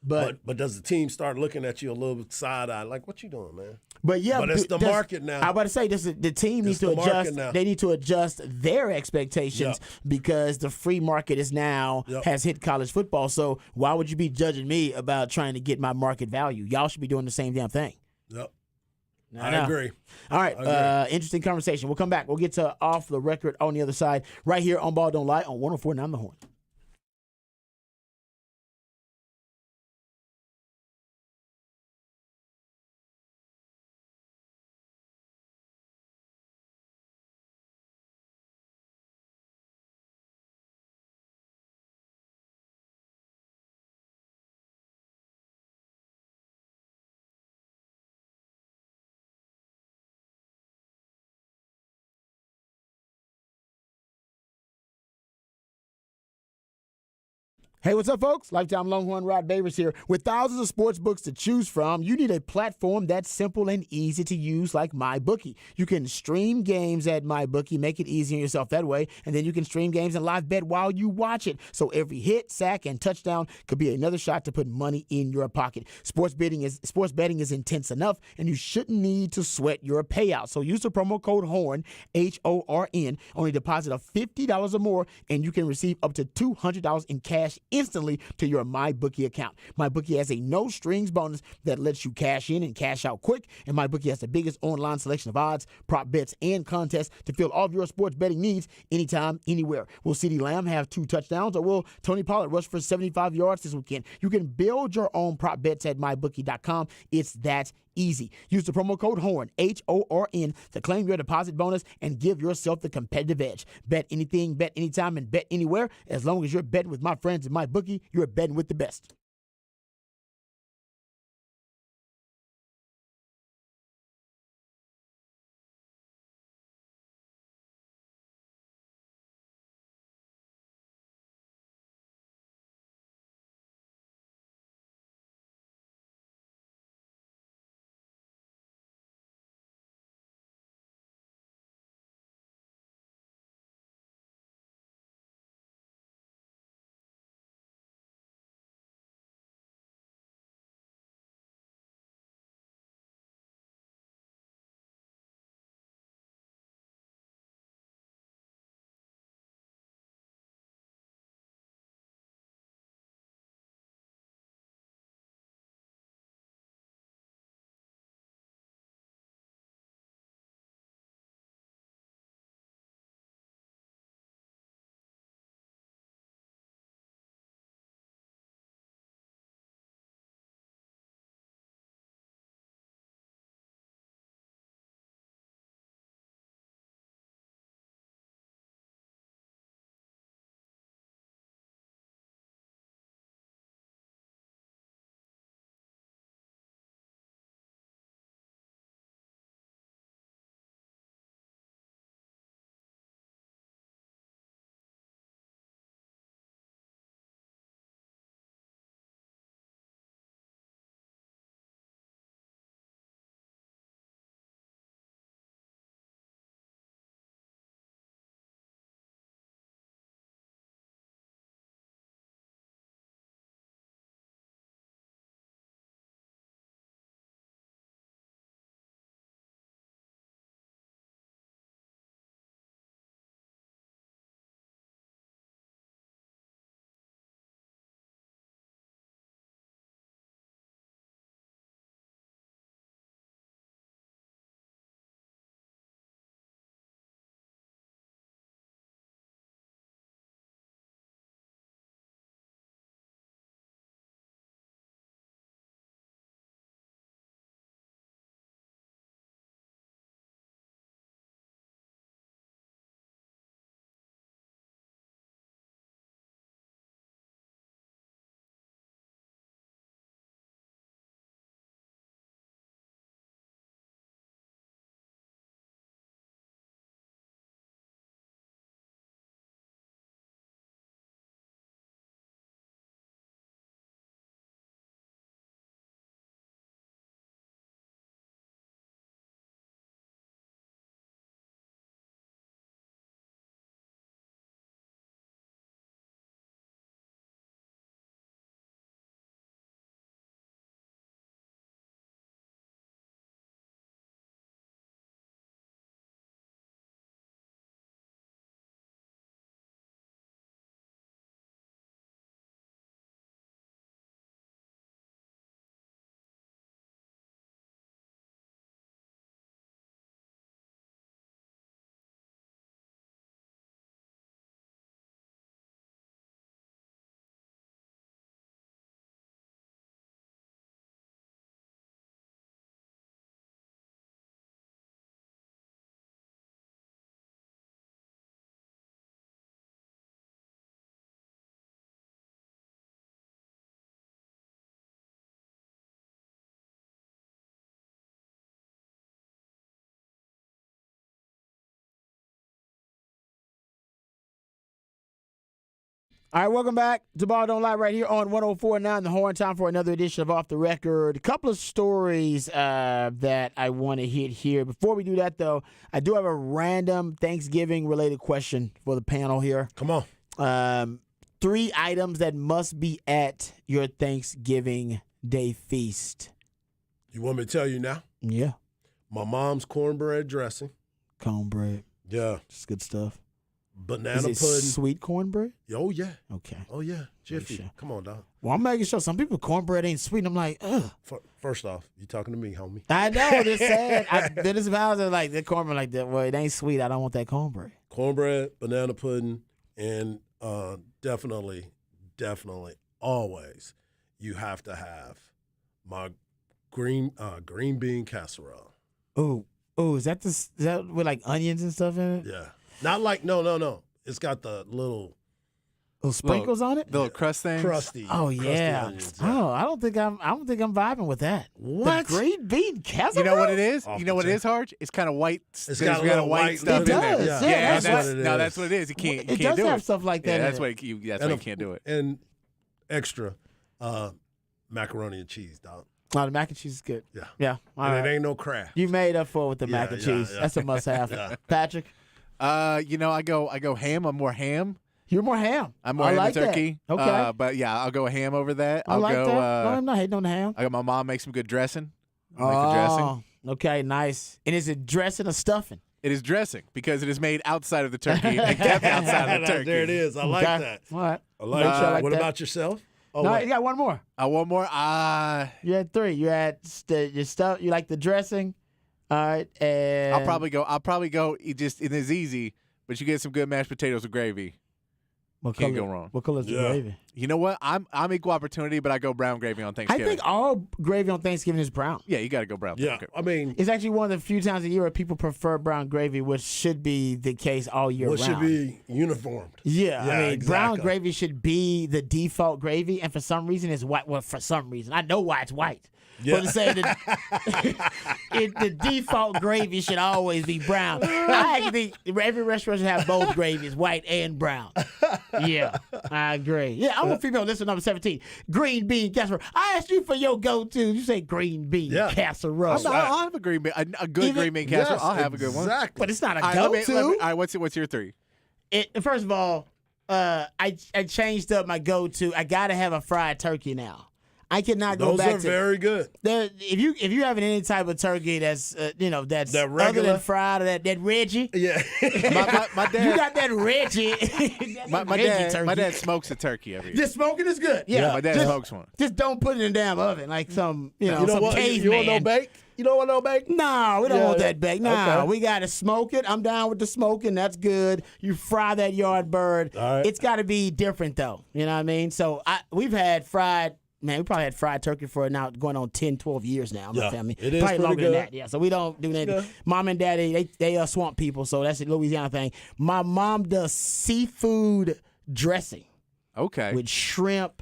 but But does the team start looking at you a little side eye, like, what you doing, man? yeah, But it's the market now. I about to say the team needs to the market adjust. now. They need to adjust their expectations because the free market is now has hit college football. So why would you be judging me about trying to get my market value? Y'all should be doing the same damn thing. Yep. I I know. agree. All right, interesting conversation. We'll come back. We'll get to off the record on the other side, right here on Ball Don't Lie on 104.9 The Horn. Hey, what's up, folks? Lifetime Longhorn Rod Babers here. With thousands of sports books to choose from, you need a platform that's simple and easy to use like MyBookie. You can stream games at MyBookie, make it easy on yourself that way, and then you can stream games and live bet while you watch it. So every hit, sack, and touchdown could be another shot to put money in your pocket. Sports betting is intense enough, and you shouldn't need to sweat your payout. So use the promo code HORN, HORN, only deposit of $50 or more, and you can receive up to $200 in cash instantly to your MyBookie account. MyBookie has a no-strings bonus that lets you cash in and cash out quick, and MyBookie has the biggest online selection of odds, prop bets, and contests to fill all of your sports betting needs anytime, anywhere. Will CeeDee Lamb have 2 touchdowns, or will Tony Pollard rush for 75 yards this weekend? You can build your own prop bets at MyBookie.com. It's that easy. Use the promo code HORN, HORN, to claim your deposit bonus and give yourself the competitive edge. Bet anything, bet anytime, and bet anywhere. As long as you're betting with my friends at MyBookie, you're betting with the best. All right, welcome back to Ball Don't Lie right here on 104.9 The Horn. Time for another edition of Off the Record. A couple of stories that I want to hit here. Before we do that, though, I do have a random Thanksgiving-related question for the panel here. Come on. 3 items that must be at your Thanksgiving Day feast. You want me to tell you now? Yeah. My mom's cornbread dressing. Cornbread. Yeah. It's good stuff. Banana Is it pudding. sweet cornbread? Oh, yeah. Okay. Oh, yeah. Jiffy. sure. Come on, dog. Well, I'm making sure some people cornbread ain't sweet. I'm like, ugh. First off, you talking to me, homie. I know. They're sad. There's houses like the cornbread like that. Well, it ain't sweet. I don't want that cornbread. Cornbread, banana pudding, and definitely, always, you have to have my green bean casserole. Oh, is that with like onions and stuff in it? Yeah. Not like, no. It's got the little Little sprinkles on it? The little crust things. crusty. Oh crusty yeah. onions, Oh, I don't think I'm vibing with that. What? The green bean casserole? You know what it is? Off You know the what it chain. is, Harge? It's kind of white. It's got a little white stuff It in there. does, Yeah, yeah, that's what it is. that's what it is. You can't. You It can't does do have it. stuff like that. Yeah, in that's it. why you. That's why you can't do it. And extra macaroni and cheese, dog. Oh, the mac and cheese is good. Yeah. Yeah. All And right. it ain't no crab. You made up for it with the mac Yeah, and yeah, cheese. yeah. That's a must have. Yeah. Patrick, You know, I go ham. I'm more ham. you're more ham. I'm more I ham like than that. turkey. Okay. But yeah, I'll go ham over that. I I'll like go. that. No, I'm not hating on the ham. I got my mom make some good dressing. I like the dressing. Okay, nice. And is it dressing or stuffing? It is dressing because it is made outside of the turkey and kept outside of the turkey. There it is. I like Okay. that. All right. I like Make sure I that. like What that. about yourself? Oh, No, wait. you got one more. One more. You had 3. You had your stuff. You like the dressing. All right, and I'll probably go. It is easy, but you get some good mashed potatoes with gravy. what can't color, go wrong. What color is the Yeah. gravy? You know what? I'm equal opportunity, but I go brown gravy on I Thanksgiving. think all gravy on Thanksgiving is brown. Yeah, you got to go brown. Yeah. I mean, It's actually one of the few times a year where people prefer brown gravy, which should be the case all year what round. should be uniformed? Yeah, Yeah, I mean, brown exactly. gravy should be the default gravy, and for some reason it's white. Well, for some reason, I know why it's white. Yeah. But to say that the default gravy should always be brown. I actually think every restaurant should have both gravies, white and brown. Yeah, I agree. Yeah, I'm a female listener number 17. Green bean casserole. I asked you for your go-to. You say green bean Yeah. casserole. I'll have a green bean, a good Even- green bean casserole. Yes, I'll have a good one. Exactly. But it's not a All right, go-to. all right, what's your 3? First of all, I changed up my go-to. I gotta have a fried turkey now. I cannot go Those back are to very good. if you having any type of turkey that's that's That other regular? than fried or that Reggie. Yeah. My You dad. got that Reggie. My Reggie dad. turkey. My dad smokes a turkey every year. Just smoking is good. Yeah, Yeah, my dad just, smokes one. Just don't put it in a damn oven like some You know some what? caveman. You want no bake? You don't want no bake? No, we don't Yeah, want yeah. that baked. No, Okay. we got to smoke it. I'm down with the smoking. That's good. You fry that yard bird. All right. It's got to be different, though. You know what I mean? So we've had fried, man, we probably had fried turkey for now going on 10, 12 years now. Yeah, My family. it is probably pretty longer good. than that. Yeah, so we don't do that. Yeah. Mom and daddy, they are swamp people, so that's a Louisiana thing. My mom does seafood dressing Okay. with shrimp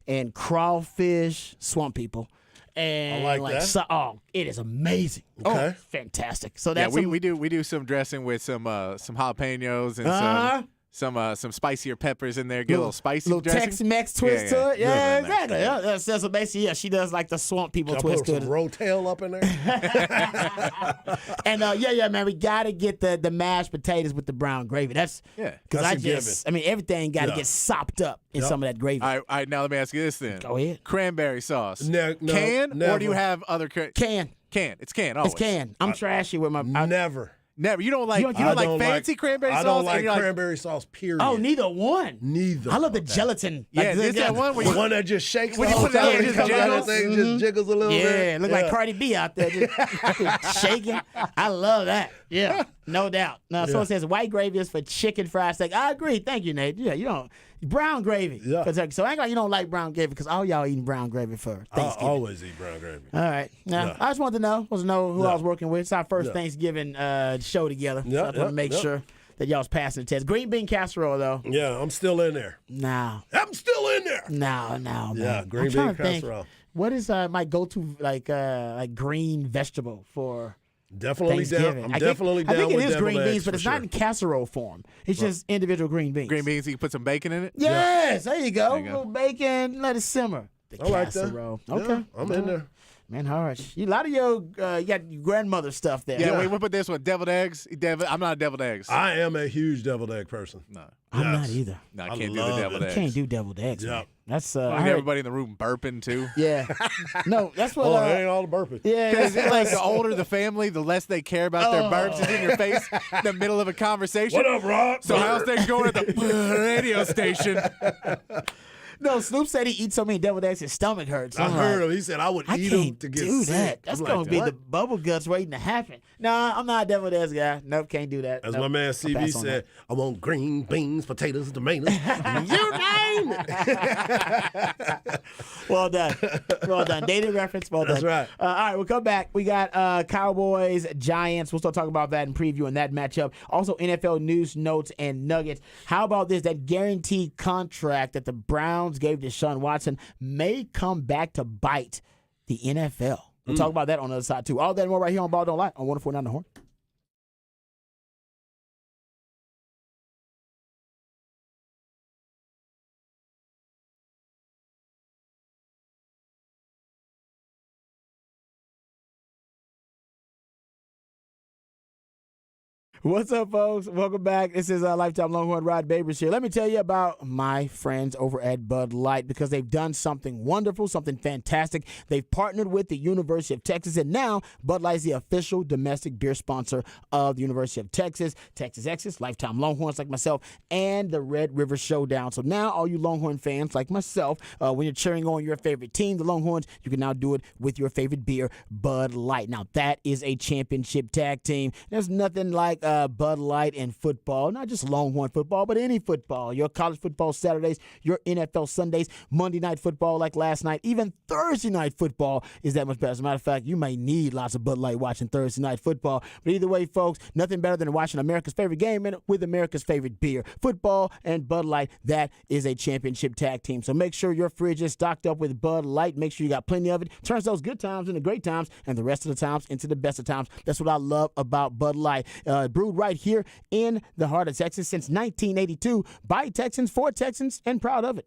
and crawfish, swamp people. And I like that. it is amazing. Okay. Oh, fantastic. So Yeah, that's we do some dressing with some jalapenos and Uh-huh. some spicier peppers in there. Get a little spicy little dressing. Tex-Mex twist Yeah, to yeah. it. Yeah, Yeah, exactly. Yeah, that's so basically, yeah, she does like the swamp people Can I twist put to some it. rotel up in there? And man, we gotta get the mashed potatoes with the brown gravy. That's Yeah. because That's a everything got to Yeah. get sopped up in Yep. some of that gravy. All right, now let me ask you this then. Go ahead. Cranberry sauce. No, Can or never. do you have other Can. Can. It's can always. It's can. I'm trashy with my. Never. Never. You don't like You you don't- don't like fancy cranberry sauce? I don't and like you're cranberry sauce, period. Oh, neither one. Neither. I love the gelatin. Yeah, Like, this that one where The you one that just shakes When the you whole put it out, time. it It just comes out of jiggles. the thing, just jiggles a little bit. Yeah, look like Cardi B out there just shaking. I love that. Yeah, no doubt. Now, someone says white gravy is for chicken fried steak. I agree. Thank you, Nate. Yeah, you don't. Brown gravy. Yeah. So I ain't like you don't like brown gravy because all y'all eating brown gravy for I Thanksgiving. always eat brown gravy. All right. Now, Yeah. I just wanted to know who I Yeah. was working with. It's our first Yeah. Thanksgiving show together. So Yeah, I just want to yeah, make yeah. sure that y'all's passing the test. Green bean casserole, though. Yeah, I'm still in there. No, I'm still in there. man. Yeah, green I'm trying bean to think, casserole. what is my go-to like green vegetable for Definitely down. Thanksgiving. I'm I definitely think, down I think with it is deviled green beans, eggs but for it's not sure. in casserole form. It's just individual green beans. Green beans, you can put some bacon in it. Yes, there you go. There you go. Little bacon, let it simmer. The I like that. casserole. Yeah, Okay, I'm in there. Man, harsh. A lot of your you got your grandmother stuff there. Yeah, wait, what about this one? Deviled eggs? I'm not a deviled eggs. I am a huge deviled egg person. No. I'm not Yes. either. No, I I can't do the love deviled it. eggs. Can't do deviled eggs. Yeah. Man. That's I I heard heard. everybody in the room burping too. Yeah. No, that's what. Oh, it ain't all the burping. Yeah. Because that's like the older the family, the less they care about their burps is in your face in the middle of a conversation. What up, Rob? So how's things going at the radio station? No, Snoop said he eats so many deviled eggs his stomach hurts. So I I'm heard like, him. He said I would I eat them can't to get do sick. that. That's I'm gonna like, be what? the bubble guts waiting to happen. Nah, I'm not a deviled eggs guy. Nope, can't do that. As Nope. my man I'll CB pass on said, I want green beans, potatoes, tomatoes. You name it. that. Well done. Well done. Dated reference. Well done. That's right. All right, we'll come back. We got Cowboys, Giants. We'll start talking about that and previewing that matchup. Also, NFL news, notes, and nuggets. How about this? That guaranteed contract that the Browns gave Deshaun Watson may come back to bite the NFL. We'll talk about that on the other side, too. All that and more right here on Ball Don't Lie on 104.9 The Horn. What's up, folks? Welcome back. This is Lifetime Longhorn Rod Babers here. Let me tell you about my friends over at Bud Light because they've done something wonderful, something fantastic. They've partnered with the University of Texas, and now Bud Light is the official domestic beer sponsor of the University of Texas, Texas Exes, Lifetime Longhorns like myself, and the Red River Showdown. So now all you Longhorn fans like myself, when you're cheering on your favorite team, the Longhorns, you can now do it with your favorite beer, Bud Light. Now that is a championship tag team. There's nothing like Bud Light in football, not just Longhorn football, but any football. Your college football Saturdays, your NFL Sundays, Monday night football like last night, even Thursday night football is that much better. As a matter of fact, you may need lots of Bud Light watching Thursday night football. But either way, folks, nothing better than watching America's favorite game with America's favorite beer. Football and Bud Light, that is a championship tag team. So make sure your fridge is stocked up with Bud Light. Make sure you got plenty of it. Turns those good times into great times and the rest of the times into the best of times. That's what I love about Bud Light. Brewed right here in the heart of Texas since 1982 by Texans for Texans and proud of it.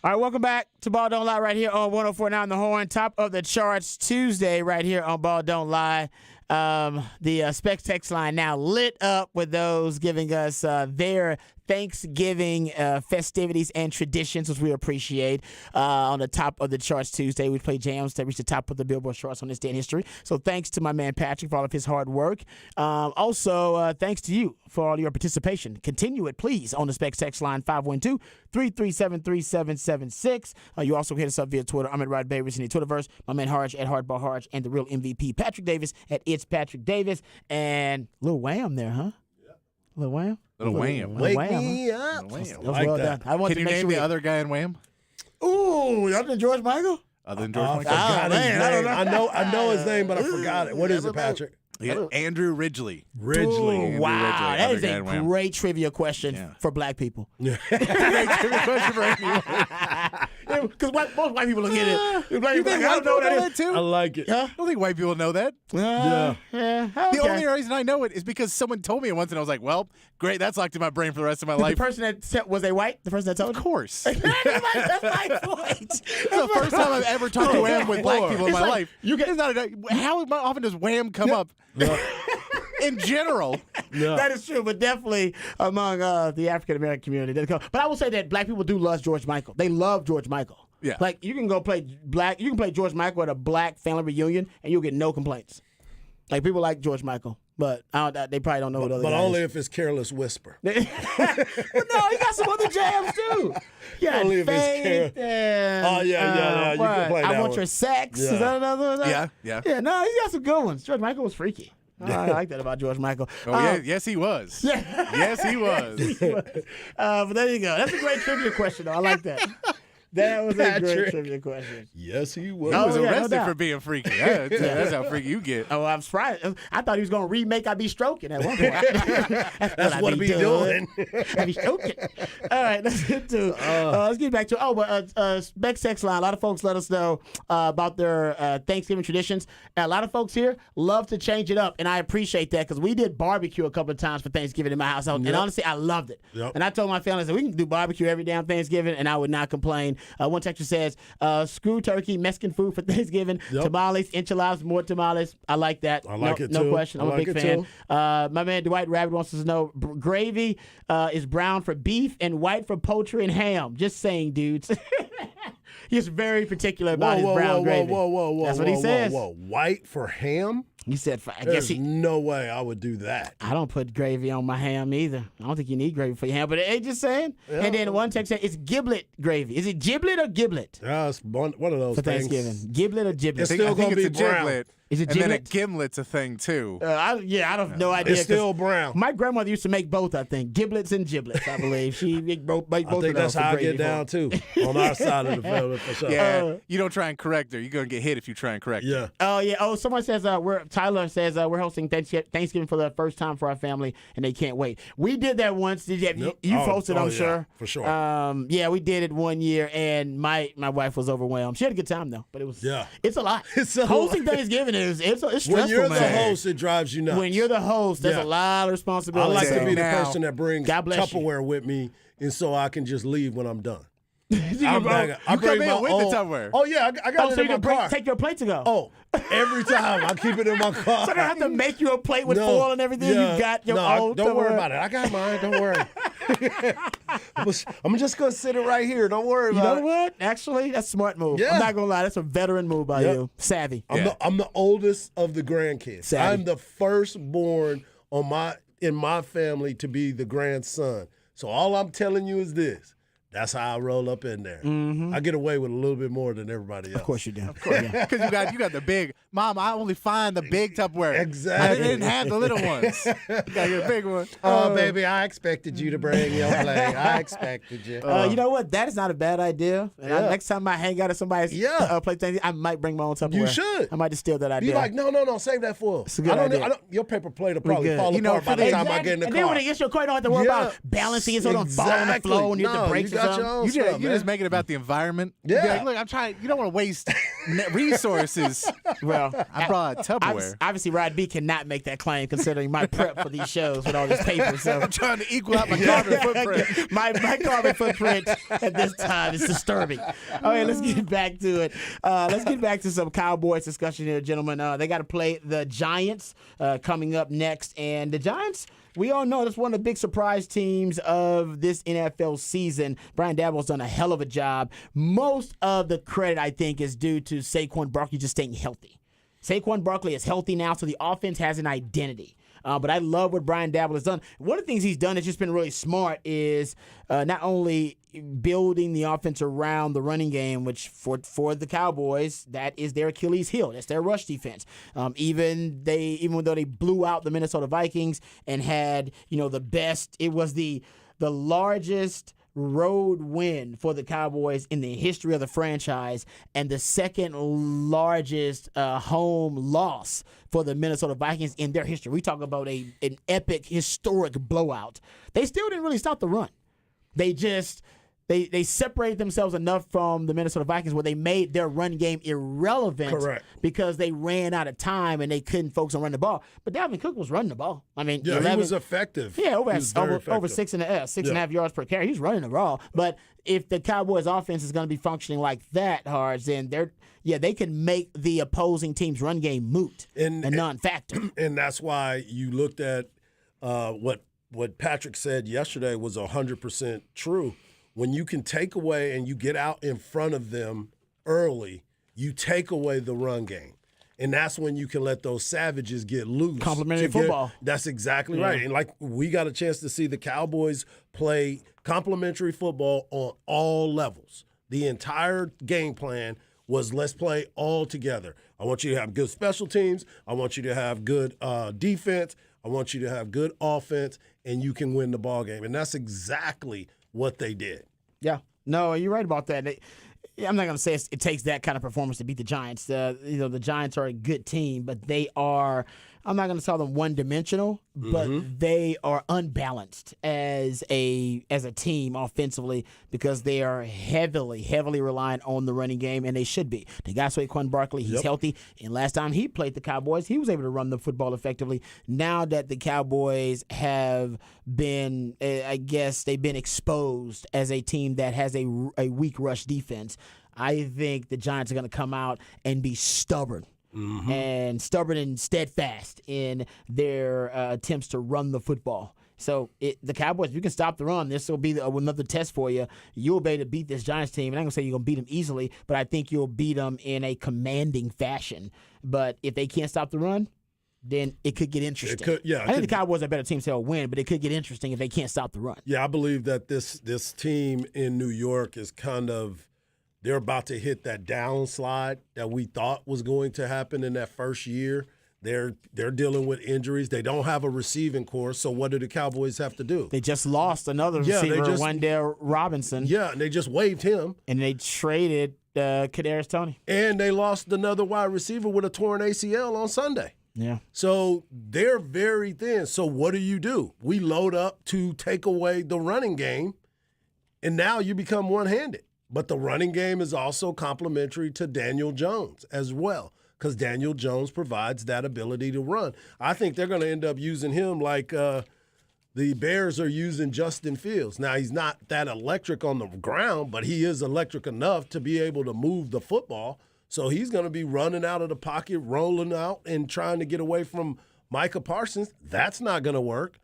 All right, welcome back to Ball Don't Lie right here on 104.9 The Horn. Top of the charts Tuesday right here on Ball Don't Lie. The Specs text line now lit up with those giving us their Thanksgiving festivities and traditions, which we appreciate. On the top of the charts Tuesday, we played jams that reached the top of the Billboard charts on this day in history. So thanks to my man Patrick for all of his hard work. Also, thanks to you for all your participation. Continue it, please, on the Specs text line 512-337-3776. You also hit us up via Twitter. I'm at Rod Davis in the Twitterverse. My man Harge at Hardball Harge, and the real MVP Patrick Davis at It's Patrick Davis. And Lil Wham there, huh? Yeah. Lil Wham? Little Wham. Lil Wake Wham, me huh? up. Wham. That was Like well that. done. I want Can to you make name sure the other guy in Wham? Ooh, other than George Michael? Other than George I Michael? forgot his man, I don't name. know. I know his name, but I forgot it. What is it, Patrick? Yeah, Andrew Ridgely. Ridgely. Ooh, Andrew wow, Ridgely, that other is guy a in Wham. great trivia question Yeah. for black people. Great trivia question for Andrew. Because most white people don't get it. Black You people think like, I white don't people know know what that too? I like it. Huh? I don't think white people know that. Yeah. The Okay. only reason I know it is because someone told me it once, and I was like, "Well, great, that's locked in my brain for the rest of my The life." person that said, was they white? The person that told Of you? course. That's my point. It's the first time I've ever talked to Wham with black people in It's my like, life. you get- It's not how often does Wham come up in general? Yeah. That is true, but definitely among the African American community. But I will say that black people do love George Michael. They love George Michael. Yeah. Like you can go play you can play George Michael at a black family reunion and you'll get no complaints. Like people like George Michael, but they probably don't know what other But guy only is. if it's Careless Whisper. Well, no, he got some other jams too. Yeah, Only if it's Faith Carol. and, Oh, yeah. You what? can play I that Want one. Your Sex. Yeah. Is that another one? Yeah. Yeah, no, he's got some good ones. George Michael was freaky. I like that about George Michael. Oh, yeah, yes, he was. Yes, he was. But there you go. That's a great trivia question, though. I like that. That was a great Patrick. trivia question. Yes, he was. He Oh, was yeah, no arrested doubt. for being freaky. That's how freaky you get. Oh, I'm surprised. I thought he was going to remake I Be Stroking at one point. That's what I be doing. I Be Stroking. All right, let's get to let's get back to Beck Sex Line. A lot of folks let us know about their Thanksgiving traditions. And a lot of folks here love to change it up, and I appreciate that because we did barbecue a couple of times for Thanksgiving in my house, and honestly, I loved it. Yep. And I told my family, I said, we can do barbecue every damn Thanksgiving, and I would not complain. One texter says, screw turkey, Mexican food for Thanksgiving, Yep. tamales, enchiladas, more tamales. I like that. I like it no too. question. I'm I a like big it fan. too. My man Dwight Rabbit wants us to know gravy is brown for beef and white for poultry and ham. Just saying, dudes. He's very particular about his brown gravy. Whoa. That's what he says. White for ham? He said, I There's guess no way I would do that. I don't put gravy on my ham either. I don't think you need gravy for your ham, but it just saying. Yeah. And then one text said, it's giblet gravy. Is it giblet or giblet Yeah, it's one of those for things. Thanksgiving? Giblet or giblet? It's I still think gonna it's be a brown. giblet. Is it And then a giblet? gimlet's a thing, too. I have no idea. It's 'cause still brown. My grandmother used to make both, I think. Giblets and giblets, I believe. She make both I of think those that's for how I gravy get for down too on our side of the family for sure. Yeah, you don't try and correct her. You're going to get hit if you try and correct her. Yeah. Oh yeah. Oh, someone says Tyler says we're hosting Thanksgiving for the first time for our family, and they can't wait. We did that once. Did you? Yep. You Oh, hosted, oh, I'm yeah, sure. for sure. Yeah, we did it one year, and my wife was overwhelmed. She had a good time though, but it was it's a lot. It's a hosting lot. Thanksgiving it's stressful, When you're man. the host, it drives you nuts. When you're the host, there's Yeah. a lot of I responsibility. like to be the Now- person that brings God bless you. Tupperware with me, and so I can just leave when I'm done. You I'm can- back. I You bring come my in with own. the Tupperware. Oh yeah, I got Oh, it so in you my can car. take your plate to go. Oh, every time I keep it in my car. So they have to make you a plate with foil and everything. Yeah. You got your no, own. don't worry Tupperware. about it. I got mine. Don't worry. I'm just gonna sit it right here. Don't worry You about know it. what? Actually, that's a smart move. Yeah. I'm not gonna lie. That's a veteran move by Yep. you. Savvy. I'm the oldest of the grandkids. Savvy. I'm the firstborn in my family to be the grandson. So all I'm telling you is this. That's how I roll up in there. I get away with a little bit more than everybody else. Of course you do. Of course. Yeah. Because you got the big. Mom, I only find the big Tupperware. Exactly. I didn't have the little ones. You got to get a big one. Oh, baby, I expected you to bring your plate. I expected you. You know what? That is not a bad idea. And Yeah. next time I hang out at somebody's plate, I might bring my own Tupperware. You should. I might just steal that idea. Be like, no, save that for us. It's a good idea. Your paper plate will probably good. fall You know, apart by the time I get in the and car. then when it gets your car, you don't have to worry about balancing it so it don't fall on the Exactly. floor and you have to break you got something. your own You stuff, just man. make it about the environment. Yeah. Be like, look, I'm trying. You don't want to waste resources. Well, Well, I brought Tupperware. obviously, Rod B cannot make that claim considering my prep for these shows with all this paper. So I'm trying to equal out my carbon footprint. my carbon footprint at this time is disturbing. Okay, let's get back to it. Let's get back to some Cowboys discussion here, gentlemen. They got to play the Giants coming up next, and the Giants, we all know that's one of the big surprise teams of this NFL season. Brian Daboll's done a hell of a job. Most of the credit, I think, is due to Saquon Barkley just staying healthy. Saquon Barkley is healthy now, so the offense has an identity. But I love what Brian Daboll has done. One of the things he's done that's just been really smart is not only building the offense around the running game, which for the Cowboys, that is their Achilles heel. That's their rush defense. Even though they blew out the Minnesota Vikings and had the best, it was the largest road win for the Cowboys in the history of the franchise and the second largest home loss for the Minnesota Vikings in their history. We talk about an epic, historic blowout. They still didn't really stop the run. They just they separated themselves enough from the Minnesota Vikings where they made their run game irrelevant. Correct. Because they ran out of time and they couldn't focus on running the ball. But Dalvin Cook was running the ball. I mean, Yeah, 11, he was effective. yeah, over He was very over effective. 6.5 yards per carry. He's running the ball. But if the Cowboys offense is going to be functioning like that, Hards, then they can make the opposing team's run game moot and non-factor. And that's why you looked at what Patrick said yesterday was 100% true. When you can take away and you get out in front of them early, you take away the run game. And that's when you can let those savages get loose. Complimentary football. That's exactly right. And like we got a chance to see the Cowboys play complimentary football on all levels. The entire game plan was let's play all together. I want you to have good special teams. I want you to have good defense. I want you to have good offense, and you can win the ball game. And that's exactly what they did. Yeah. No, you're right about that. I'm not going to say it takes that kind of performance to beat the Giants. The Giants are a good team, but they are, I'm not going to call them one-dimensional, but they are unbalanced as a team offensively because they are heavily, heavily reliant on the running game, and they should be. They got Saquon Barkley. He's healthy, and last time he played the Cowboys, he was able to run the football effectively. Now that the Cowboys have been, I guess, they've been exposed as a team that has a weak rush defense, I think the Giants are going to come out and be stubborn. And stubborn and steadfast in their attempts to run the football. So the Cowboys, if you can stop the run, this will be another test for you. You'll be able to beat this Giants team. And I'm going to say you're going to beat them easily, but I think you'll beat them in a commanding fashion. But if they can't stop the run, then it could get interesting. I think the Cowboys are a better team, so they'll win, but it could get interesting if they can't stop the run. Yeah, I believe that this team in New York is kind of, they're about to hit that downslide that we thought was going to happen in that first year. They're dealing with injuries. They don't have a receiving core, so what do the Cowboys have to do? They just lost another receiver, Wan'Dale Robinson. Yeah, and they just waived him. And they traded Kadarius Toney. And they lost another wide receiver with a torn ACL on Sunday. Yeah. So they're very thin. So what do? We load up to take away the running game, and now you become one-handed. But the running game is also complementary to Daniel Jones as well, because Daniel Jones provides that ability to run. I think they're going to end up using him like the Bears are using Justin Fields. Now, he's not that electric on the ground, but he is electric enough to be able to move the football. So he's going to be running out of the pocket, rolling out, and trying to get away from Micah Parsons. That's not going to work.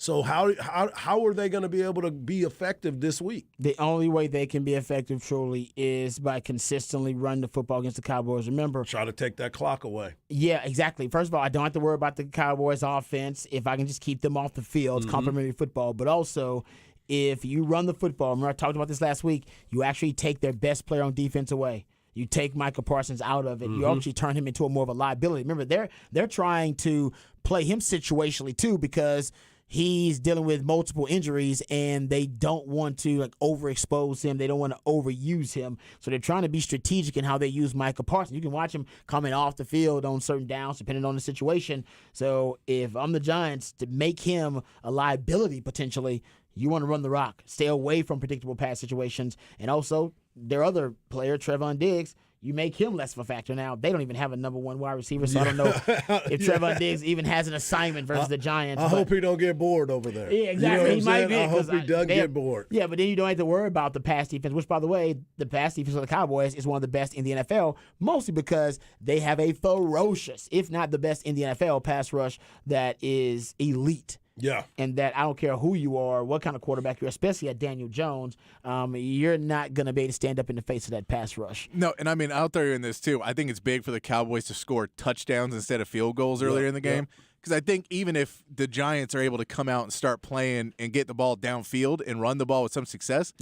So how are they going to be able to be effective this week? The only way they can be effective truly is by consistently running the football against the Cowboys. Remember, try to take that clock away. Yeah, exactly. First of all, I don't have to worry about the Cowboys offense if I can just keep them off the field. It's complimentary football. But also, if you run the football, remember I talked about this last week, you actually take their best player on defense away. You take Micah Parsons out of it. You actually turn him into more of a liability. Remember, they're trying to play him situationally too because he's dealing with multiple injuries, and they don't want to overexpose him. They don't want to overuse him. So they're trying to be strategic in how they use Micah Parsons. You can watch him coming off the field on certain downs, depending on the situation. So if I'm the Giants, to make him a liability potentially, you want to run the rock. Stay away from predictable pass situations. And also, their other player, Trevon Diggs, you make him less of a factor. Now, they don't even have a number one wide receiver, so I don't know if Trevon Diggs even has an assignment versus the Giants. I hope he don't get bored over there. Yeah, exactly. You know He might be. I hope he doesn't get have, bored. Yeah, but then you don't have to worry about the pass defense, which, by the way, the pass defense of the Cowboys is one of the best in the NFL, mostly because they have a ferocious, if not the best in the NFL, pass rush that is elite. Yeah. And that I don't care who you are, what kind of quarterback you're, especially at Daniel Jones, you're not going to be able to stand up in the face of that pass rush. No, and I mean, out there in this too, I think it's big for the Cowboys to score touchdowns instead of field goals earlier in the game. Because I think even if the Giants are able to come out and start playing and get the ball downfield and run the ball with some success,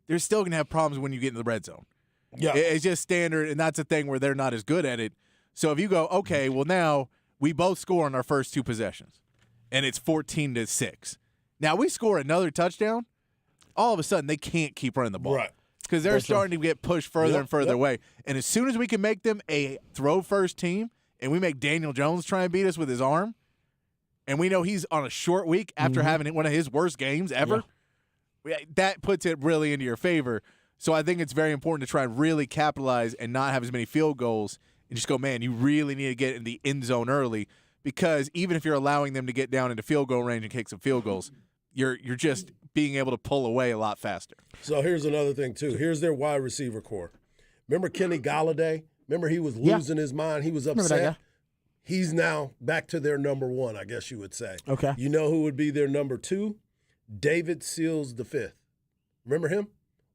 they're still going to have problems when you get in the red zone. Yeah. It's just standard, and that's a thing where they're not as good at it. So if you go, okay, well now we both score on our first two possessions, and it's 14-6. Now we score another touchdown, all of a sudden they can't keep running the ball. Right. Because they're starting to get pushed further and further away. And as soon as we can make them a throw-first team, and we make Daniel Jones try and beat us with his arm, and we know he's on a short week after having one of his worst games ever, that puts it really into your favor. So I think it's very important to try and really capitalize and not have as many field goals and just go, man, you really need to get in the end zone early. Because even if you're allowing them to get down into field goal range and kick some field goals, you're just being able to pull away a lot faster. So here's another thing, too. Here's their wide receiver core. Remember Kenny Golladay? Remember he was losing his mind? He was upset. He's now back to their number one, I guess you would say. Okay. You know who would be their number two? David Seals V. Remember him?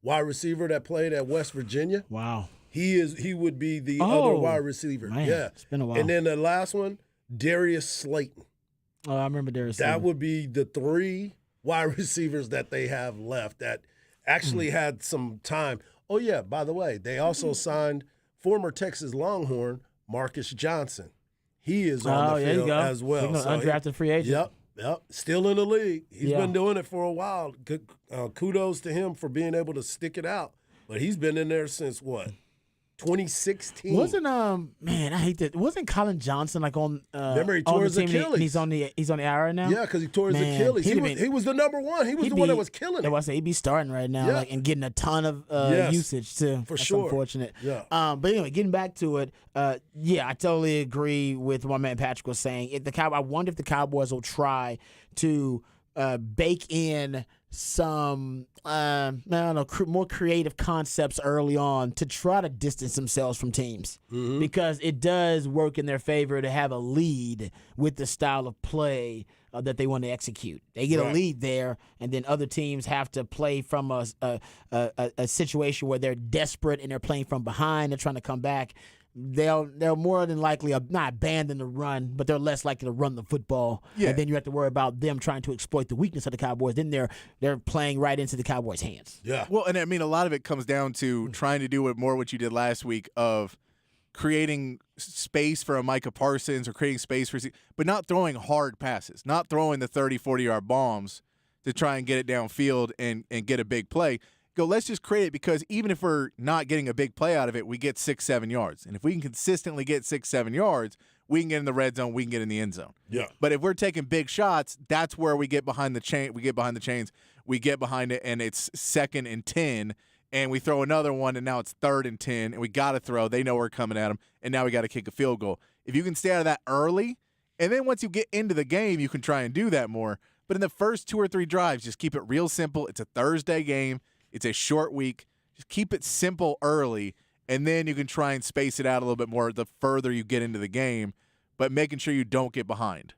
Wide receiver that played at West Virginia. Wow. He would be the other wide receiver. Man, yeah. It's been a while. And then the last one, Darius Slayton. Oh, I remember Darius That Slayton. would be the three wide receivers that they have left that actually had some time. Oh, yeah, by the way, they also signed former Texas Longhorn Marcus Johnson. He is on the field as well. So undrafted free agent. Yep. Still in the league. He's Yeah. been doing it for a while. Good, kudos to him for being able to stick it out. But he's been in there since what? 2016. Wasn't man, I hate that. Wasn't Colin Johnson like on Remember he on tore the his team and Achilles. He's on the IR now? Yeah, because he tore his Man, Achilles. he'd He was the number one. He was the one that was killing it. That was he'd be starting right now, Yeah. like, and getting a ton of usage too. For That's sure. Unfortunate. Yeah. But anyway, getting back to it, I totally agree with what my man Patrick was saying. I wonder if the Cowboys will try to bake in some more creative concepts early on to try to distance themselves from teams, because it does work in their favor to have a lead with the style of play that they want to execute. They get a lead there, and then other teams have to play from a situation where they're desperate and they're playing from behind. They're trying to come back. They'll more than likely not abandon the run, but they're less likely to run the football. Yeah. And then you have to worry about them trying to exploit the weakness of the Cowboys. Then they're playing right into the Cowboys' hands. Yeah. Well, and I mean, a lot of it comes down to trying to do what you did last week of creating space for a Micah Parsons or creating space for, but not throwing hard passes, not throwing the 30, 40-yard bombs to try and get it downfield and get a big play. Go, let's just create it, because even if we're not getting a big play out of it, we get 6-7 yards. And if we can consistently get 6-7 yards, we can get in the red zone, we can get in the end zone. Yeah. But if we're taking big shots, that's where we get behind the chain. We get behind the chains. We get behind it, and it's 2nd and 10, and we throw another one, and now it's 3rd and 10, and we got to throw. They know we're coming at them, and now we got to kick a field goal. If you can stay out of that early, and then once you get into the game, you can try and do that more. But in the first 2 or 3 drives, just keep it real simple. It's a Thursday game. It's a short week. Just keep it simple early, and then you can try and space it out a little bit more the further you get into the game, but making sure you don't get behind.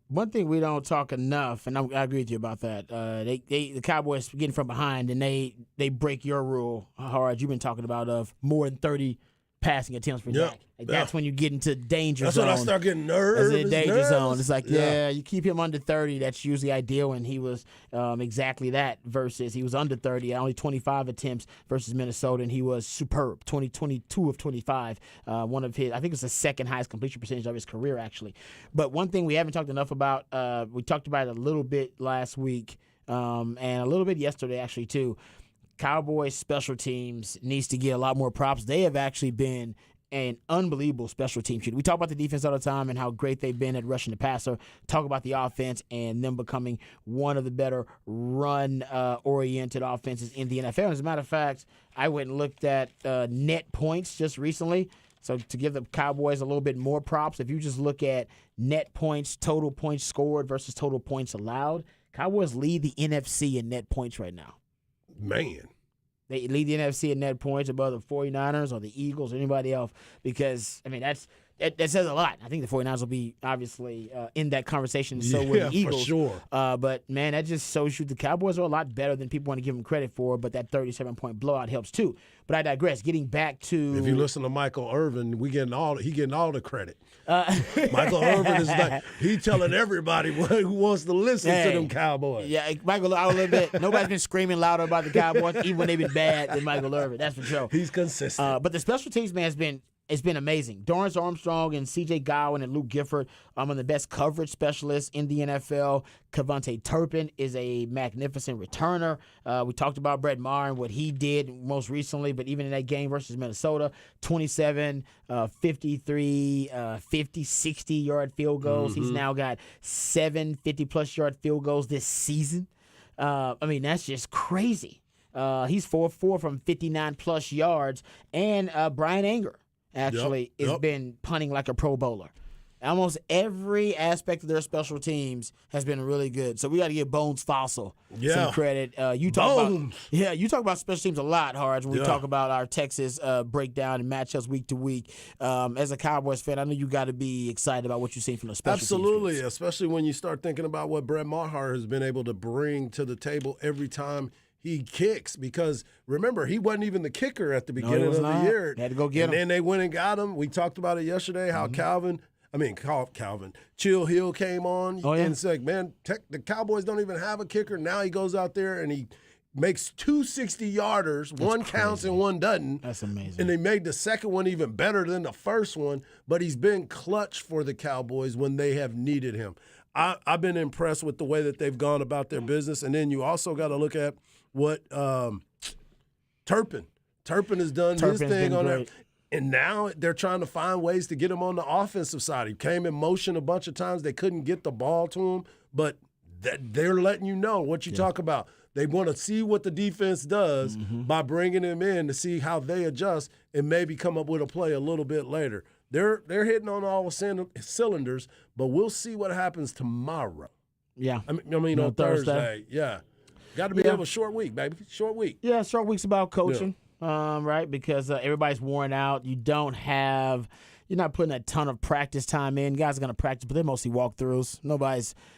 One thing we don't talk enough, and I agree with you about that. The Cowboys getting from behind, and they break your rule hard. You've been talking about of more than 30 passing attempts per Yeah. Dak. That's when you get into danger That's zone. when I start getting nervous. That's in danger nervous. zone. It's like, you keep him under 30. That's usually ideal, and he was exactly that. Versus he was under 30, only 25 attempts versus Minnesota, and he was superb. 22 of 25. One of his, I think it's the second highest completion percentage of his career, actually. But one thing we haven't talked enough about, we talked about it a little bit last week, and a little bit yesterday, actually, too. Cowboys special teams needs to get a lot more props. They have actually been an unbelievable special team unit. We talk about the defense all the time and how great they've been at rushing the passer. Talk about the offense and them becoming one of the better run-oriented offenses in the NFL. As a matter of fact, I went and looked at net points just recently. So to give the Cowboys a little bit more props, if you just look at net points, total points scored versus total points allowed, Cowboys lead the NFC in net points right now. Man. They lead the NFC in net points above the 49ers or the Eagles or anybody else because, I mean, that says a lot. I think the 49ers will be obviously in that conversation, so will the Eagles. For sure. But, man, that just shows you the Cowboys are a lot better than people want to give them credit for, but that 37-point blowout helps too. But I digress. Getting back to – if you listen to Michael Irvin, he getting all the credit. Michael Irvin is like – he telling everybody who wants to listen to them Cowboys. Yeah, Michael, I'll admit, nobody's been screaming louder about the Cowboys, even when they've been bad, than Michael Irvin. That's for sure. He's consistent. But the special teams, man, it's been amazing. Dorrance Armstrong and C.J. Godwin and Luke Gifford are the best coverage specialists in the NFL. Kevontae Turpin is a magnificent returner. We talked about Brett Maher and what he did most recently, but even in that game versus Minnesota, 27, 53, 50, 60-yard field goals. He's now got 7 50-plus yard field goals this season. I mean, that's just crazy. He's 4-4 from 59-plus yards. And Brian Anger actually has been punting like a Pro Bowler. Almost every aspect of their special teams has been really good. So we got to give Bones Fossil some credit. You talk about special teams a lot, Harge, when we talk about our Texas breakdown and matchups week to week. As a Cowboys fan, I know you got to be excited about what you've seen from the special teams. Absolutely, especially when you start thinking about what Brett Maher has been able to bring to the table every time he kicks, because remember, he wasn't even the kicker at the beginning of the year. They had to go get him. And then they went and got him. We talked about it yesterday, how Chill Hill came on and said, man, the Cowboys don't even have a kicker. Now he goes out there and he makes 2 60-yarders. One counts and one doesn't. That's amazing. And they made the second one even better than the first one, but he's been clutch for the Cowboys when they have needed him. I've been impressed with the way that they've gone about their business. And then you also got to look at what Turpin has done his thing on there. And now they're trying to find ways to get him on the offensive side. He came in motion a bunch of times. They couldn't get the ball to him, but they're letting you know what you talk about. They want to see what the defense does by bringing him in to see how they adjust and maybe come up with a play a little bit later. They're hitting on all the cylinders, but we'll see what happens tomorrow. Yeah. I mean on Thursday. Yeah. Got to be able to short week, baby. Short week. Yeah, short week's about coaching, right? Because everybody's worn out. You're not putting a ton of practice time in. Guys are going to practice, but they're mostly walkthroughs.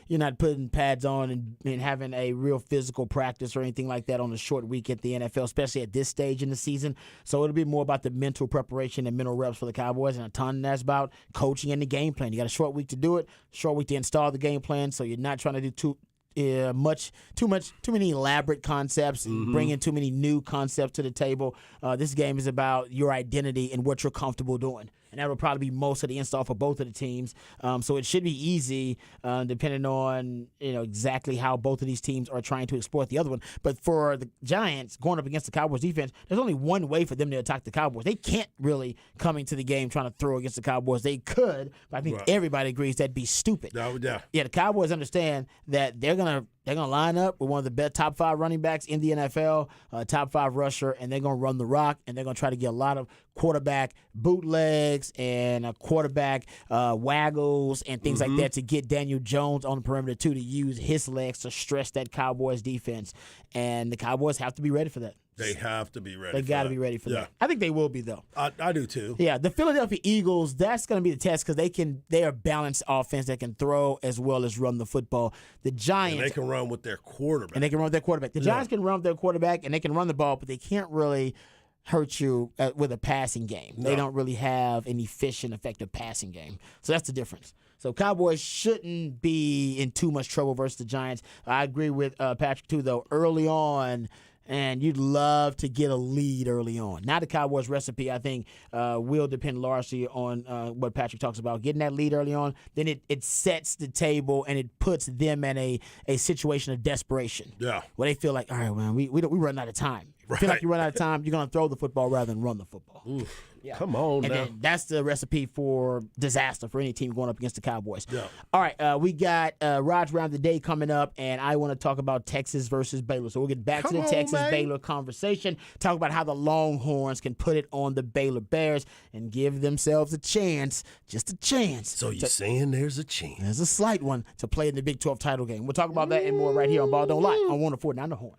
You're not putting pads on and having a real physical practice or anything like that on a short week at the NFL, especially at this stage in the season. So it'll be more about the mental preparation and mental reps for the Cowboys, and a ton that's about coaching and the game plan. You got a short week to do it, short week to install the game plan, so you're not trying to do too many elaborate concepts, bringing too many new concepts to the table. This game is about your identity and what you're comfortable doing. And that will probably be most of the install for both of the teams. So it should be easy, depending on exactly how both of these teams are trying to exploit the other one. But for the Giants going up against the Cowboys defense, there's only one way for them to attack the Cowboys. They can't really come into the game trying to throw against the Cowboys. They could, but I think everybody agrees that'd be stupid. Yeah, the Cowboys understand that they're gonna line up with one of the best top 5 running backs in the NFL, top 5 rusher, and they're gonna run the rock, and they're gonna try to get a lot of quarterback bootlegs and quarterback waggles and things like that to get Daniel Jones on the perimeter too, to use his legs to stress that Cowboys defense. And the Cowboys have to be ready for that. They have to be ready. They got to be ready for that. I think they will be, though. I do too. Yeah, the Philadelphia Eagles, that's going to be the test because they are a balanced offense that can throw as well as run the football. The Giants. And they can run with their quarterback. The Giants can run with their quarterback and they can run the ball, but they can't really hurt you with a passing game. No. They don't really have an efficient, effective passing game. So that's the difference. So Cowboys shouldn't be in too much trouble versus the Giants. I agree with Patrick, too, though. Early on, and you'd love to get a lead early on. Now the Cowboys' recipe, I think, will depend largely on what Patrick talks about. Getting that lead early on, then it sets the table and it puts them in a situation of desperation. Yeah. Where they feel like, all right, man, we run out of time. Feel like Right. you run out of time, you're going to throw the football rather than run the football. Oof. Yeah. Come on And now. then that's the recipe for disaster for any team going up against the Cowboys. Yeah. All right, we got Raj Round the Day coming up, and I want to talk about Texas versus Baylor. So we'll get back to Come the on, Texas-Baylor conversation, talk about how the Longhorns can put it on the Baylor Bears and give themselves a chance, just a chance. So you're saying there's a chance. There's a slight one to play in the Big 12 title game. We'll talk about that and more right here on Ball Don't Lie on 104.9 The Horn.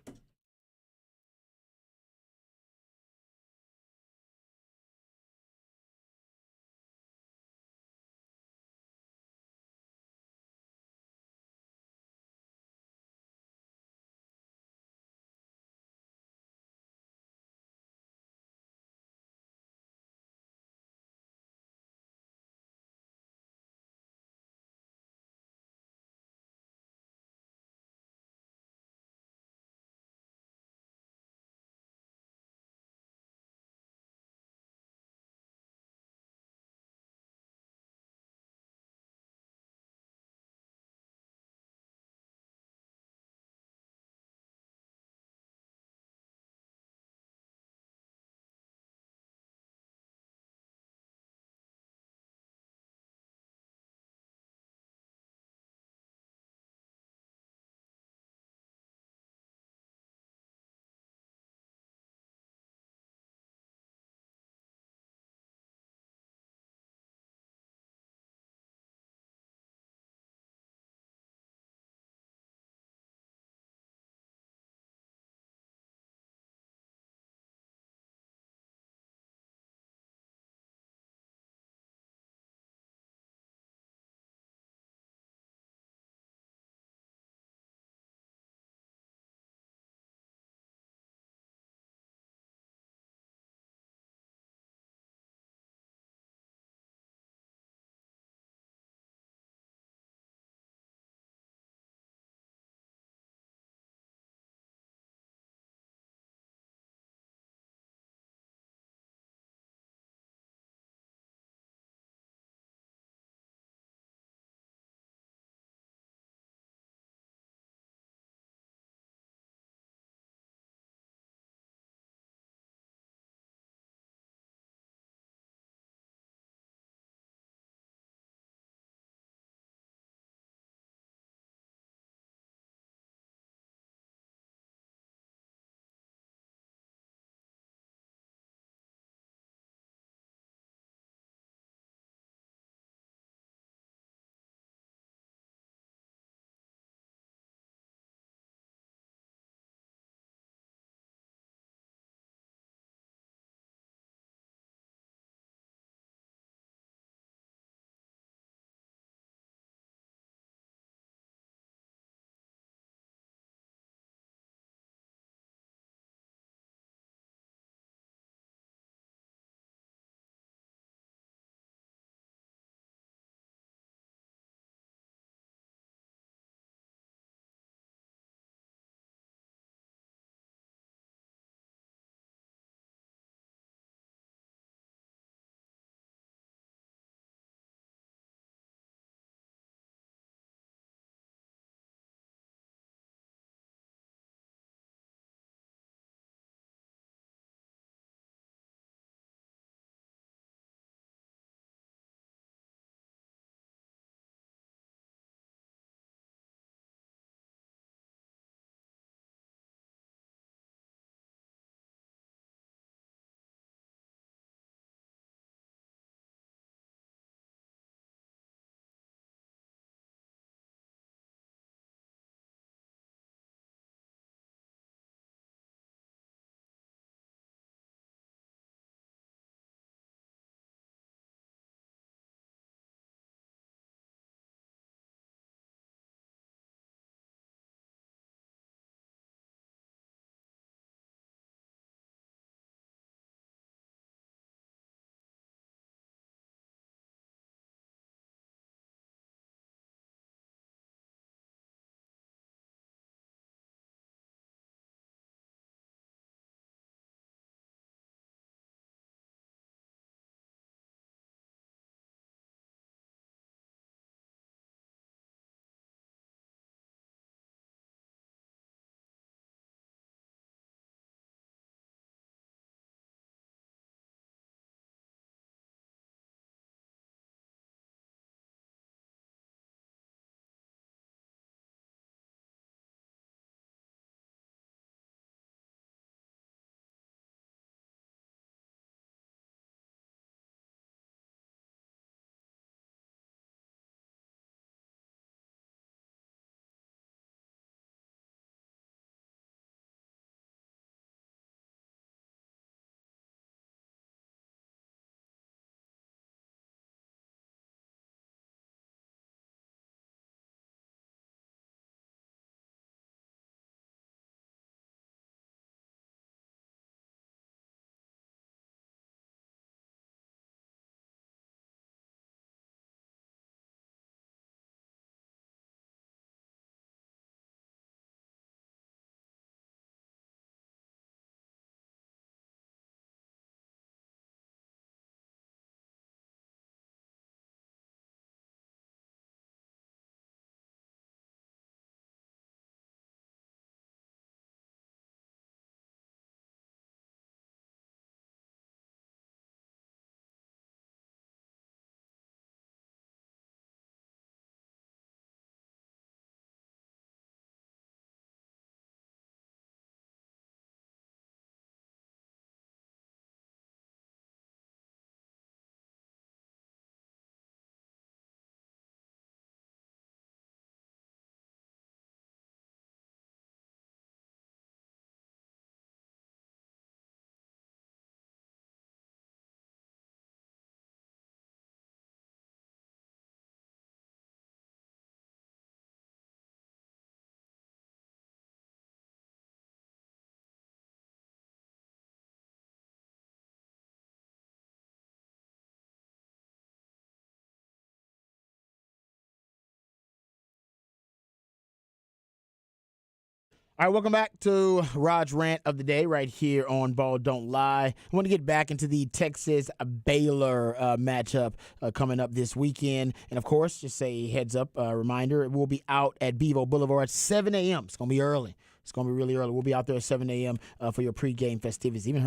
All right, welcome back to Raj Rant of the Day right here on Ball Don't Lie. I want to get back into the Texas-Baylor matchup coming up this weekend. And, of course, just a heads-up reminder, it will be out at Bevo Boulevard at 7 a.m. It's going to be early. It's going to be really early. We'll be out there at 7 a.m. For your pregame festivities. Even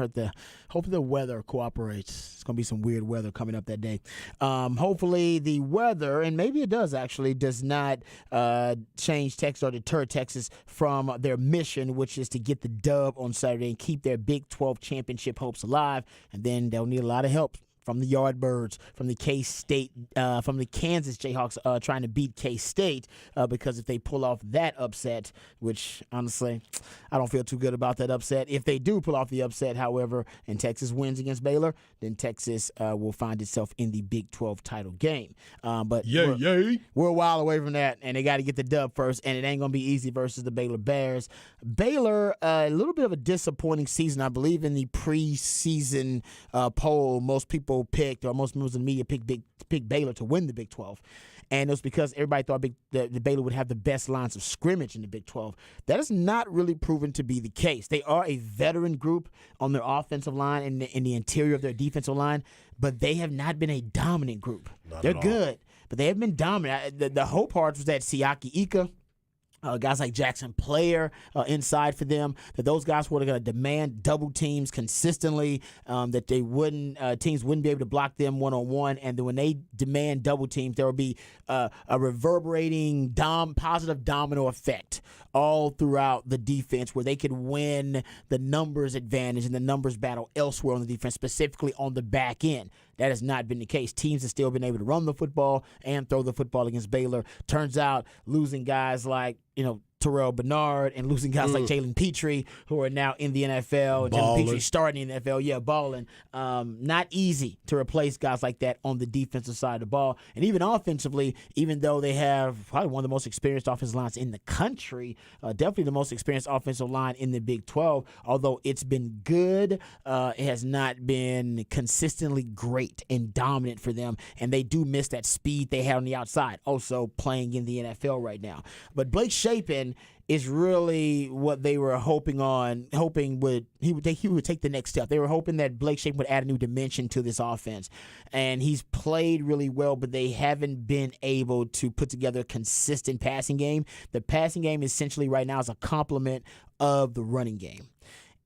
hope the weather cooperates. It's going to be some weird weather coming up that day. Hopefully the weather, and maybe it does actually, does not change Texas or deter Texas from their mission, which is to get the dub on Saturday and keep their Big 12 championship hopes alive. And then they'll need a lot of help from the Yardbirds, from the K-State, from the Kansas Jayhawks trying to beat K-State because if they pull off that upset, which honestly I don't feel too good about that upset. If they do pull off the upset, however, and Texas wins against Baylor, then Texas will find itself in the Big 12 title game. But we're a while away from that, and they got to get the dub first, and it ain't going to be easy versus the Baylor Bears. Baylor, a little bit of a disappointing season. I believe in the preseason poll, most people picked, or most members of the media picked Baylor to win the Big 12. And it was because everybody thought the Baylor would have the best lines of scrimmage in the Big 12. That has not really proven to be the case. They are a veteran group on their offensive line and in the interior of their defensive line, but they have not been a dominant group. They're good, but they have been dominant. The hope part was that Siaki Ika, guys like Jackson Player inside for them, that those guys were going to demand double teams consistently, that teams wouldn't be able to block them one-on-one, and then when they demand double teams, there will be a reverberating positive domino effect all throughout the defense where they could win the numbers advantage and the numbers battle elsewhere on the defense, specifically on the back end. That has not been the case. Teams have still been able to run the football and throw the football against Baylor. Turns out losing guys like, Terrell Bernard and losing guys like Jalen Petrie, who are now in the NFL. And Jalen Petrie starting in the NFL, balling. Not easy to replace guys like that on the defensive side of the ball. And even offensively, even though they have probably one of the most experienced offensive lines in the country, definitely the most experienced offensive line in the Big 12, although it's been good, it has not been consistently great and dominant for them. And they do miss that speed they had on the outside, also playing in the NFL right now. But Blake Shapen is really what they were hoping he would take the next step. They were hoping that Blake Shapen would add a new dimension to this offense. And he's played really well, but they haven't been able to put together a consistent passing game. The passing game essentially right now is a complement of the running game.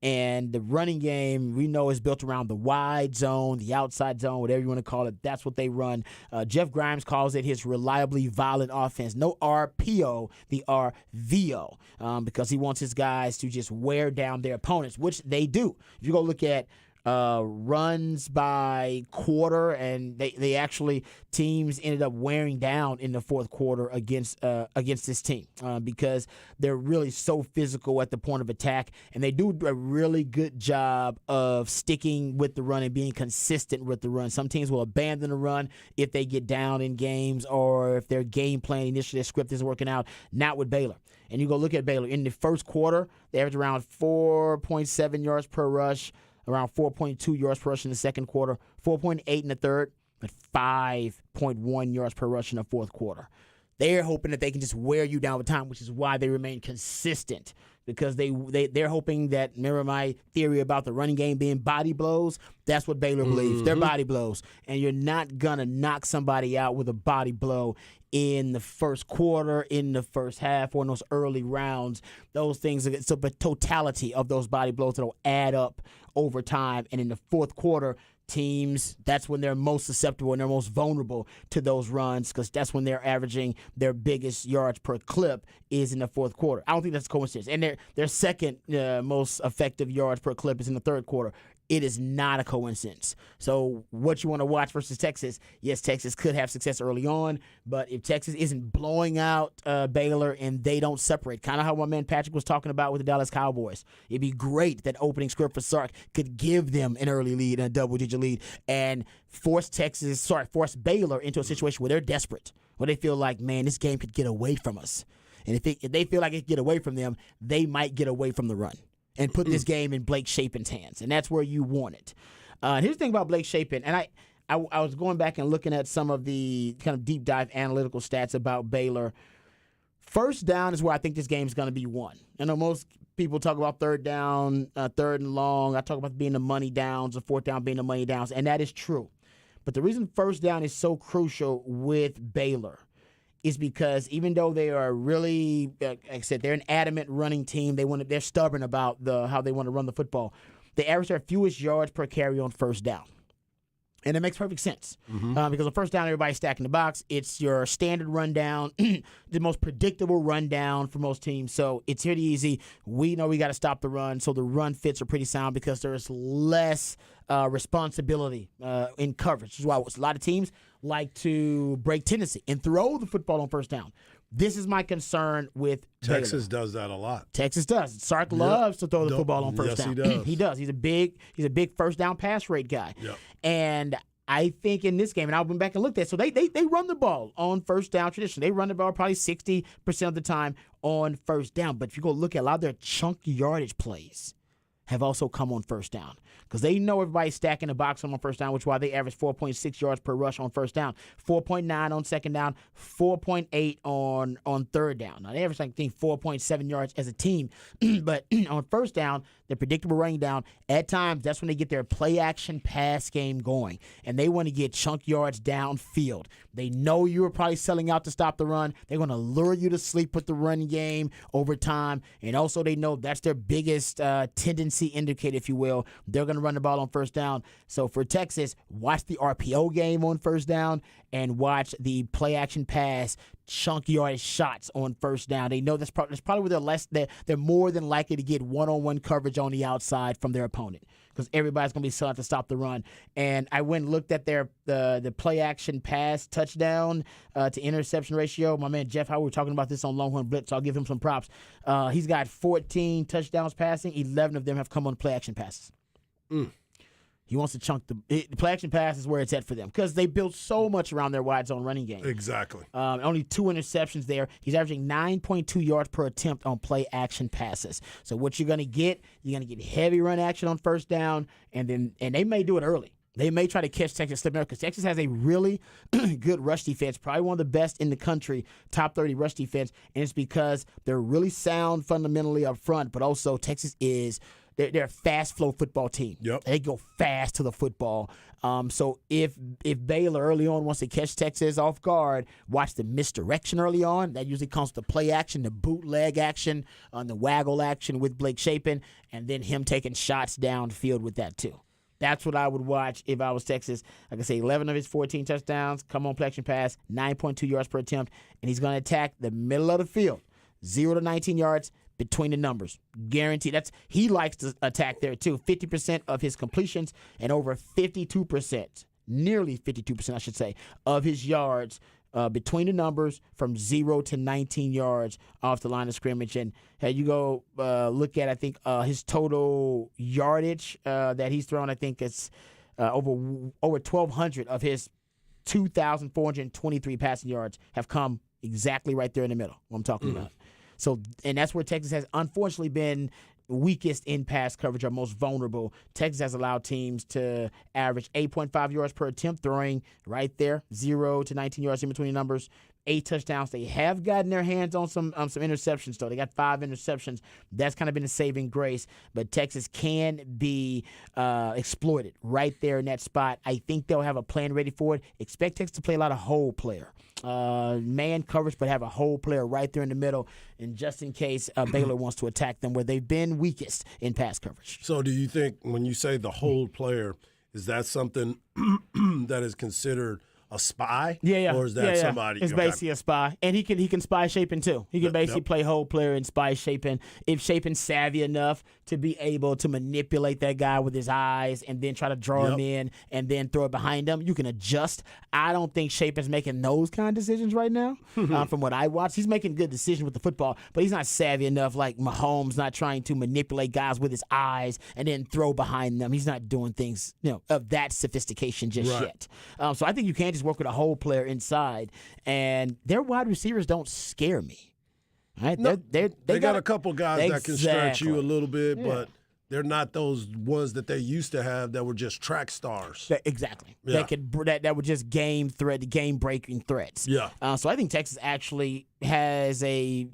And the running game, we know, is built around the wide zone, the outside zone, whatever you want to call it. That's what they run. Jeff Grimes calls it his reliably violent offense. No RPO, the RVO, because he wants his guys to just wear down their opponents, which they do. If you go look at runs by quarter, and they actually, teams ended up wearing down in the fourth quarter against this team because they're really so physical at the point of attack, and they do a really good job of sticking with the run and being consistent with the run. Some teams will abandon the run if they get down in games or if their game plan initially, their script isn't working out. Not with Baylor. And you go look at Baylor. In the first quarter, they averaged around 4.7 yards per rush, around 4.2 yards per rush in the second quarter, 4.8 in the third, but 5.1 yards per rush in the fourth quarter. They're hoping that they can just wear you down with time, which is why they remain consistent, because they're hoping that, remember my theory about the running game being body blows? That's what Baylor believes. They're body blows. And you're not going to knock somebody out with a body blow in the first quarter, in the first half, or in those early rounds. Those things, it's a totality of those body blows that will add up over time. And in the fourth quarter, teams, that's when they're most susceptible and they're most vulnerable to those runs, because that's when they're averaging their biggest yards per clip is in the fourth quarter. I don't think that's a coincidence. And their second most effective yards per clip is in the third quarter. It is not a coincidence. So what you want to watch versus Texas, yes, Texas could have success early on, but if Texas isn't blowing out Baylor and they don't separate, kind of how my man Patrick was talking about with the Dallas Cowboys, it'd be great that opening script for Sark could give them an early lead and a double-digit lead and force Baylor into a situation where they're desperate, where they feel like, man, this game could get away from us. And if they feel like it could get away from them, they might get away from the run and put this game in Blake Shapen's hands, and that's where you want it. And here's the thing about Blake Shapen, and I was going back and looking at some of the kind of deep dive analytical stats about Baylor. First down is where I think this game is going to be won. I know most people talk about third down, third and long. I talk about being the money downs, the fourth down being the money downs, and that is true. But the reason first down is so crucial with Baylor is because even though they are really, like I said, they're an adamant running team. They're stubborn about how they want to run the football. They average their fewest yards per carry on first down. And it makes perfect sense because on first down, everybody's stacking the box. It's your standard rundown, the most predictable rundown for most teams. So it's pretty easy. We know we got to stop the run, so the run fits are pretty sound because there's less responsibility in coverage. This is why a lot of teams like to break tendency and throw the football on first down. This is my concern with Texas Baylor. does that a lot. Texas does. Sark loves to throw the football on first down. Yes, he does. He does. He's a big first down pass rate guy. Yep. And I think in this game, and I went back and looked at it, so they run the ball on first down traditionally. They run the ball probably 60% of the time on first down. But if you go look at a lot of their chunky yardage plays have also come on first down because they know everybody's stacking the box on first down, which is why they average 4.6 yards per rush on first down, 4.9 on second down, 4.8 on third down. Now, they average, I think, 4.7 yards as a team, but on first down, they're predictable running down. At times, that's when they get their play-action pass game going, and they want to get chunk yards downfield. They know you are probably selling out to stop the run. They're going to lure you to sleep with the run game over time, and also they know that's their biggest tendency indicator, if you will. They're going to run the ball on first down. So for Texas, watch the RPO game on first down and watch the play-action pass chunk yardage shots on first down. They know that's probably where they're more than likely to get one-on-one coverage on the outside from their opponent because everybody's going to be selling to stop the run. And I went and looked at their the play-action pass touchdown to interception ratio. My man Jeff Howard, we were talking about this on Longhorn Blitz, so I'll give him some props. He's got 14 touchdowns passing. 11 of them have come on play-action passes. He wants to chunk the play-action pass is where it's at for them because they built so much around their wide zone running game. Exactly. Only 2 interceptions there. He's averaging 9.2 yards per attempt on play-action passes. So what you're going to get heavy run action on first down, and they may do it early. They may try to catch Texas slipping up because Texas has a really good rush defense, probably one of the best in the country, top 30 rush defense, and it's because they're really sound fundamentally up front, but also Texas is – they're a fast flow football team. Yep. They go fast to the football. So if Baylor early on wants to catch Texas off guard, watch the misdirection early on. That usually comes with the play action, the bootleg action, the waggle action with Blake Shapen, and then him taking shots downfield with that too. That's what I would watch if I was Texas. Like I say, 11 of his 14 touchdowns come on play action pass, 9.2 yards per attempt, and he's going to attack the middle of the field, 0 to 19 yards. Between the numbers. Guaranteed. He likes to attack there too. 50% of his completions and over 52%, nearly 52%, I should say, of his yards between the numbers from 0 to 19 yards off the line of scrimmage. And you go look at, I think, his total yardage that he's thrown, I think it's over 1,200 of his 2,423 passing yards have come exactly right there in the middle, what I'm talking about. So, and that's where Texas has unfortunately been weakest in pass coverage or most vulnerable. Texas has allowed teams to average 8.5 yards per attempt, throwing right there, 0 to 19 yards in between the numbers. 8 touchdowns. They have gotten their hands on some interceptions, though. They got 5 interceptions. That's kind of been a saving grace. But Texas can be exploited right there in that spot. I think they'll have a plan ready for it. Expect Texas to play a lot of hole player. Man coverage, but have a hole player right there in the middle. And just in case Baylor wants to attack them where they've been weakest in pass coverage. So do you think when you say the hole player, is that something that is considered a spy? Yeah. Or is that somebody? It's basically a spy. And he can spy Shapen too. He can basically play hole player and spy Shapen. If Shapen's savvy enough to be able to manipulate that guy with his eyes and then try to draw him in and then throw it behind him, you can adjust. I don't think Shapen's making those kind of decisions right now. From what I watch, he's making good decisions with the football, but he's not savvy enough like Mahomes, not trying to manipulate guys with his eyes and then throw behind them. He's not doing things of that sophistication just yet. So I think you can just work with a whole player inside, and their wide receivers don't scare me. Right? No, they got a couple guys that can stretch you a little bit, but They're not those ones that they used to have that were just track stars. Exactly. Yeah. That were just game breaking threats. Yeah. So I think Texas actually has I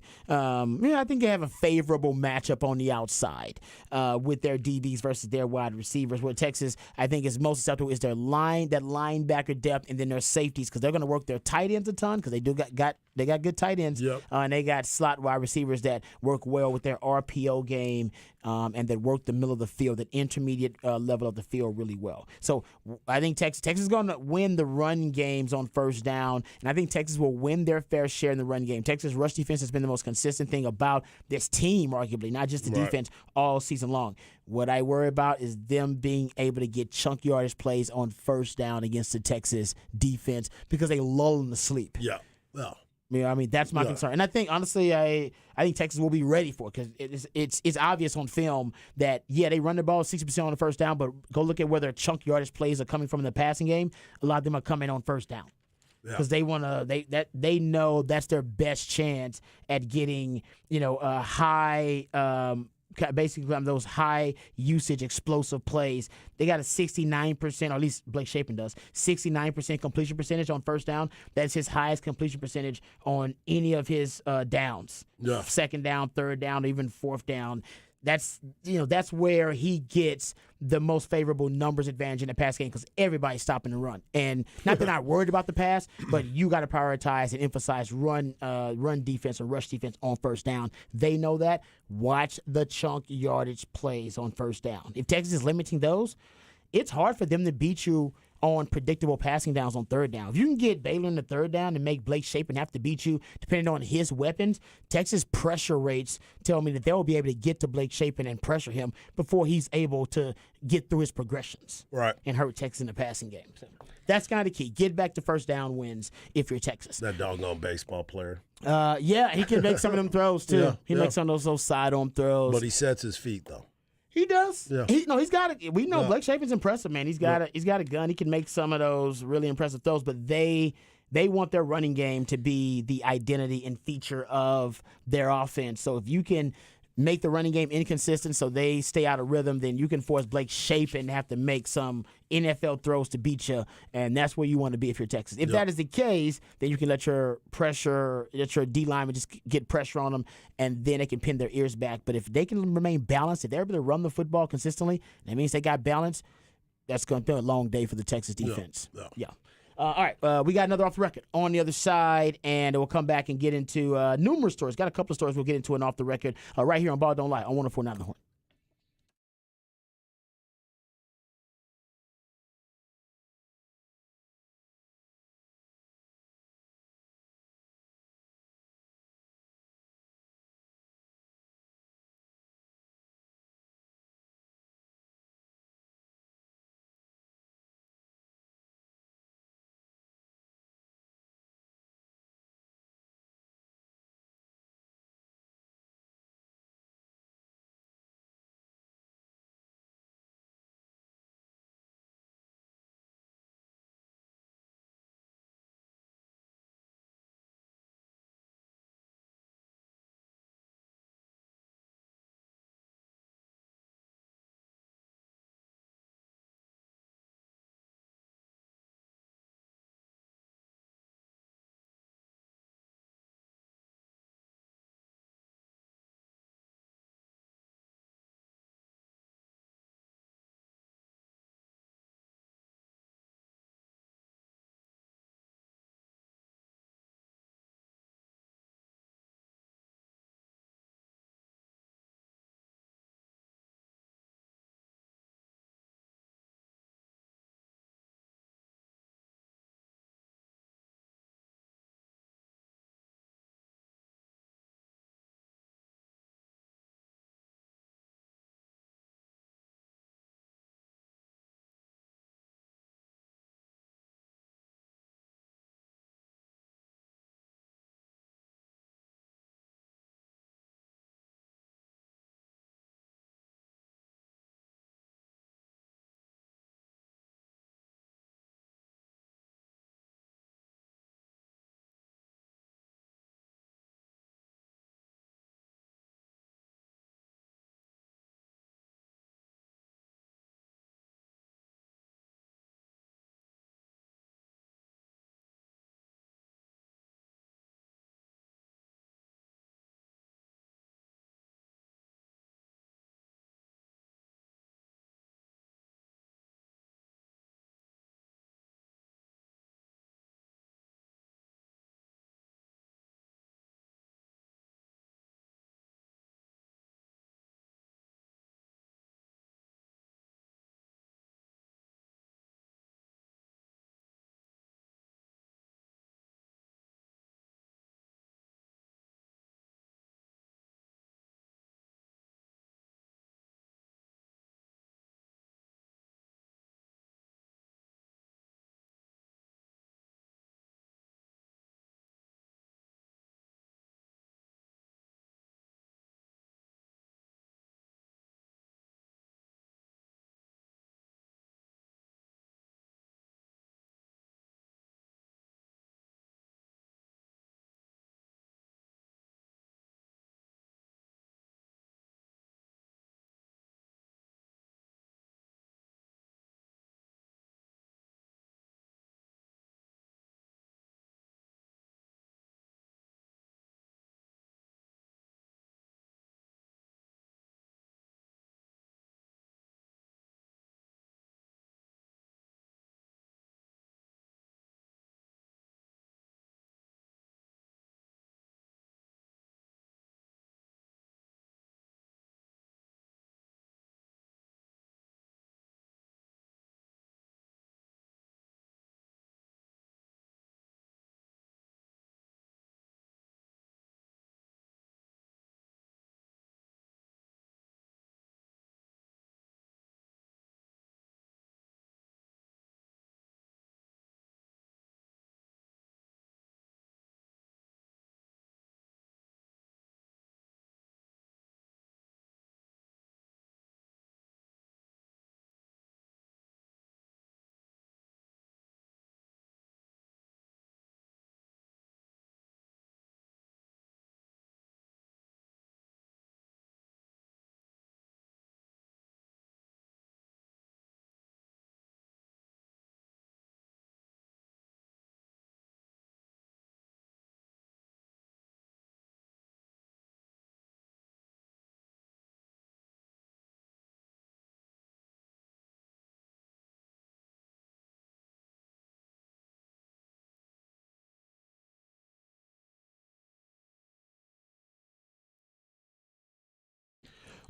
think they have a favorable matchup on the outside with their DBs versus their wide receivers. Where Texas, I think, is most susceptible is their linebacker depth, and then their safeties, because they're going to work their tight ends a ton, because they got good tight ends. Yep. And they got slot wide receivers that work well with their RPO game, and that work the middle of the field, that intermediate level of the field really well. So I think Texas is going to win the run games on first down, and I think Texas will win their fair share in the run game. Texas rush defense has been the most consistent thing about this team, arguably, not just the defense, all season long. What I worry about is them being able to get chunk yardage plays on first down against the Texas defense, because they lull them to sleep. Yeah. Well. I mean, that's my concern. And I think, honestly, I think Texas will be ready for it, because it's obvious on film that, they run the ball 60% on the first down, but go look at where their chunk yardage plays are coming from in the passing game. A lot of them are coming on first down, because they know that's their best chance at getting a high basically on those high usage explosive plays. They got a 69%, or at least Blake Shapen does, 69% completion percentage on first down. That's his highest completion percentage on any of his downs. Yeah. Second down, third down, even fourth down. That's where he gets the most favorable numbers advantage in the pass game, because everybody's stopping the run. And not that I'm not worried about the pass, but you got to prioritize and emphasize run defense or rush defense on first down. They know that. Watch the chunk yardage plays on first down. If Texas is limiting those, it's hard for them to beat you on predictable passing downs on third down. If you can get Baylor in the third down and make Blake Shapen have to beat you, depending on his weapons, Texas pressure rates tell me that they'll be able to get to Blake Shapen and pressure him before he's able to get through his progressions and hurt Texas in the passing game. So that's kind of the key. Get back to first down wins if you're Texas. That doggone baseball player. He can make some of them throws, too. He makes some of those sidearm throws. But he sets his feet, though. He does. Yeah. He's got it. We know Blake Shapen's impressive, man. He's got a gun. He can make some of those really impressive throws, but they want their running game to be the identity and feature of their offense. So if you can make the running game inconsistent so they stay out of rhythm, then you can force Blake Shapen to have to make some NFL throws to beat you, and that's where you want to be if you're Texas. If that is the case, then you can let your D lineman just get pressure on them, and then they can pin their ears back. But if they can remain balanced, if they're able to run the football consistently, that means they got balance. That's going to be a long day for the Texas defense. Yeah. All right, we got another off the record on the other side, and we'll come back and get into numerous stories. Got a couple of stories we'll get into an off the record right here on Ball Don't Lie on 104.9 The Horn.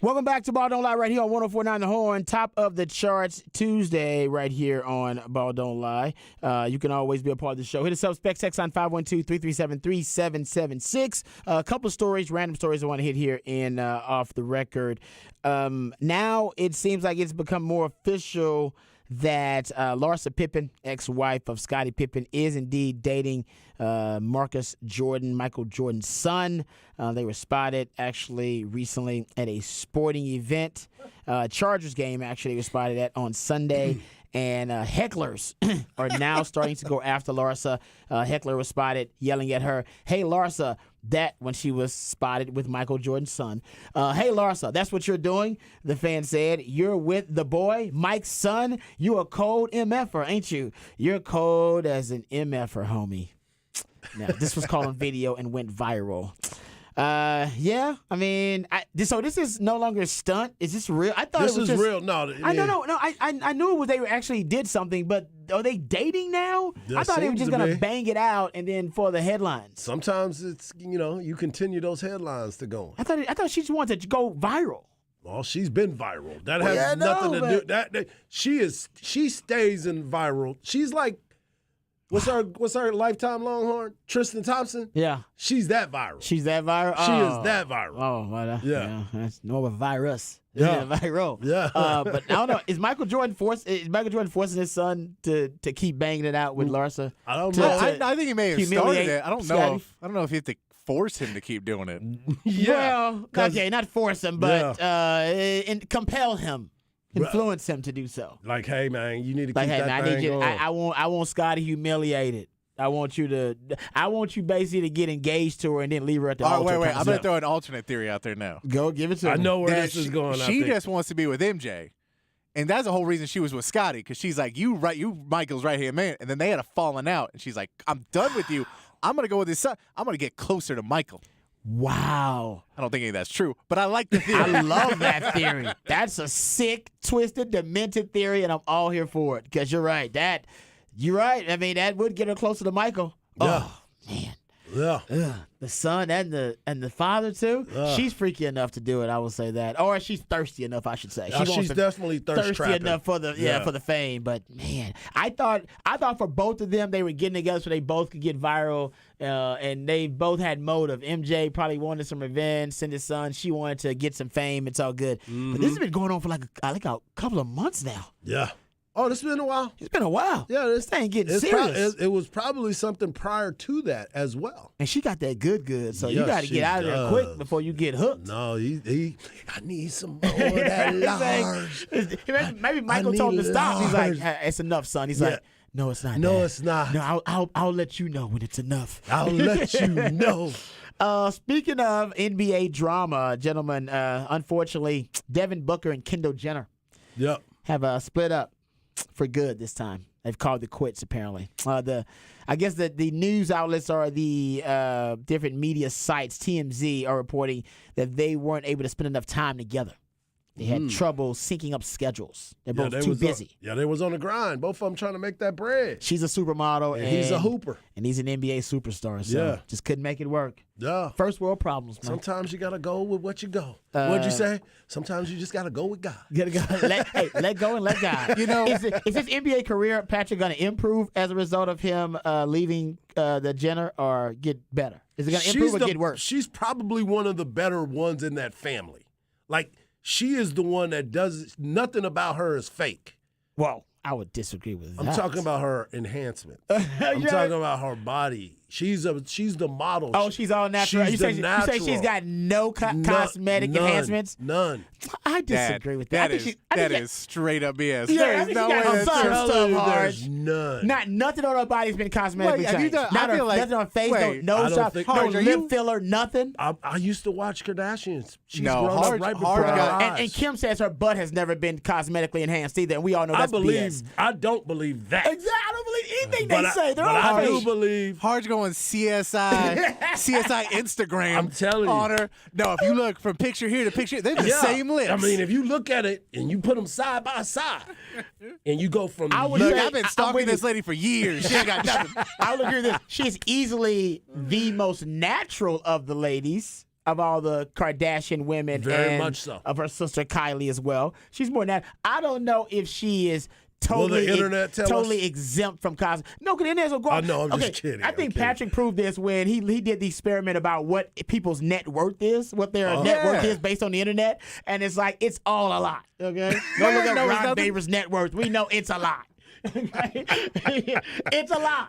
Welcome back to Ball Don't Lie right here on 104.9 The Horn. Top of the charts Tuesday right here on Ball Don't Lie. You can always be a part of the show. Hit us up, Spec Text on 512-337-3776. A couple stories, random stories I want to hit here in Off the Record. Now it seems like it's become more official that Larsa Pippen, ex-wife of Scottie Pippen, is indeed dating Marcus Jordan, Michael Jordan's son. They were spotted actually recently at a sporting event, Chargers game actually they were spotted at on Sunday. And hecklers are now starting to go after Larsa. Heckler was spotted yelling at her, "Hey, Larsa," that when she was spotted with Michael Jordan's son. "Hey, Larsa, that's what you're doing," the fan said. "You're with the boy, Mike's son. You a cold MFer, ain't you? You're cold as an MFer, homie." Now, this was called on video and went viral. Yeah, I mean, so this is no longer a stunt. Is this real? I thought This it was is just, real. No, I knew it was they actually did something, but are they dating now? That I thought they were seems just to gonna be. bang it out and then for the headlines. Sometimes it's you continue those headlines to go. I thought she just wanted to go viral. Well, she's been viral. That Well, has yeah, I know, nothing to but- do. That she stays in viral. She's like, what's her lifetime Longhorn? Tristan Thompson. Yeah, She's that viral. she's that viral. She is that viral. Oh, well, Yeah. that's more of a virus. Yeah. Viral. Yeah. But I don't know. Is Michael Jordan forcing his son to keep banging it out with Larsa? I don't To- know. I think he may have humiliate started it. I don't know. Scottie? I don't know if you have to force him to keep doing it. Well, 'cause- okay, not force him, but and compel him, influence him to do so. Like, hey man, you need to Like, keep hey, that man, I thing need you. going. I want Scotty humiliated. I want you basically to get engaged to her and then leave her at the All altar. right, wait. kind of I'm going stuff. to throw an alternate theory out there now. Go give it to I him. know where That this is going. I She think. just wants to be with MJ. And that's the whole reason she was with Scotty, because she's like, you Michael's right hand man. And then they had a falling out. And she's like, I'm done with you. I'm going to go with his son. I'm going to get closer to Michael. Wow. I don't think any of that's true, but I like the theory. I love that theory. That's a sick, twisted, demented theory, and I'm all here for it. Because you're right. You're right. I mean, that would get her closer to Michael. Yeah. Oh, man. Yeah. Ugh. The son and the father too. She's freaky enough to do it. I will say that, or she's thirsty enough. I should say. She's definitely thirsty trapping. enough for the fame. But man, I thought for both of them they were getting together so they both could get viral, and they both had motive. MJ probably wanted some revenge, send his son. She wanted to get some fame. It's all good. But this has been going on for like a couple of months now. Yeah. Oh, this has been a while. It's been a while. Yeah, This thing getting serious. It was probably something prior to that as well. And she got that good. So you Yes, got to she get out of there does. quick before you get hooked. No, I need some more of that large. Maybe Michael told him to stop. He's like, large. "Hey, it's enough, son." He's Yeah. like, "No, it's not. No, Dad. it's not. No, I'll let you know when it's enough." I'll let you know. Speaking of NBA drama, gentlemen, unfortunately, Devin Booker and Kendall Jenner Yep. have split up for good this time. They've called it quits, apparently. I guess the news outlets or the different media sites, TMZ, are reporting that they weren't able to spend enough time together. They had trouble syncing up schedules. They're both too busy. They was on the grind. Both of them trying to make that bread. She's a supermodel, And he's a hooper. and he's an NBA superstar. So Yeah. just couldn't make it work. Yeah. First world problems, man. Sometimes you gotta go with what you go. What'd you say? Sometimes you just gotta go with God. You gotta go. Let go and let God. You know- is his NBA career, Patrick, going to improve as a result of him leaving the Jenner, or get better? Is it going to improve or get worse? She's probably one of the better ones in that family. Like, she is the one that does nothing about her is fake. Well, I would disagree with that. I'm talking about her enhancement. I'm talking about her body. She's the model. Oh, she's all natural. She's You the say natural. she's got no cosmetic None. enhancements? None. I disagree with that. That is straight up BS. Yeah, I There is think no she got way some that's true. stuff, Telling you, Harge. there's none. Nothing on her body's been cosmetically Wait, have you changed. done- Not I feel like- nothing on her face, wait, no I nose don't job, think- no Harge, are lip you- filler, nothing. I used to watch Kardashians. She's No, grown Harge- up right before Harge our got- eyes. And Kim says her butt has never been cosmetically enhanced either, and we all know that's BS. I don't believe that. Exactly. I don't believe anything But they say. They're all I do fake. believe. Harge going CSI Instagram I'm telling you. on her. No, if you look from picture here to picture, they're the same lips. I mean, if you look at it and you put them side by side, and you go from I would look, say- I've been I'm stalking with this you. lady for years. She ain't got nothing. I will agree with this. She's easily the most natural of the ladies. of all the Kardashian women. Very and much so. Of her sister Kylie as well. She's more than that. I don't know if she is totally, Will the internet tell totally us? exempt from cosmetics. No, because the internet's gonna go. I know, I'm just kidding, I I'm think kidding. Patrick proved this when he did the experiment about what people's net worth is, what their net worth Yeah. is based on the internet, and it's like it's all a lot. Okay, go look up no, it's Ron nothing. Baber's net worth. We know it's a lot. Okay? It's a lie.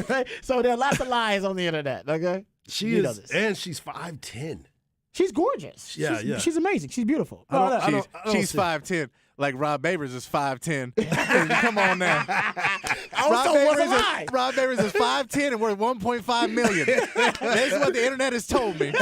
Right? So there are lots of lies on the internet. Okay, She You know is, this. and she's 5'10". She's gorgeous. Yeah, she's, yeah. She's amazing. She's beautiful. She's 5'10", like Rob Babers is 5'10". Come on now. Also was a lie. Rob Babers is 5'10" and worth $1.5 million. That's what the internet has told me.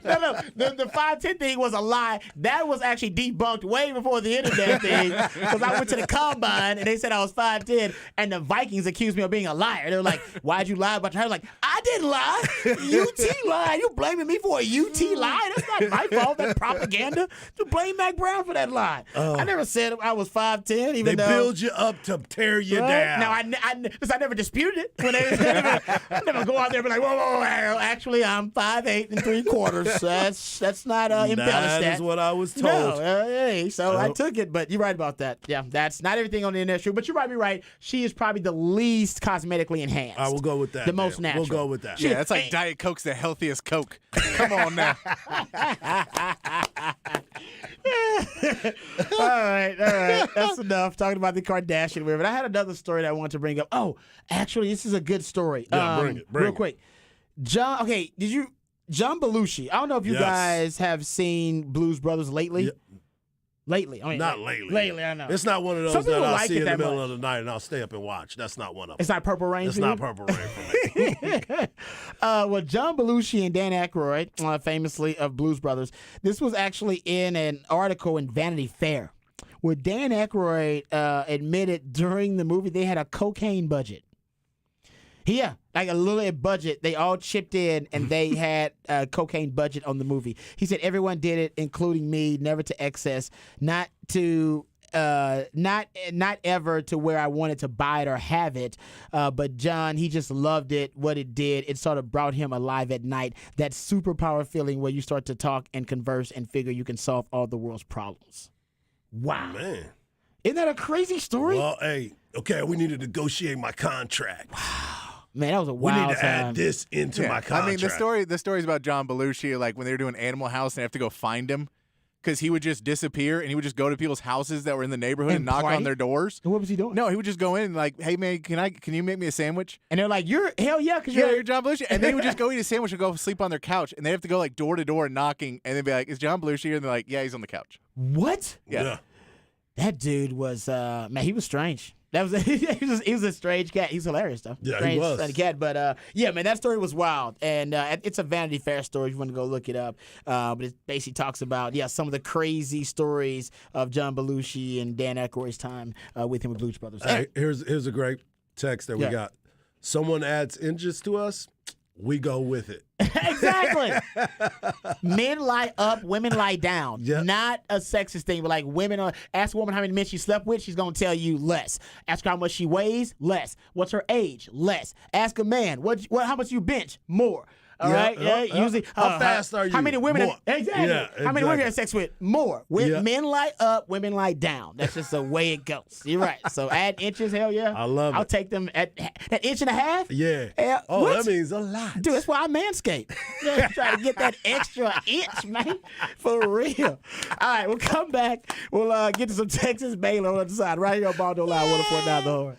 No. The 5'10" thing was a lie. That was actually debunked way before the internet thing. Because I went to the combine and they said I was 5'10", and the Vikings accused me of being a liar. They were like, "Why'd you lie about your?" I was like, "I didn't lie. UT lied. You blaming me for a UT lie? That's not my fault. That's propaganda. You blame Mac Brown for that lie. I never said I was 5'10", They even though." build you up to tear you Right? down. Now, I never disputed it. When I never go out there and be like, whoa, actually, I'm 5'8" and 3/4. That's not embellished. That That is what I was told. No, hey, so I took it, but you're right about that. Yeah, that's not everything on the internet true, but you might be right. She is probably the least cosmetically enhanced. I will go with that. The most man. natural. We'll go with that. Yeah, that's like Diet Coke's the healthiest Coke. Come on now. All right. That's enough talking about the Kardashian women. I had another story that I wanted to bring up. Oh, actually, this is a good story. Yeah, bring it. Real quick. John Belushi. I don't know if you Yes. guys have seen Blues Brothers lately. Yeah. Lately. I mean, Not lately. Lately, I know. It's not one of those Some that people I'll like see it in the that middle much. of the night and I'll stay up and watch. That's not one of them. It's not Purple Rain It's for you? not Purple Rain for me. Well, John Belushi and Dan Aykroyd, famously of Blues Brothers, this was actually in an article in Vanity Fair where Dan Aykroyd admitted during the movie they had a cocaine budget. Yeah, like a little budget. They all chipped in and they had a cocaine budget on the movie. He said everyone did it, including me, never to excess, not ever to where I wanted to buy it or have it. But John, he just loved it, what it did. It sort of brought him alive at night. That superpower feeling where you start to talk and converse and figure you can solve all the world's problems. Wow. Man. Isn't that a crazy story? Well, hey, okay, we need to negotiate my contract. Man, that was a We wild need to time. add this into my contract. I mean, the story's about John Belushi, like when they were doing Animal House and they have to go find him because he would just disappear and he would just go to people's houses that were in the neighborhood and knock play? on their doors. What was he doing? No, he would just go in and like, "Hey man, can you make me a sandwich?" And they're like, hell yeah, because Yeah, you're you're John Belushi. And they would just go eat a sandwich and go sleep on their couch. And they have to go like door to door knocking and then be like, "Is John Belushi here?" And they're like, "Yeah, he's on the couch." What? Yeah. That dude was man, he was strange. That was he was a strange cat. He's hilarious though. Yeah, he strange was. funny cat. But yeah, man, that story was wild, and it's a Vanity Fair story. If you want to go look it up, but it basically talks about some of the crazy stories of John Belushi and Dan Aykroyd's time with him with Blues Brothers. Hey, here's a great text that we Yeah. got. Someone adds inches to us, we go with it. Exactly. Men lie up, women lie down. Yeah. Not a sexist thing, but like women are. Ask a woman how many men she slept with, she's gonna tell you less. Ask her how much she weighs, less. What's her age, less. Ask a man, how much you bench, more. All Yeah, right. yeah. Usually, How fast are How you? many women? More. Exactly. Yeah, How many women you exactly. have sex with? More. Yeah. Men lie up, women lie down. That's just the way it goes. You're right. So add inches, hell yeah. I love I'll it. take them at that inch and a half. Yeah. Yeah, Oh, what? that means a lot. Dude, that's why I manscape. Try to get that extra inch, man. For real. All right, we'll come back. We'll get to some Texas Baylor on the other side. Right here on Baldo Live, 104.9 The Horn.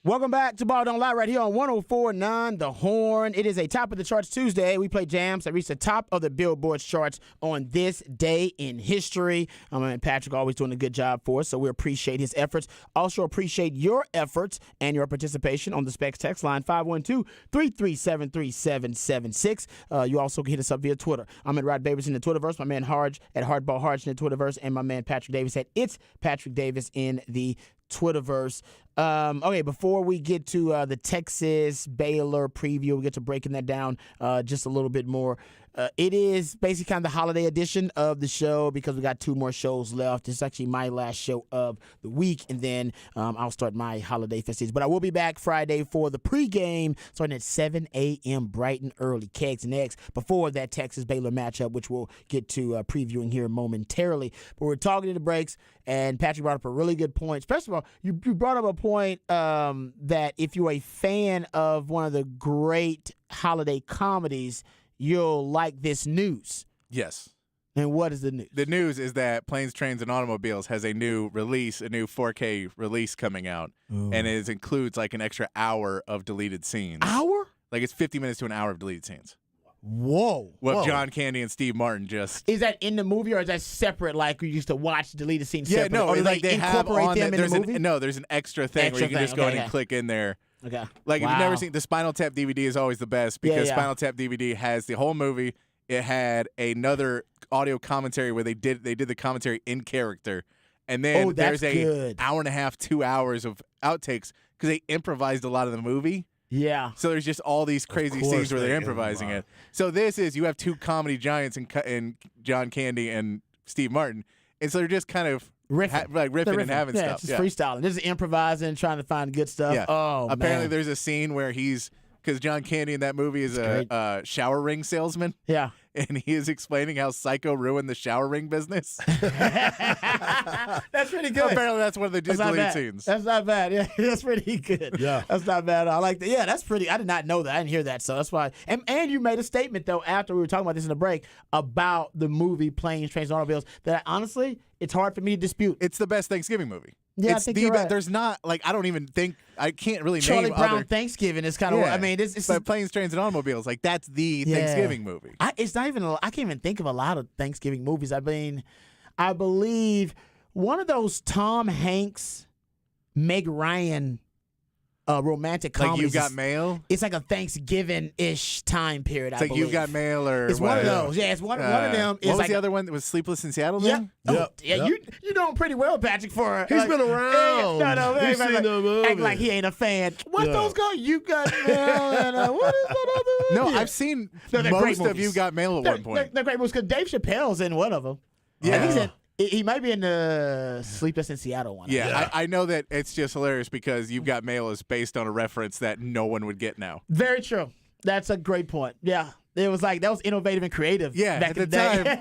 Welcome back to Ball Don't Lie right here on 104.9 The Horn. It is a Top of the Charts Tuesday. We play jams that reach the top of the Billboard charts on this day in history. And Patrick always doing a good job for us, so we appreciate his efforts. Also appreciate your efforts and your participation on the Specs text line 512-337-3776. You also can hit us up via Twitter. I'm at Rod Babers in the Twitterverse, my man Harge at Hardball Harge in the Twitterverse, and my man Patrick Davis at It's Patrick Davis in the Twitterverse. Okay, before we get to the Texas Baylor preview, we get to breaking that down just a little bit more. It is basically kind of the holiday edition of the show because we got 2 more shows left. It's actually my last show of the week, and then I'll start my holiday festivities. But I will be back Friday for the pregame starting at 7 a.m. bright and early. Kegs and Eggs before that Texas Baylor matchup, which we'll get to previewing here momentarily. But we're talking to the breaks, and Patrick brought up a really good point. First of all, you brought up a point that if you're a fan of one of the great holiday comedies, you'll like this news. Yes. And what is the news? The news is that Planes, Trains, and Automobiles has a new release, a new 4K release coming out, and it includes like an extra hour of deleted scenes. Hour? Like it's 50 minutes to an hour of deleted scenes. Whoa. What John Candy and Steve Martin just... Is that in the movie, or is that separate, like you used to watch deleted scenes Yeah, separate? no, or do like they have incorporate on them in there's the movie? No, there's an extra thing where you can just go in and click in there. Okay. Like if you've never seen the Spinal Tap DVD is always the best because Spinal Tap DVD has the whole movie. It had another audio commentary where they did the commentary in character, and then there's a hour and a half, 2 hours of outtakes because they improvised a lot of the movie. Yeah. So there's just all these crazy scenes where they're improvising it. So this is you have 2 comedy giants in John Candy and Steve Martin, and so they're just kind of riffing and having stuff. It's just freestyling. This is improvising, trying to find good stuff. Yeah. Oh, apparently man. there's a scene where because John Candy in that movie is a shower ring salesman. Yeah. And he is explaining how Psycho ruined the shower ring business. That's pretty good. Apparently that's one of the deleted scenes. That's not bad. Yeah, that's pretty good. Yeah. That's not bad. I like that. Yeah, that's pretty. I did not know that. I didn't hear that. So that's why. And you made a statement, though, after we were talking about this in the break, about the movie Planes, Trains, and Automobiles that honestly, it's hard for me to dispute. It's the best Thanksgiving movie. Yeah, it's I think you're right. There's not, I don't even think, I can't really Charlie name Brown other. Thanksgiving is kind of, I mean, it's but Planes, Trains, and Automobiles, that's the Thanksgiving movie. It's not even, I can't even think of a lot of Thanksgiving movies. I mean, I believe one of those Tom Hanks, Meg Ryan romantic comedies. You've Got Mail? It's like a Thanksgiving-ish time period, I It's like believe. You've Got Mail or It's one of those. Yeah, it's one of them. What was the other one that was Sleepless in Seattle then? Yeah, you know him pretty well, Patrick, for... He's been around. He's seen the movie. Act like he ain't a fan. What's those called? You Got Mail and what is that other one? No, I've seen they're great most of movies. You Got Mail at one point. They're great movies because Dave Chappelle's in one of them. Yeah. I think he's in... He might be in the Sleepless in Seattle one. Yeah, I know that it's just hilarious because You've Got Mail is based on a reference that no one would get now. Very true. That's a great point. Yeah. It was that was innovative and creative. Yeah, back at in the day.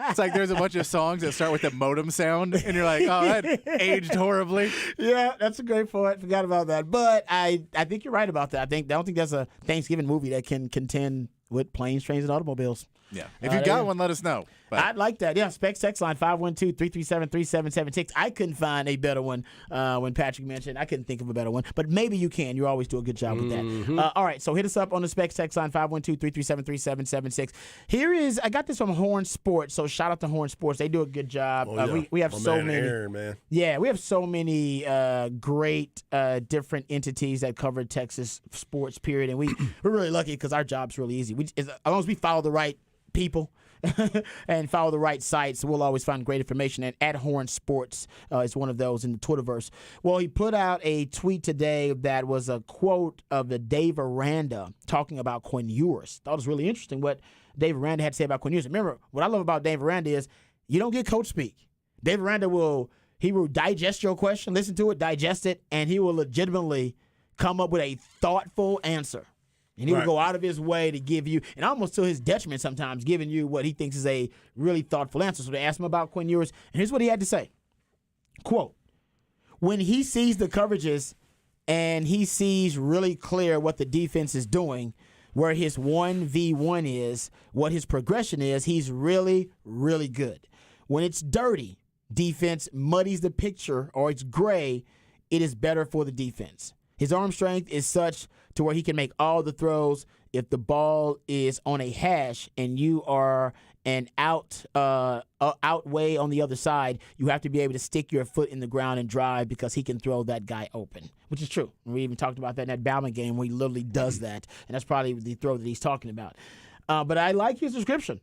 It's like there's a bunch of songs that start with the modem sound, and you're like, oh, that aged horribly. Yeah, that's a great point. Forgot about that. But I think you're right about that. I don't think there's a Thanksgiving movie that can contend with Planes, Trains, and Automobiles. Yeah. If you got one, let us know. But I'd like that. Yeah, Specs text line 512-337-3776. I couldn't find a better one when Patrick mentioned. I couldn't think of a better one, but maybe you can. You always do a good job with that. All right, so hit us up on the Specs text line 512-337-3776. I got this from Horn Sports, so shout out to Horn Sports. They do a good job. We have so many. Aaron, man. Yeah, we have so many great different entities that cover Texas sports, period, and we're really lucky because our job's really easy. As long as we follow the right people and follow the right sites, we'll always find great information. And at Horn Sports is one of those in the Twitterverse. Well, he put out a tweet today that was a quote of the Dave Aranda talking about Quinn Ewers. Thought it was really interesting what Dave Aranda had to say about Quinn Ewers. Remember, what I love about Dave Aranda is you don't get coach speak. Dave Aranda will digest your question, listen to it, digest it, and he will legitimately come up with a thoughtful answer. And he will go out of his way to give you, and almost to his detriment sometimes, giving you what he thinks is a really thoughtful answer. So they asked him about Quinn Ewers, and here's what he had to say. Quote, when he sees the coverages and he sees really clear what the defense is doing, where his 1v1 is, what his progression is, he's really, really good. When it's dirty, defense muddies the picture, or it's gray, it is better for the defense. His arm strength is such to where he can make all the throws. If the ball is on a hash and you are an out way on the other side, you have to be able to stick your foot in the ground and drive because he can throw that guy open, which is true. We even talked about that in that Bama game where he literally does that, and that's probably the throw that he's talking about. But I like his description,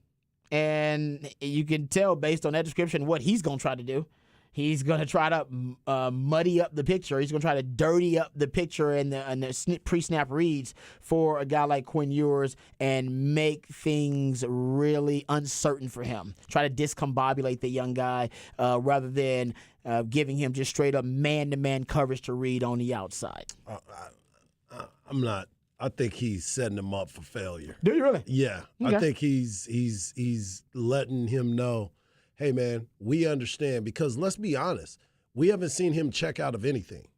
and you can tell based on that description what he's going to try to do. He's going to try to muddy up the picture. He's going to try to dirty up the picture and the pre-snap reads for a guy like Quinn Ewers and make things really uncertain for him. Try to discombobulate the young guy rather than giving him just straight-up man-to-man coverage to read on the outside. I'm not. I think he's setting him up for failure. Do you really? Yeah. Okay. I think he's letting him know, hey, man, we understand, because let's be honest, we haven't seen him check out of anything.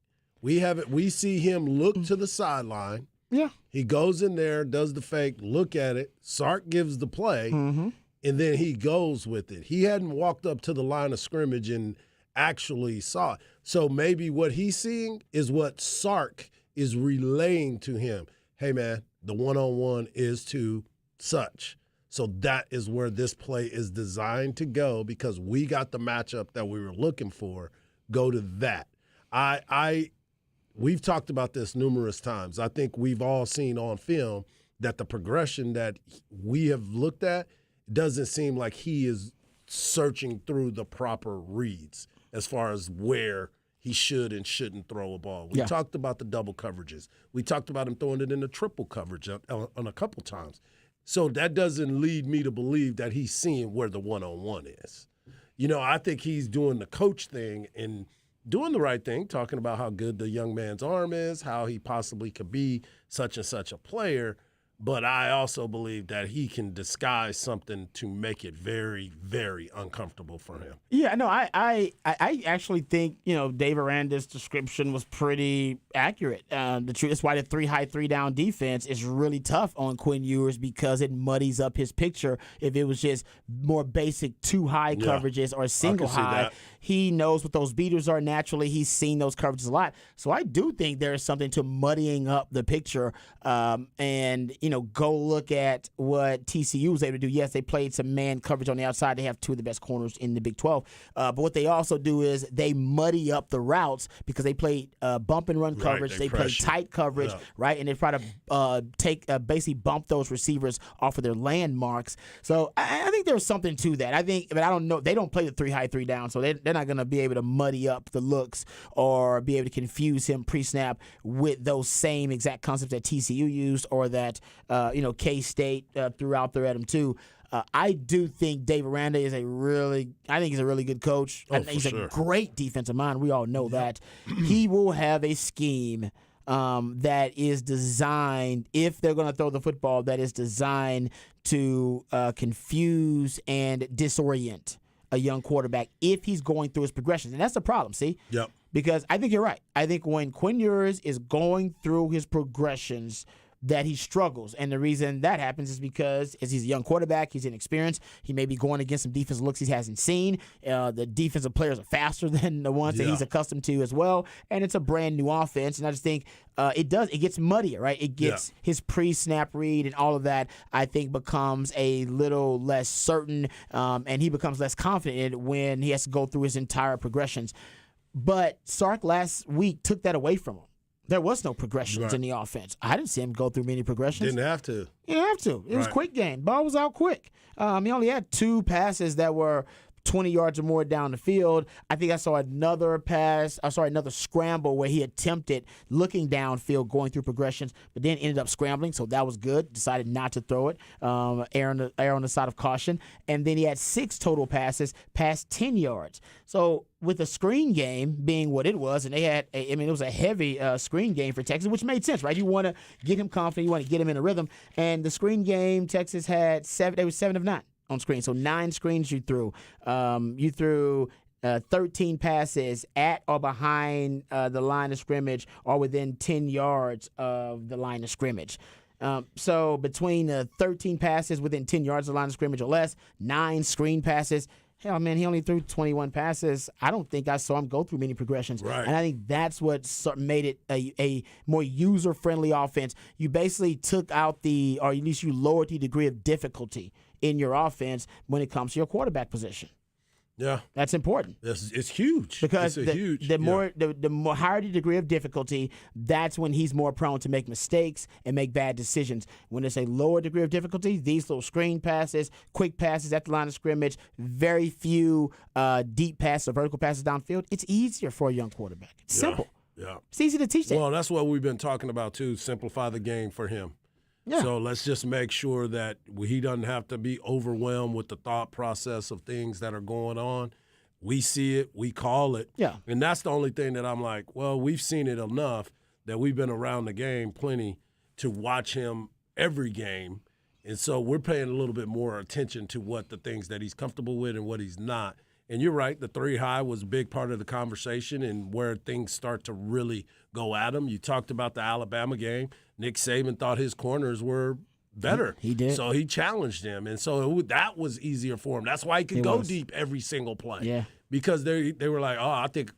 We see him look to the sideline. Yeah. He goes in there, does the fake, look at it. Sark gives the play, and then he goes with it. He hadn't walked up to the line of scrimmage and actually saw it. So maybe what he's seeing is what Sark is relaying to him. Hey, man, the one-on-one is to such. So that is where this play is designed to go, because we got the matchup that we were looking for. Go to that. We've talked about this numerous times. I think we've all seen on film that the progression that we have looked at doesn't seem like he is searching through the proper reads as far as where he should and shouldn't throw a ball. We talked about the double coverages. We talked about him throwing it in the triple coverage on a couple times. So that doesn't lead me to believe that he's seeing where the one-on-one is. I think he's doing the coach thing and doing the right thing, talking about how good the young man's arm is, how he possibly could be such and such a player. But I also believe that he can disguise something to make it very, very uncomfortable for him. Yeah, no, I actually think, Dave Aranda's description was pretty accurate. The truth is why the 3-high, 3-down defense is really tough on Quinn Ewers, because it muddies up his picture. If it was just more basic 2-high coverages or single high, he knows what those beaters are naturally. He's seen those coverages a lot. So I do think there is something to muddying up the picture. And go look at what TCU was able to do. Yes, they played some man coverage on the outside. They have two of the best corners in the Big 12. But what they also do is they muddy up the routes because they played bump and run coverage. They played tight coverage, right? And they try to basically bump those receivers off of their landmarks. So I think there's something to that. But I don't know. They don't play the 3-high, 3-down, so they're not going to be able to muddy up the looks or be able to confuse him pre-snap with those same exact concepts that TCU used or that K-State threw out there at him too. I do think Dave Aranda is he's a really good coach. I think he's a great defensive mind. We all know that. He will have a scheme that is designed, if they're going to throw the football, that is designed to confuse and disorient a young quarterback if he's going through his progressions. And that's the problem, see? Yep. Because I think you're right. I think when Quinn Ewers is going through his progressions, that he struggles. And the reason that happens is because as he's a young quarterback, he's inexperienced. He may be going against some defensive looks he hasn't seen. The defensive players are faster than the ones that he's accustomed to as well. And it's a brand new offense. And I just think it gets muddier, right? It gets his pre-snap read and all of that, I think, becomes a little less certain. And he becomes less confident when he has to go through his entire progressions. But Sark last week took that away from him. There was no progressions in the offense. I didn't see him go through many progressions. Didn't have to. He didn't have to. It was a quick game. Ball was out quick. He only had 2 passes that were 20 yards or more down the field. I think I saw another scramble where he attempted looking downfield, going through progressions, but then ended up scrambling, so that was good. Decided not to throw it. Err on the side of caution. And then he had 6 total passes past 10 yards. So with the screen game being what it was, and they had, it was a heavy screen game for Texas, which made sense, right? You want to get him confident, you want to get him in a rhythm. And the screen game, Texas had 7 of 9 on screen. So 9 screens you threw. You threw 13 passes at or behind the line of scrimmage or within 10 yards of the line of scrimmage. So between 13 passes within 10 yards of the line of scrimmage or less, 9 screen passes, hell, man, he only threw 21 passes. I don't think I saw him go through many progressions. Right. And I think that's what made it a more user-friendly offense. You basically took out or at least you lowered the degree of difficulty in your offense when it comes to your quarterback position. Yeah, That's important. it's huge. Because it's the more higher the degree of difficulty, that's when he's more prone to make mistakes and make bad decisions. When it's a lower degree of difficulty, these little screen passes, quick passes at the line of scrimmage, very few deep passes or vertical passes downfield, it's easier for a young quarterback. It's simple. Yeah. It's easy to teach that. Well, that's what we've been talking about too. Simplify the game for him. Yeah. So let's just make sure that he doesn't have to be overwhelmed with the thought process of things that are going on. We see it, we call it. Yeah. And that's the only thing that I'm like, well, we've seen it enough that we've been around the game plenty to watch him every game. And so we're paying a little bit more attention to what the things that he's comfortable with and what he's not. And you're right, the 3 high was a big part of the conversation and where things start to really go at him. You talked about the Alabama game. Nick Saban thought his corners were better. He did. So he challenged him. And so that was easier for him. That's why he could go deep every single play. Yeah. Because they were like, oh, I think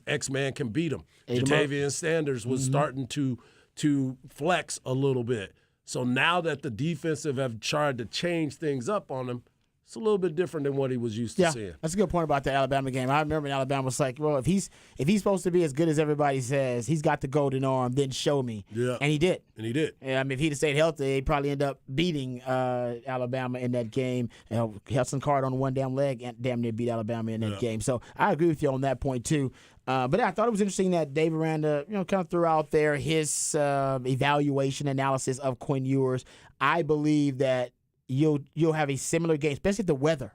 X-Man can beat him. Ate him up. Jatavian Sanders was starting to flex a little bit. So now that the defensive have tried to change things up on him, it's a little bit different than what he was used to seeing. That's a good point about the Alabama game. I remember in Alabama was like, well, if he's supposed to be as good as everybody says, he's got the golden arm, then show me. Yeah. And he did. Yeah, I mean, if he'd have stayed healthy, he'd probably end up beating Alabama in that game. Hudson Card on one damn leg and damn near beat Alabama in that game. So I agree with you on that point, too. But I thought it was interesting that Dave Aranda, kind of threw out there his evaluation analysis of Quinn Ewers. I believe that you'll have a similar game, especially if the weather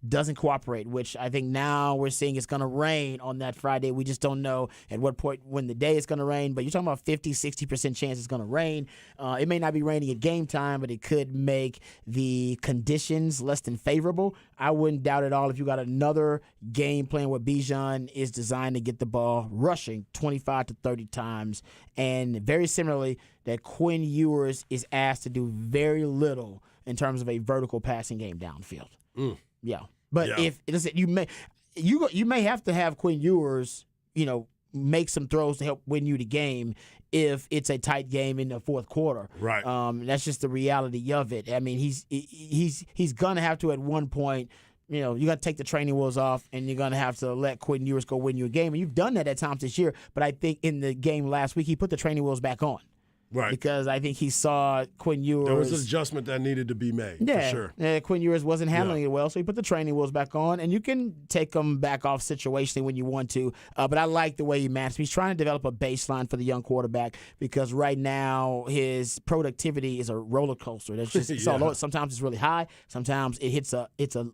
doesn't cooperate, which I think now we're seeing it's going to rain on that Friday. We just don't know at what point when the day it's going to rain, but you're talking about 50, 60% chance it's going to rain. It may not be raining at game time, but it could make the conditions less than favorable. I wouldn't doubt at all if you got another game plan where Bijan is designed to get the ball rushing 25 to 30 times, and very similarly that Quinn Ewers is asked to do very little in terms of a vertical passing game downfield. Yeah. But if listen, you may have to have Quinn Ewers, make some throws to help win you the game if it's a tight game in the fourth quarter. Right. That's just the reality of it. I mean, he's gonna have to at one point. You got to take the training wheels off, and you're going to have to let Quinn Ewers go win you a game. And you've done that at times this year, but I think in the game last week, he put the training wheels back on. Right. Because I think he saw Quinn Ewers. There was an adjustment that needed to be made, for sure. Quinn Ewers wasn't handling it well, so he put the training wheels back on, and you can take them back off situationally when you want to. But I like the way he matched. He's trying to develop a baseline for the young quarterback because right now his productivity is a roller coaster. That's just all over. Sometimes it's really high, sometimes it hits a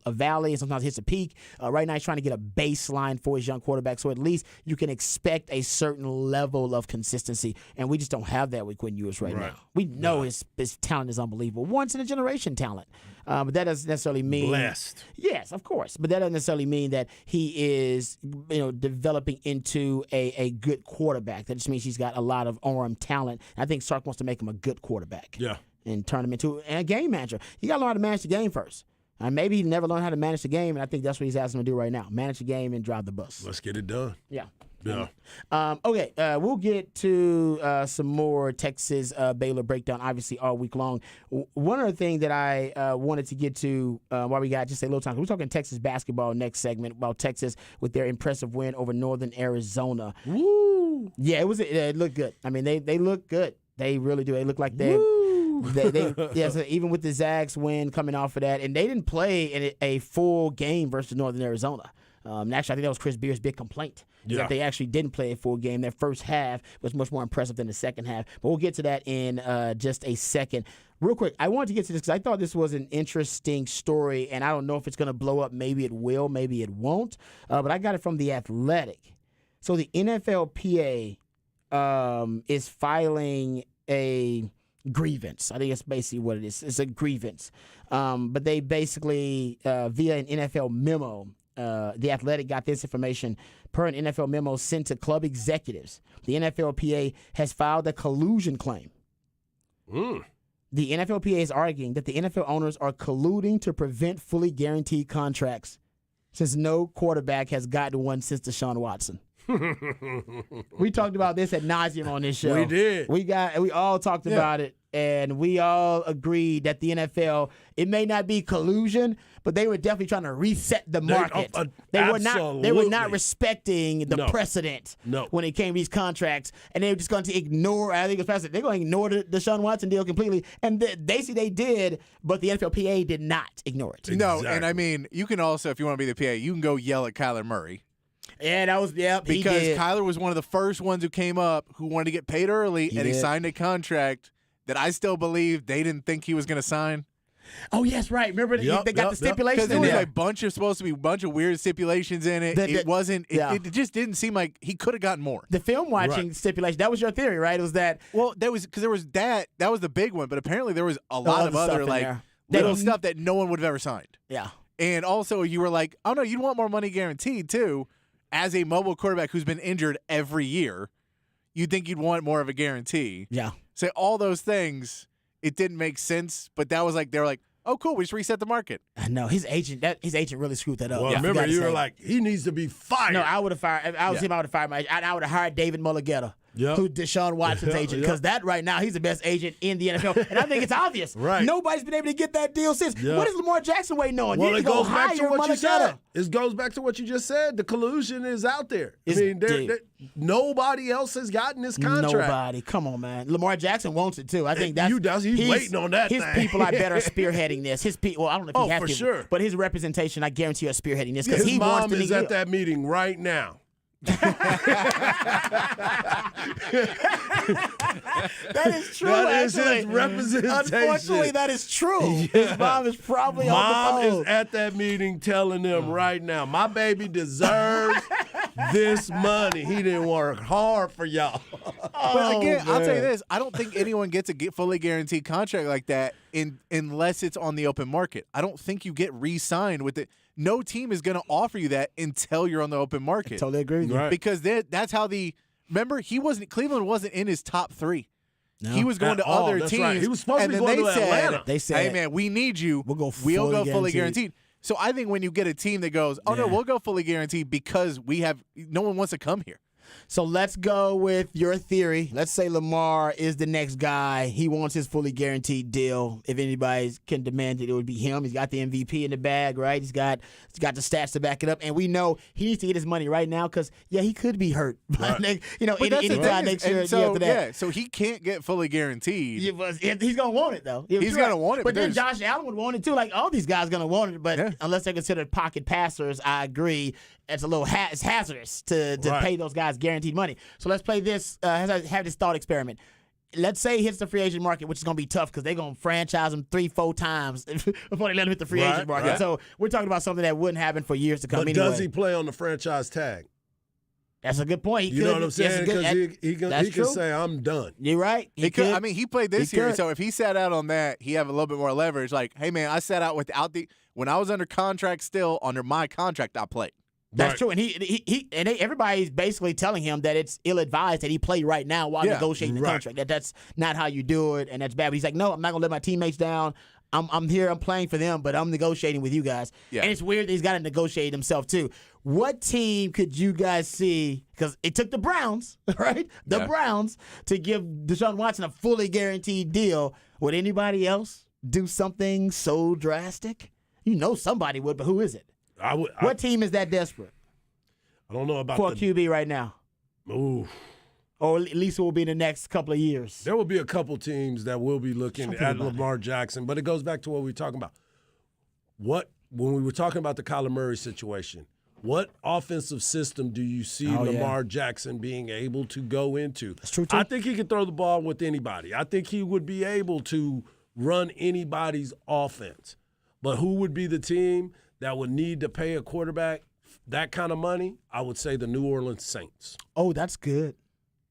valley, and sometimes it hits a peak. Right now he's trying to get a baseline for his young quarterback, so at least you can expect a certain level of consistency, and we just don't have that with Quinn Ewers right now. We know his talent is unbelievable. Once in a generation talent. But that doesn't necessarily mean blessed. Yes, of course. But that doesn't necessarily mean that he is, developing into a good quarterback. That just means he's got a lot of arm talent. I think Sark wants to make him a good quarterback. Yeah. And turn him into a game manager. You got to learn how to manage the game first. Maybe he never learned how to manage the game, and I think that's what he's asking him to do right now. Manage the game and drive the bus. Let's get it done. Yeah. Yeah. Okay, we'll get to some more Texas Baylor breakdown, obviously, all week long. One other thing that I wanted to get to while we got just a little time, we're talking Texas basketball next segment about Texas with their impressive win over Northern Arizona. Woo! Yeah, it looked good. I mean, they look good. They really do. They look like they so even with the Zags win coming off of that, and they didn't play in a full game versus Northern Arizona. Actually, I think that was Chris Beard's big complaint. That they actually didn't play a full game. Their first half was much more impressive than the second half. But we'll get to that in just a second. Real quick, I wanted to get to this because I thought this was an interesting story, and I don't know if it's going to blow up. Maybe it will, maybe it won't. But I got it from The Athletic. So the NFLPA is filing a grievance. I think it's basically what it is. It's a grievance. But they basically, via an NFL memo, The Athletic got this information. Per an NFL memo sent to club executives, the NFLPA has filed a collusion claim. The NFLPA is arguing that the NFL owners are colluding to prevent fully guaranteed contracts since no quarterback has gotten one since Deshaun Watson. We talked about this at nauseum on this show. We did. We all talked about it, and we all agreed that the NFL, it may not be collusion, but they were definitely trying to reset the market. They were not respecting the precedent when it came to these contracts, and they were just going to ignore. I think it's they're going to ignore the Deshaun Watson deal completely, and they did, but the NFLPA did not ignore it. No, and I mean, you can also, if you want to be the PA, you can go yell at Kyler Murray. Yeah, that was because he did. Kyler was one of the first ones who came up who wanted to get paid early, he signed a contract that I still believe they didn't think he was going to sign. Oh yes, right. Remember they got the stipulation because there was supposed to be a bunch of weird stipulations in it. It wasn't. It just didn't seem like he could have gotten more. The film watching stipulation. That was your theory, right? It was that. Well, that was because there was that. That was the big one, but apparently there was a lot of other little stuff that no one would have ever signed. Yeah. And also, you were like, oh no, you'd want more money guaranteed too. As a mobile quarterback who's been injured every year, you'd think you'd want more of a guarantee. Yeah. So all those things, it didn't make sense. But that was like, they were like, oh, cool, we just reset the market. I know. His agent really screwed that up. Well, remember, you were like, he needs to be fired. No, I would have fired. I would have fired my agent. I would have hired David Mulligetta. Who Deshaun Watson's agent, because that right now he's the best agent in the NFL, and I think it's obvious. Right, nobody's been able to get that deal since. What is Lamar Jackson waiting on? Well, you it goes back to what you said. It goes back to what you just said. The collusion is out there. I mean, nobody else has gotten this contract. Nobody. Come on, man. Lamar Jackson wants it too. I think he's waiting on that. His people are better spearheading this. His people. Well, I don't know if he has for to, sure. But his representation, I guarantee you, are spearheading this because he mom wants to is at that meeting right now. That is true. That is his representation. Unfortunately, that is true. His mom is probably on the phone. Mom is at that meeting telling them right now, my baby deserves this money. He didn't work hard for y'all. But again, I'll tell you this. I don't think anyone gets a fully guaranteed contract like that unless it's on the open market. I don't think you get re-signed with it. No team is going to offer you that until you're on the open market. I totally agree with you. Right. Because that's how remember, Cleveland wasn't in his top 3. No. He was going to other teams. Right. He was supposed to be going to Atlanta. They said, hey, man, we need you. We'll go fully guaranteed. So I think when you get a team that goes, no, we'll go fully guaranteed because no one wants to come here. So let's go with your theory. Let's say Lamar is the next guy. He wants his fully guaranteed deal. If anybody can demand it, it would be him. He's got the MVP in the bag, right? He's got the stats to back it up. And we know he needs to get his money right now because, he could be hurt. Right. Anytime next year after that. Yeah, so he can't get fully guaranteed. He's going to want it, though. He's going to want it. But then Josh Allen would want it, too. Like, all these guys going to want it. But unless they're considered pocket passers, I agree. It's a little it's hazardous to pay those guys guaranteed money. So let's play this, have this thought experiment. Let's say he hits the free agent market, which is going to be tough because they're going to franchise him 3-4 times before they let him hit the free agent market. Right. So we're talking about something that wouldn't happen for years to come anyway. Does he play on the franchise tag? That's a good point. You know what I'm saying? Because he can say, I'm done. You're right. He played this year, so if he sat out on that, he have a little bit more leverage. Like, hey, man, I sat out when I was under contract still, under my contract, I played. That's true, and everybody's basically telling him that it's ill-advised that he play right now while negotiating the contract. That's not how you do it, and that's bad. But he's like, no, I'm not gonna let my teammates down. I'm here. I'm playing for them, but I'm negotiating with you guys. Yeah. And it's weird that he's got to negotiate himself too. What team could you guys see? Because it took the Browns, right? The Browns to give Deshaun Watson a fully guaranteed deal. Would anybody else do something so drastic? Somebody would, but who is it? What team is that desperate? I don't know about for a QB right now. Ooh. Or at least it will be in the next couple of years. There will be a couple teams that will be looking at Lamar Jackson, but it goes back to what we were talking about. When we were talking about the Kyler Murray situation, what offensive system do you see Lamar Jackson being able to go into? That's true, too. I think he can throw the ball with anybody. I think he would be able to run anybody's offense. But who would be the team that would need to pay a quarterback that kind of money? I would say the New Orleans Saints. Oh, that's good.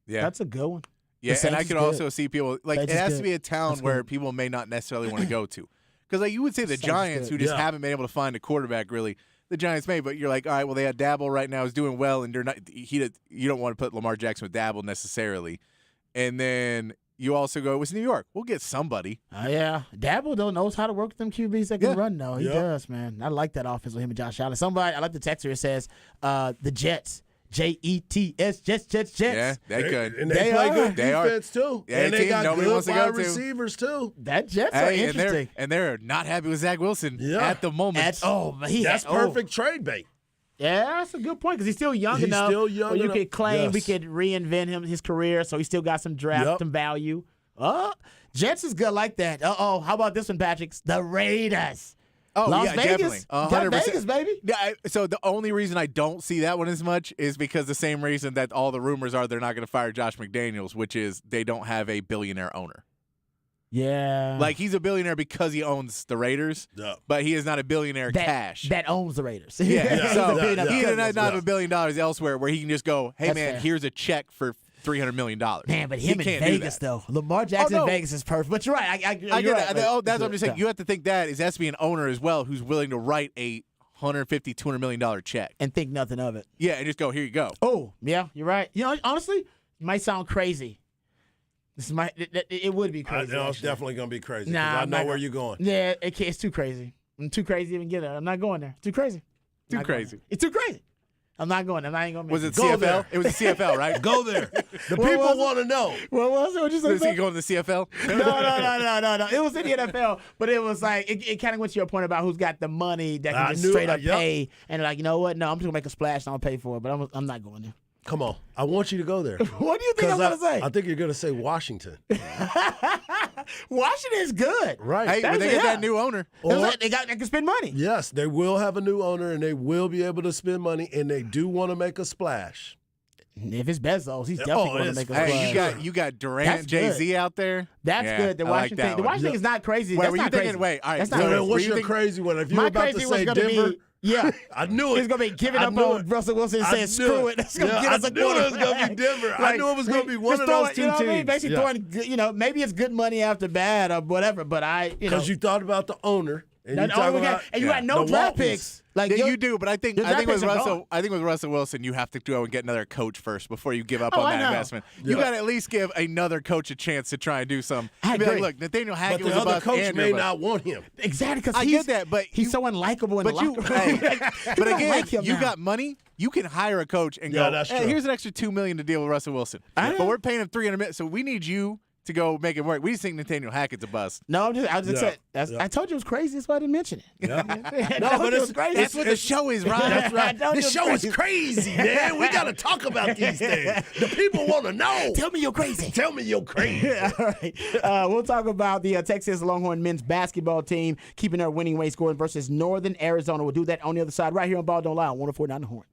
Yeah. That's a good one. Yeah, and I could also see people, it has to be a town where people may not necessarily want to go to. Because you would say the Giants, who just haven't been able to find a quarterback, really. The Giants may, but you're like, all right, well, they had Dabble right now. He's doing well, and you don't want to put Lamar Jackson with Dabble necessarily. And then you also go, it was New York. We'll get somebody. Yeah. Dabble, though, knows how to work with them QBs that can Yeah. run, though. He Yeah. does, man. I like that offense with him and Josh Allen. Somebody, I like the text here. It says, the Jets. Jets, Jets. Yeah, they could. And they They play are. good They are. defense, too. Yeah, and they team got nobody good wants to go wide to. receivers, too. That Jets are Hey, interesting. and they're not happy with Zach Wilson Yeah. at the moment. That's perfect trade bait. Yeah, that's a good point because he's still young He's enough. still young where you enough. could claim we Yes. could reinvent his career, so he still got some draft Yep. some value. Jets is good like that. How about this one, Patrick? The Raiders. Oh, Las yeah, Vegas. definitely. Got 100%. Vegas, baby. Yeah, so the only reason I don't see that one as much is because the same reason that all the rumors are they're not going to fire Josh McDaniels, which is they don't have a billionaire owner. Yeah. Like, he's a billionaire because he owns the Raiders, Yeah. but he is not a billionaire cash. that owns the Raiders. Yeah, He's so a billionaire he because does of not have yeah. $1 billion elsewhere where he can just go, hey, That's man, fair. here's a check for $300 million. Man, but He him in can't do Vegas, that. though. Lamar Jackson no. in Vegas is perfect. But you're right. I you're get right, that. but- Oh, that's what I'm just saying. Yeah. You have to think that is has to be an owner as well who's willing to write a $150, $200 million check. And think nothing of it. Yeah, and just go, here you go. Oh, yeah, you're right. You know, honestly, it might sound crazy. It would be I crazy. know it's actually. definitely going to be crazy. 'cause Nah, I I'm know not where gonna- you're going. Yeah, it's too crazy. I'm too crazy to even get there. I'm not going there. Too crazy. Too Not going crazy. there. It's too crazy. I'm not going there. I ain't going to Was it Go CFL? there. It was the CFL, right? Go there. The What people was it? want to know. What was it? What you Is he say? going to the CFL? No. It was in the NFL, but it was like it kind of went to your point about who's got the money that I can just knew- straight up yep. pay, and like, you know what? No, I'm just gonna make a splash and I'll pay for it, but I'm not going there. Come on. I want you to go there. What do you think I'm 'Cause gonna say? I think you're going to say Washington. Washington is good. Right. Hey, but they get that new owner. They can spend money. Yes, they will have a new owner and they will be able to spend money and they do want to make a splash. If it's Bezos, he's definitely going to it's make a fine. splash. Hey, you got Durant, That's Jay-Z out there. That's Yeah, good. The I like Washington, that the one. Washington is not crazy. Wait, That's were you not thinking? crazy. Wait, all right. That's so not Now, crazy. were what's you your thinking- crazy one? If you were My about to crazy was say going to Denver, be, yeah. I knew it. He's going to be giving I up knew on it. Russell Wilson and I saying, knew screw it. it. Let's go Yeah, get us I a knew it was quarterback. gonna be Denver. I knew it was gonna be one just of throwing- those two you know what I mean? teams. Basically Yeah. throwing, maybe it's good money after bad or whatever, but Because you thought about the owner and you talk about and you got no the draft Waltons. picks. Like Yeah, your- you do, but I think your with draft picks are Russell, gone. I think with Russell Wilson, you have to go and get another coach first before you give up Oh, on I that know. investment. You Yeah. got to at least give another coach a chance to try and do something. I Be like, agree. look, Nathaniel But Hackett the was a other bust coach and may you're a bust. not want him. Exactly, because I get that, but he's you- so unlikable in the But you, locker room. hey, but don't again, like him you now. got money. You can hire a coach and Yeah, go, that's hey, true. here's an extra $2 million to deal with Russell Wilson. I know. But we're paying him $300 million, so we need you to go make it work. We just think Nathaniel Hackett's a bust. No, I was just Yeah. saying. Yeah. I told you it was crazy. That's why I didn't mention it. Yeah. I No, told but you it was crazy. That's what the show is, Ryan. That's right. I told you This it was show is crazy. crazy, man. We got to talk about these things. The people want to know. Tell me you're crazy. Tell me you're crazy. All right. We'll talk about the Texas Longhorn men's basketball team keeping their winning way scoring versus Northern Arizona. We'll do that on the other side right here on Ball Don't Lie on 104.9 The Horn.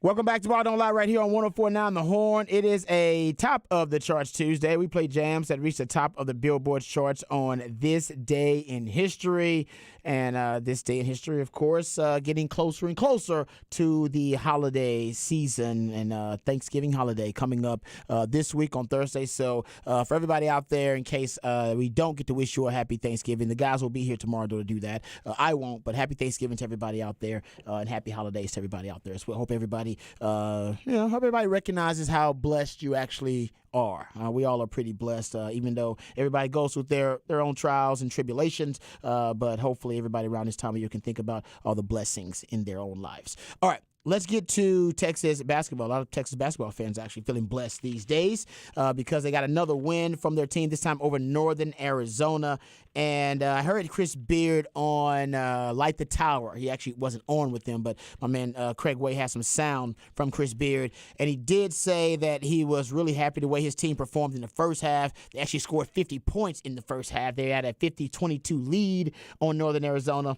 Welcome back to Ball Don't Lie right here on 104.9 The Horn. It is a top of the charts Tuesday. We play jams that reach the top of the Billboard charts on this day in history. And this day in history, of course, getting closer and closer to the holiday season and Thanksgiving holiday coming up this week on Thursday. So for everybody out there, in case we don't get to wish you a happy Thanksgiving, the guys will be here tomorrow to do that. I won't, but happy Thanksgiving to everybody out there and happy holidays to everybody out there as well. Hope everybody hope everybody recognizes how blessed you actually are. We all are pretty blessed, even though everybody goes through their own trials and tribulations. But hopefully everybody around this time of year can think about all the blessings in their own lives. All right. Let's get to Texas basketball. A lot of Texas basketball fans are actually feeling blessed these days because they got another win from their team, this time over Northern Arizona. And I heard Chris Beard on Light the Tower. He actually wasn't on with them, but my man Craig Way has some sound from Chris Beard. And he did say that he was really happy the way his team performed in the first half. They actually scored 50 points in the first half. They had a 50-22 lead on Northern Arizona,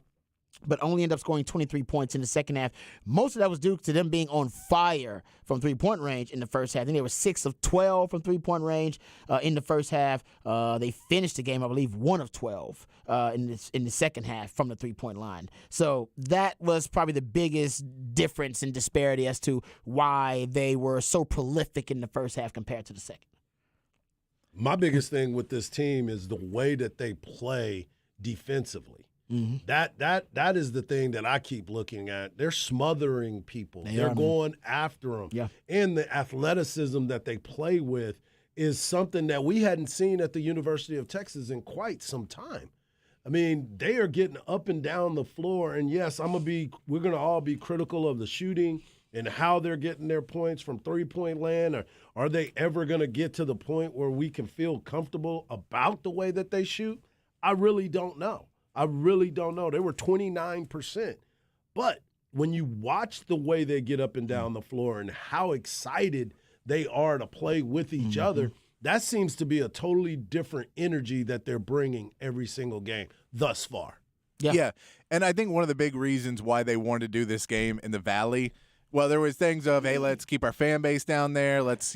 but only ended up scoring 23 points in the second half. Most of that was due to them being on fire from three-point range in the first half. I think they were 6 of 12 from three-point range in the first half. They finished the game, I believe, 1 of 12 in the second half from the three-point line. So that was probably the biggest difference and disparity as to why they were so prolific in the first half compared to the second. My biggest thing with this team is the way that they play defensively. Mm-hmm. That is the thing that I keep looking at. They're smothering people. They're going after them. Yeah. And the athleticism that they play with is something that we hadn't seen at the University of Texas in quite some time. I mean, they are getting up and down the floor. And yes, we're gonna all be critical of the shooting and how they're getting their points from three-point land. Or are they ever gonna get to the point where we can feel comfortable about the way that they shoot? I really don't know. They were 29%. But when you watch the way they get up and down the floor and how excited they are to play with each other, that seems to be a totally different energy that they're bringing every single game thus far. Yeah. And I think one of the big reasons why they wanted to do this game in the Valley, well, there was things of, hey, let's keep our fan base down there. Let's,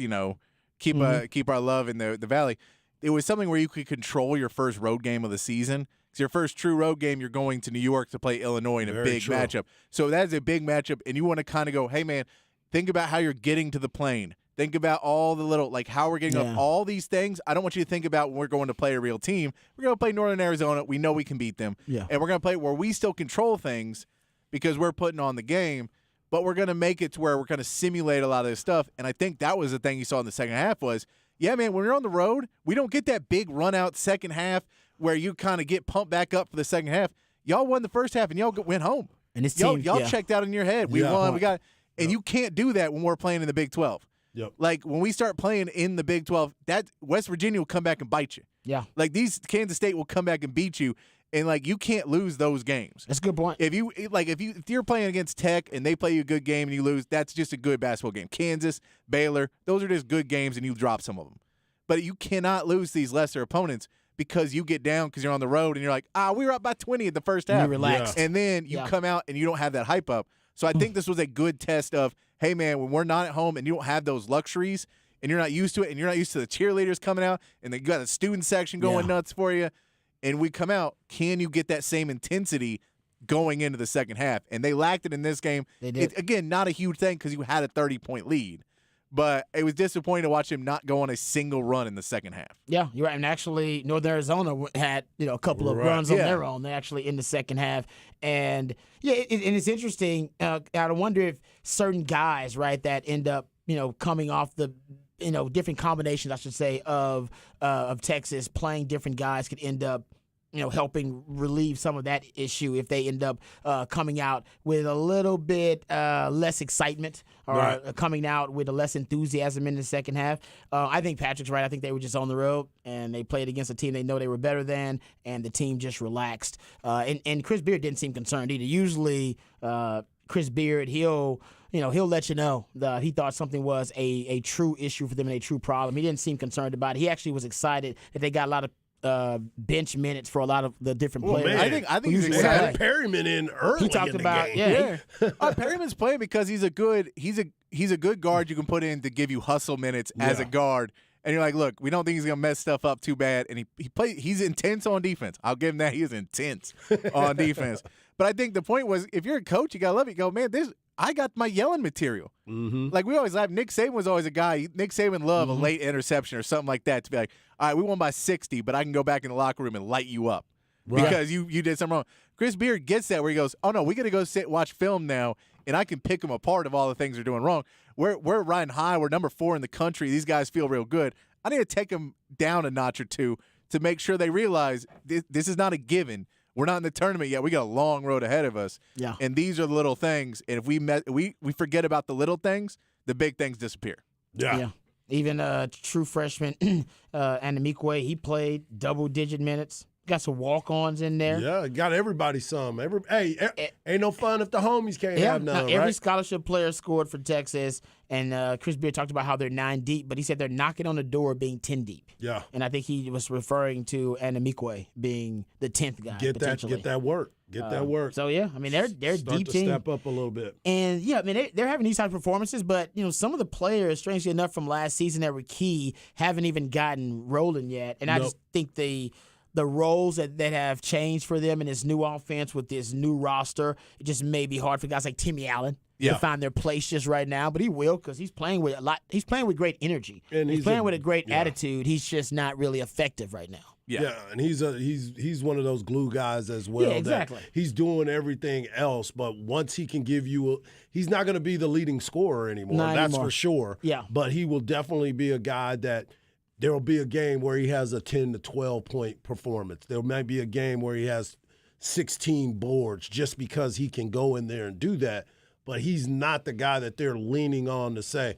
keep our love in the Valley. It was something where you could control your first road game of the season. Your first true road game, you're going to New York to play Illinois in a big matchup. So that is a big matchup, and you want to kind of go, hey, man, think about how you're getting to the plane. Think about all the little, like how we're getting up, all these things. I don't want you to think about when we're going to play a real team. We're going to play Northern Arizona. We know we can beat them. Yeah. And we're going to play where we still control things because we're putting on the game, but we're going to make it to where we're going to simulate a lot of this stuff. And I think that was the thing you saw in the second half was, yeah, man, when we're on the road, we don't get that big run-out second half where you kind of get pumped back up for the second half. Y'all won the first half, and y'all went home. And this team, y'all checked out in your head. We won. We got, and you can't do that when we're playing in the Big 12. Yep. Like when we start playing in the Big 12, that West Virginia will come back and bite you. Yeah. Like these Kansas State will come back and beat you, and like you can't lose those games. That's a good point. If you're playing against Tech and they play you a good game and you lose, that's just a good basketball game. Kansas, Baylor, those are just good games, and you drop some of them. But you cannot lose these lesser opponents because you get down because you're on the road and you're like, we were up by 20 in the first half. You relax. And then you come out and you don't have that hype up. So I think this was a good test of, hey, man, when we're not at home and you don't have those luxuries and you're not used to it and you're not used to the cheerleaders coming out and they got a student section going nuts for you, and we come out, can you get that same intensity going into the second half? And they lacked it in this game. They did. Again, not a huge thing because you had a 30-point lead. But it was disappointing to watch him not go on a single run in the second half. Yeah, you're right. And actually, Northern Arizona had a couple of runs on their own. They're actually in the second half. And, and it's interesting. I wonder if certain guys, right, that end up, coming off the different combinations, I should say, of Texas, playing different guys could end up helping relieve some of that issue if they end up coming out with a little bit less excitement or coming out with a less enthusiasm in the second half. I think Patrick's right. I think they were just on the road and they played against a team they know they were better than, and the team just relaxed. And Chris Beard didn't seem concerned either. Usually, Chris Beard, he'll let you know that he thought something was a true issue for them and a true problem. He didn't seem concerned about it. He actually was excited that they got a lot of bench minutes for a lot of the different players. Man. I think he's they had Perryman in early. He talked in the about game. Perryman's playing because he's a good he's a good guard you can put in to give you hustle minutes as a Yeah. guard. And you're like, look, we don't think he's gonna mess stuff up too bad. And he's intense on defense. I'll give him that. He is intense on defense. But I think the point was, if you're a coach, you gotta love it. You go, man, I got my yelling material. Mm-hmm. Like we always have. Nick Saban was always a guy. Nick Saban loved a late interception or something like that to be like, all right, we won by 60, but I can go back in the locker room and light you up because you did something wrong. Chris Beard gets that where he goes, oh no, we got to go watch film now, and I can pick them apart of all the things they're doing wrong. We're riding high. We're number 4 in the country. These guys feel real good. I need to take them down a notch or two to make sure they realize this is not a given. We're not in the tournament yet. We got a long road ahead of us. Yeah. And these are the little things. And if we forget about the little things, the big things disappear. Yeah. Even true freshman Anamikwe, he played double-digit minutes. Got some walk-ons in there. Yeah, got everybody some. Ain't no fun if the homies can't have none, every right? scholarship player scored for Texas, and Chris Beard talked about how they're 9 deep, but he said they're knocking on the door of being 10 deep. Yeah. And I think he was referring to Anamikwe being the 10th guy. Get potentially. that work. Get that work. So yeah, I mean they're Start deep to team. step up a little bit. And yeah, I mean they're having these type of performances, but some of the players, strangely enough, from last season that were key, haven't even gotten rolling yet. And I just think the roles that have changed for them in this new offense with this new roster, it just may be hard for guys like Timmy Allen to find their place just right now. But he will, because he's playing with a lot. He's playing with great energy. And he's playing with a great attitude. He's just not really effective right now. Yeah, and he's one of those glue guys as well. Yeah, exactly. That he's doing everything else, but once he can give you he's not going to be the leading scorer anymore. Not That's anymore. for sure. Yeah. But he will definitely be a guy that there will be a game where he has a 10 to 12 point performance. There might be a game where he has 16 boards just because he can go in there and do that. But he's not the guy that they're leaning on to say,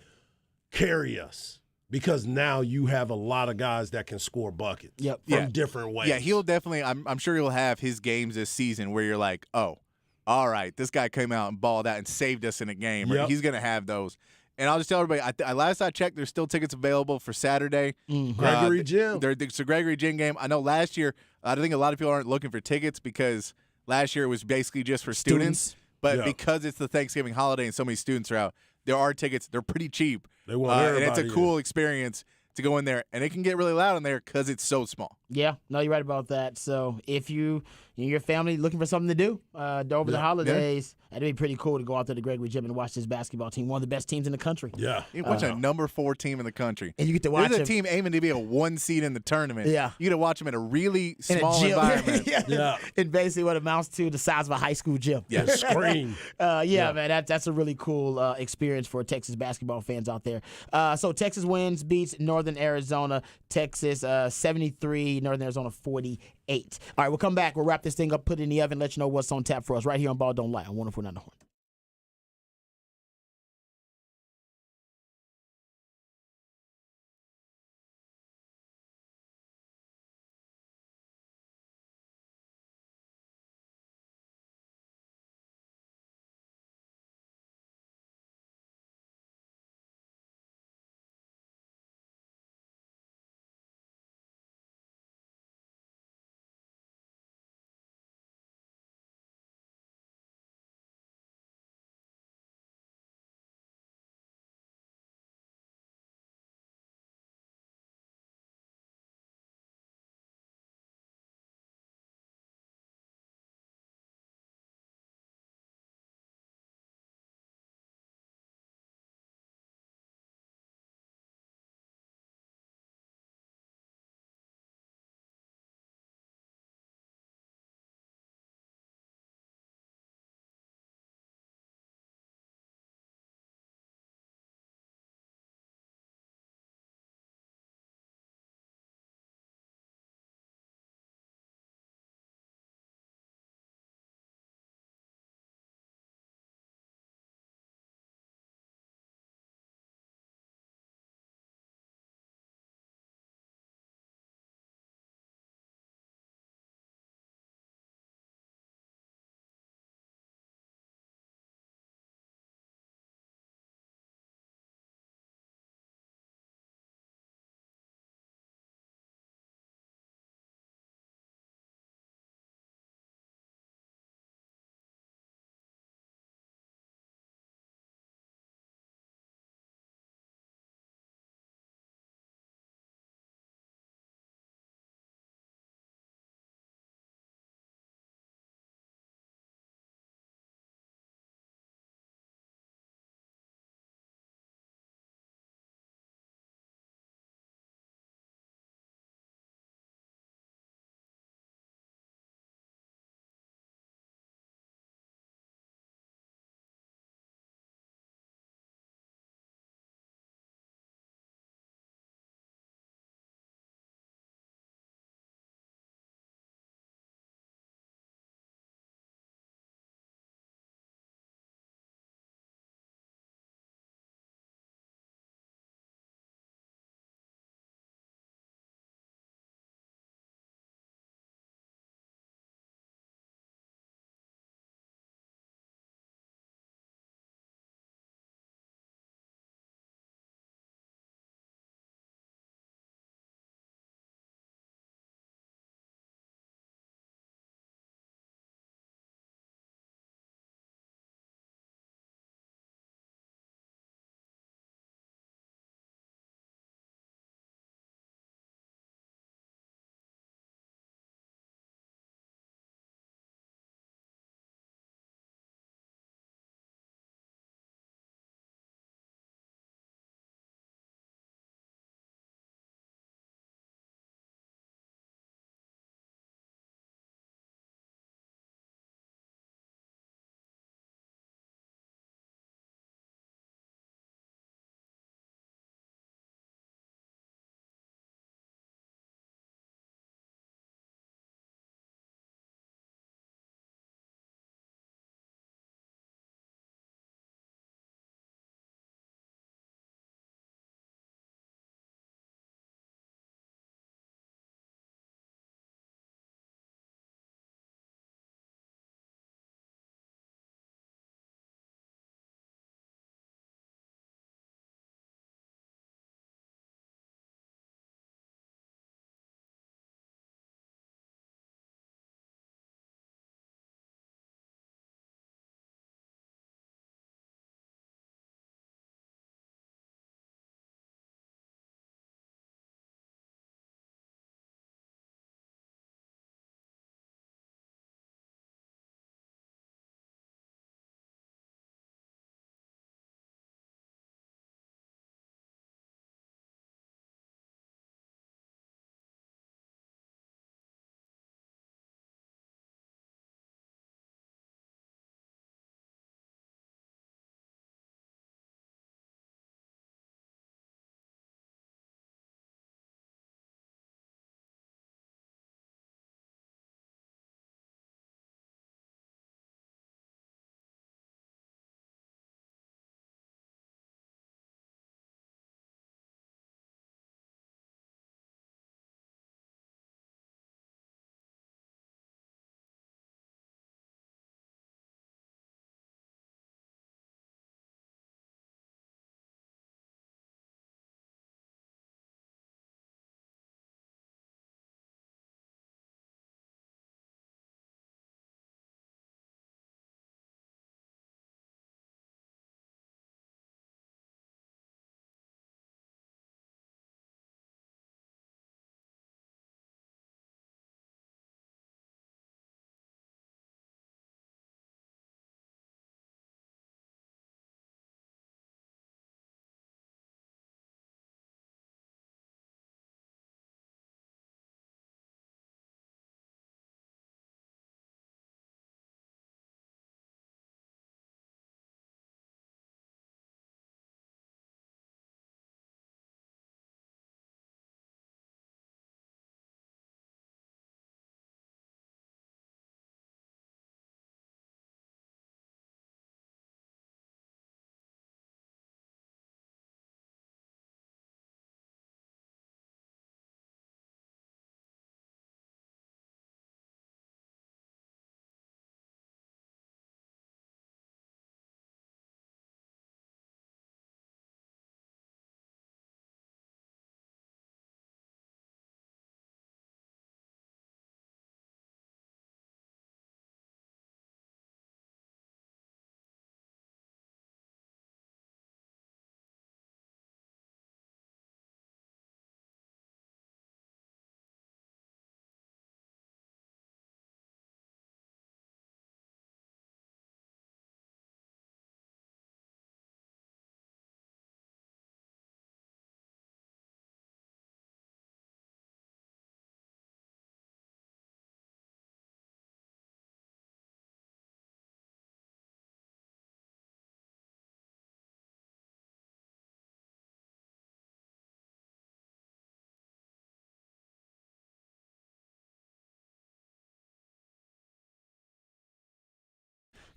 carry us. Because now you have a lot of guys that can score buckets from different ways. Yeah, he'll definitely. I'm sure he'll have his games this season where you're like, oh, all right, this guy came out and balled out and saved us in a game. Right? Yep. He's gonna have those. And I'll just tell everybody, last I checked, there's still tickets available for Saturday. Gregory Gym. It's a Gregory Gym game. I know last year, I think a lot of people aren't looking for tickets because last year it was basically just for students. But because it's the Thanksgiving holiday and so many students are out, there are tickets. They're pretty cheap. They want and it's a everybody cool experience to go in there. And it can get really loud in there because it's so small. Yeah, no, you're right about that. So if you and your family looking for something to do over the holidays, that'd be pretty cool to go out there to Gregory Gym and watch this basketball team, one of the best teams in the country. Yeah. You watch a number 4 team in the country. And you get to watch There's a them. team aiming to be a 1 seed in the tournament. Yeah. You get to watch them in a really In a small gym. environment. Yeah. And basically what amounts to the size of a high school gym. Yeah. Screen. Man, that's a really cool experience for Texas basketball fans out there. So Texas beats Northern Arizona. Texas 73, Northern Arizona 48. All right, we'll come back. We'll wrap this thing up, put it in the oven, let you know what's on tap for us right here on Ball Don't Lie on 104.9 The Horn.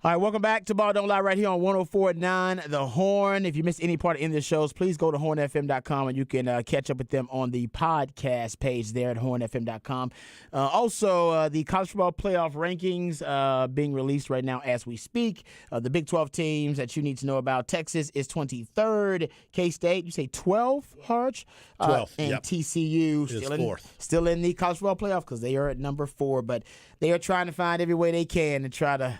All right, welcome back to Ball Don't Lie right here on 104.9 The Horn. If you missed any part of any of the shows, please go to hornfm.com and you can catch up with them on the podcast page there at hornfm.com. Also, the college football playoff rankings being released right now as we speak. The Big 12 teams that you need to know about. Texas is 23rd. K-State, you say 12, Harch? 12, And yep. TCU Is still in the college football playoff because they are at number 4. But they are trying to find every way they can to try to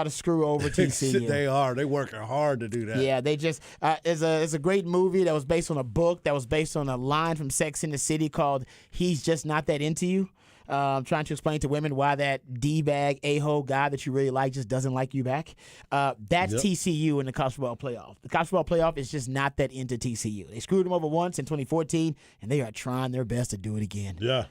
screw over TCU. They are. They working hard to do that. Yeah, they just it's a great movie that was based on a book that was based on a line from Sex and the City called "He's Just Not That Into You." Trying to explain to women why that D-bag a-hole guy that you really like just doesn't like you back. That's TCU in the college football playoff. The college football playoff is just not that into TCU. They screwed them over once in 2014, and they are trying their best to do it again. Yeah.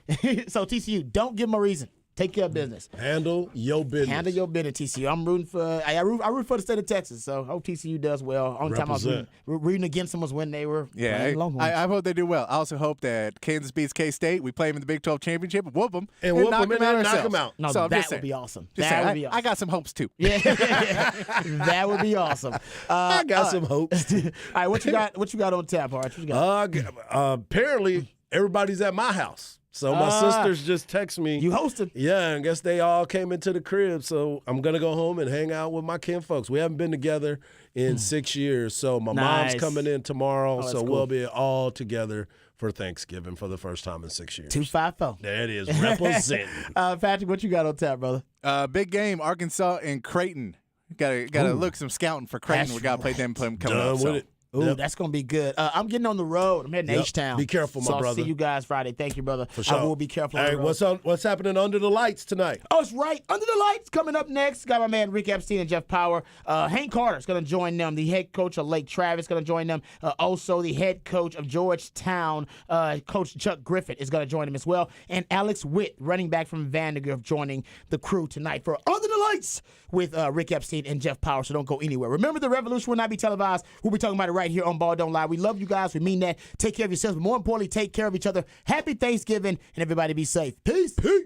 So TCU, don't give them a reason. Take care of business. Handle your business. Handle your business, TCU. I'm rooting for. I root for the state of Texas. So I hope TCU does well. Only time I was rooting against them was when they were playing Longhorns. I hope they do well. I also hope that Kansas beats K-State. We play them in the Big 12 championship and whoop them and knock them out knock ourselves. them out. No, So that would be awesome. Just That saying, would be awesome. I got some hopes too. Yeah, that would be awesome. I got some hopes. All right, what you got on tap, Arch? What you got? Apparently, everybody's at my house. So my sisters just text me. You hosted? Yeah, I guess they all came into the crib. So I'm going to go home and hang out with my kin folks. We haven't been together in 6 years. So my Nice. mom's coming in tomorrow. that's So cool. we'll be all together for Thanksgiving for the first time in 6 years. 254. There it is, representing. Patrick, what you got on tap, brother? Big game, Arkansas and Creighton. Gotta look some scouting for Creighton. That's We gotta play them coming Done up. with So. it. Ooh, Yep. that's gonna be good. I'm getting on the road. I'm heading to Yep. H-Town. Be careful, my so I'll brother. see you guys Friday. Thank you, brother. For sure. I will be careful on Hey, the road. what's happening under the lights tonight? Oh, it's right. Under the Lights coming up next. Got my man Rick Epstein and Jeff Power. Hank Carter's going to join them. The head coach of Lake Travis going to join them. Also, the head coach of Georgetown, Coach Chuck Griffith, is going to join them as well. And Alex Witt, running back from Vandergrift, joining the crew tonight for Under the Lights with Rick Epstein and Jeff Power. So don't go anywhere. Remember, the revolution will not be televised. We'll be talking about it right here on Ball Don't Lie. We love you guys. We mean that. Take care of yourselves. But more importantly, take care of each other. Happy Thanksgiving, and everybody be safe. Peace. Peace.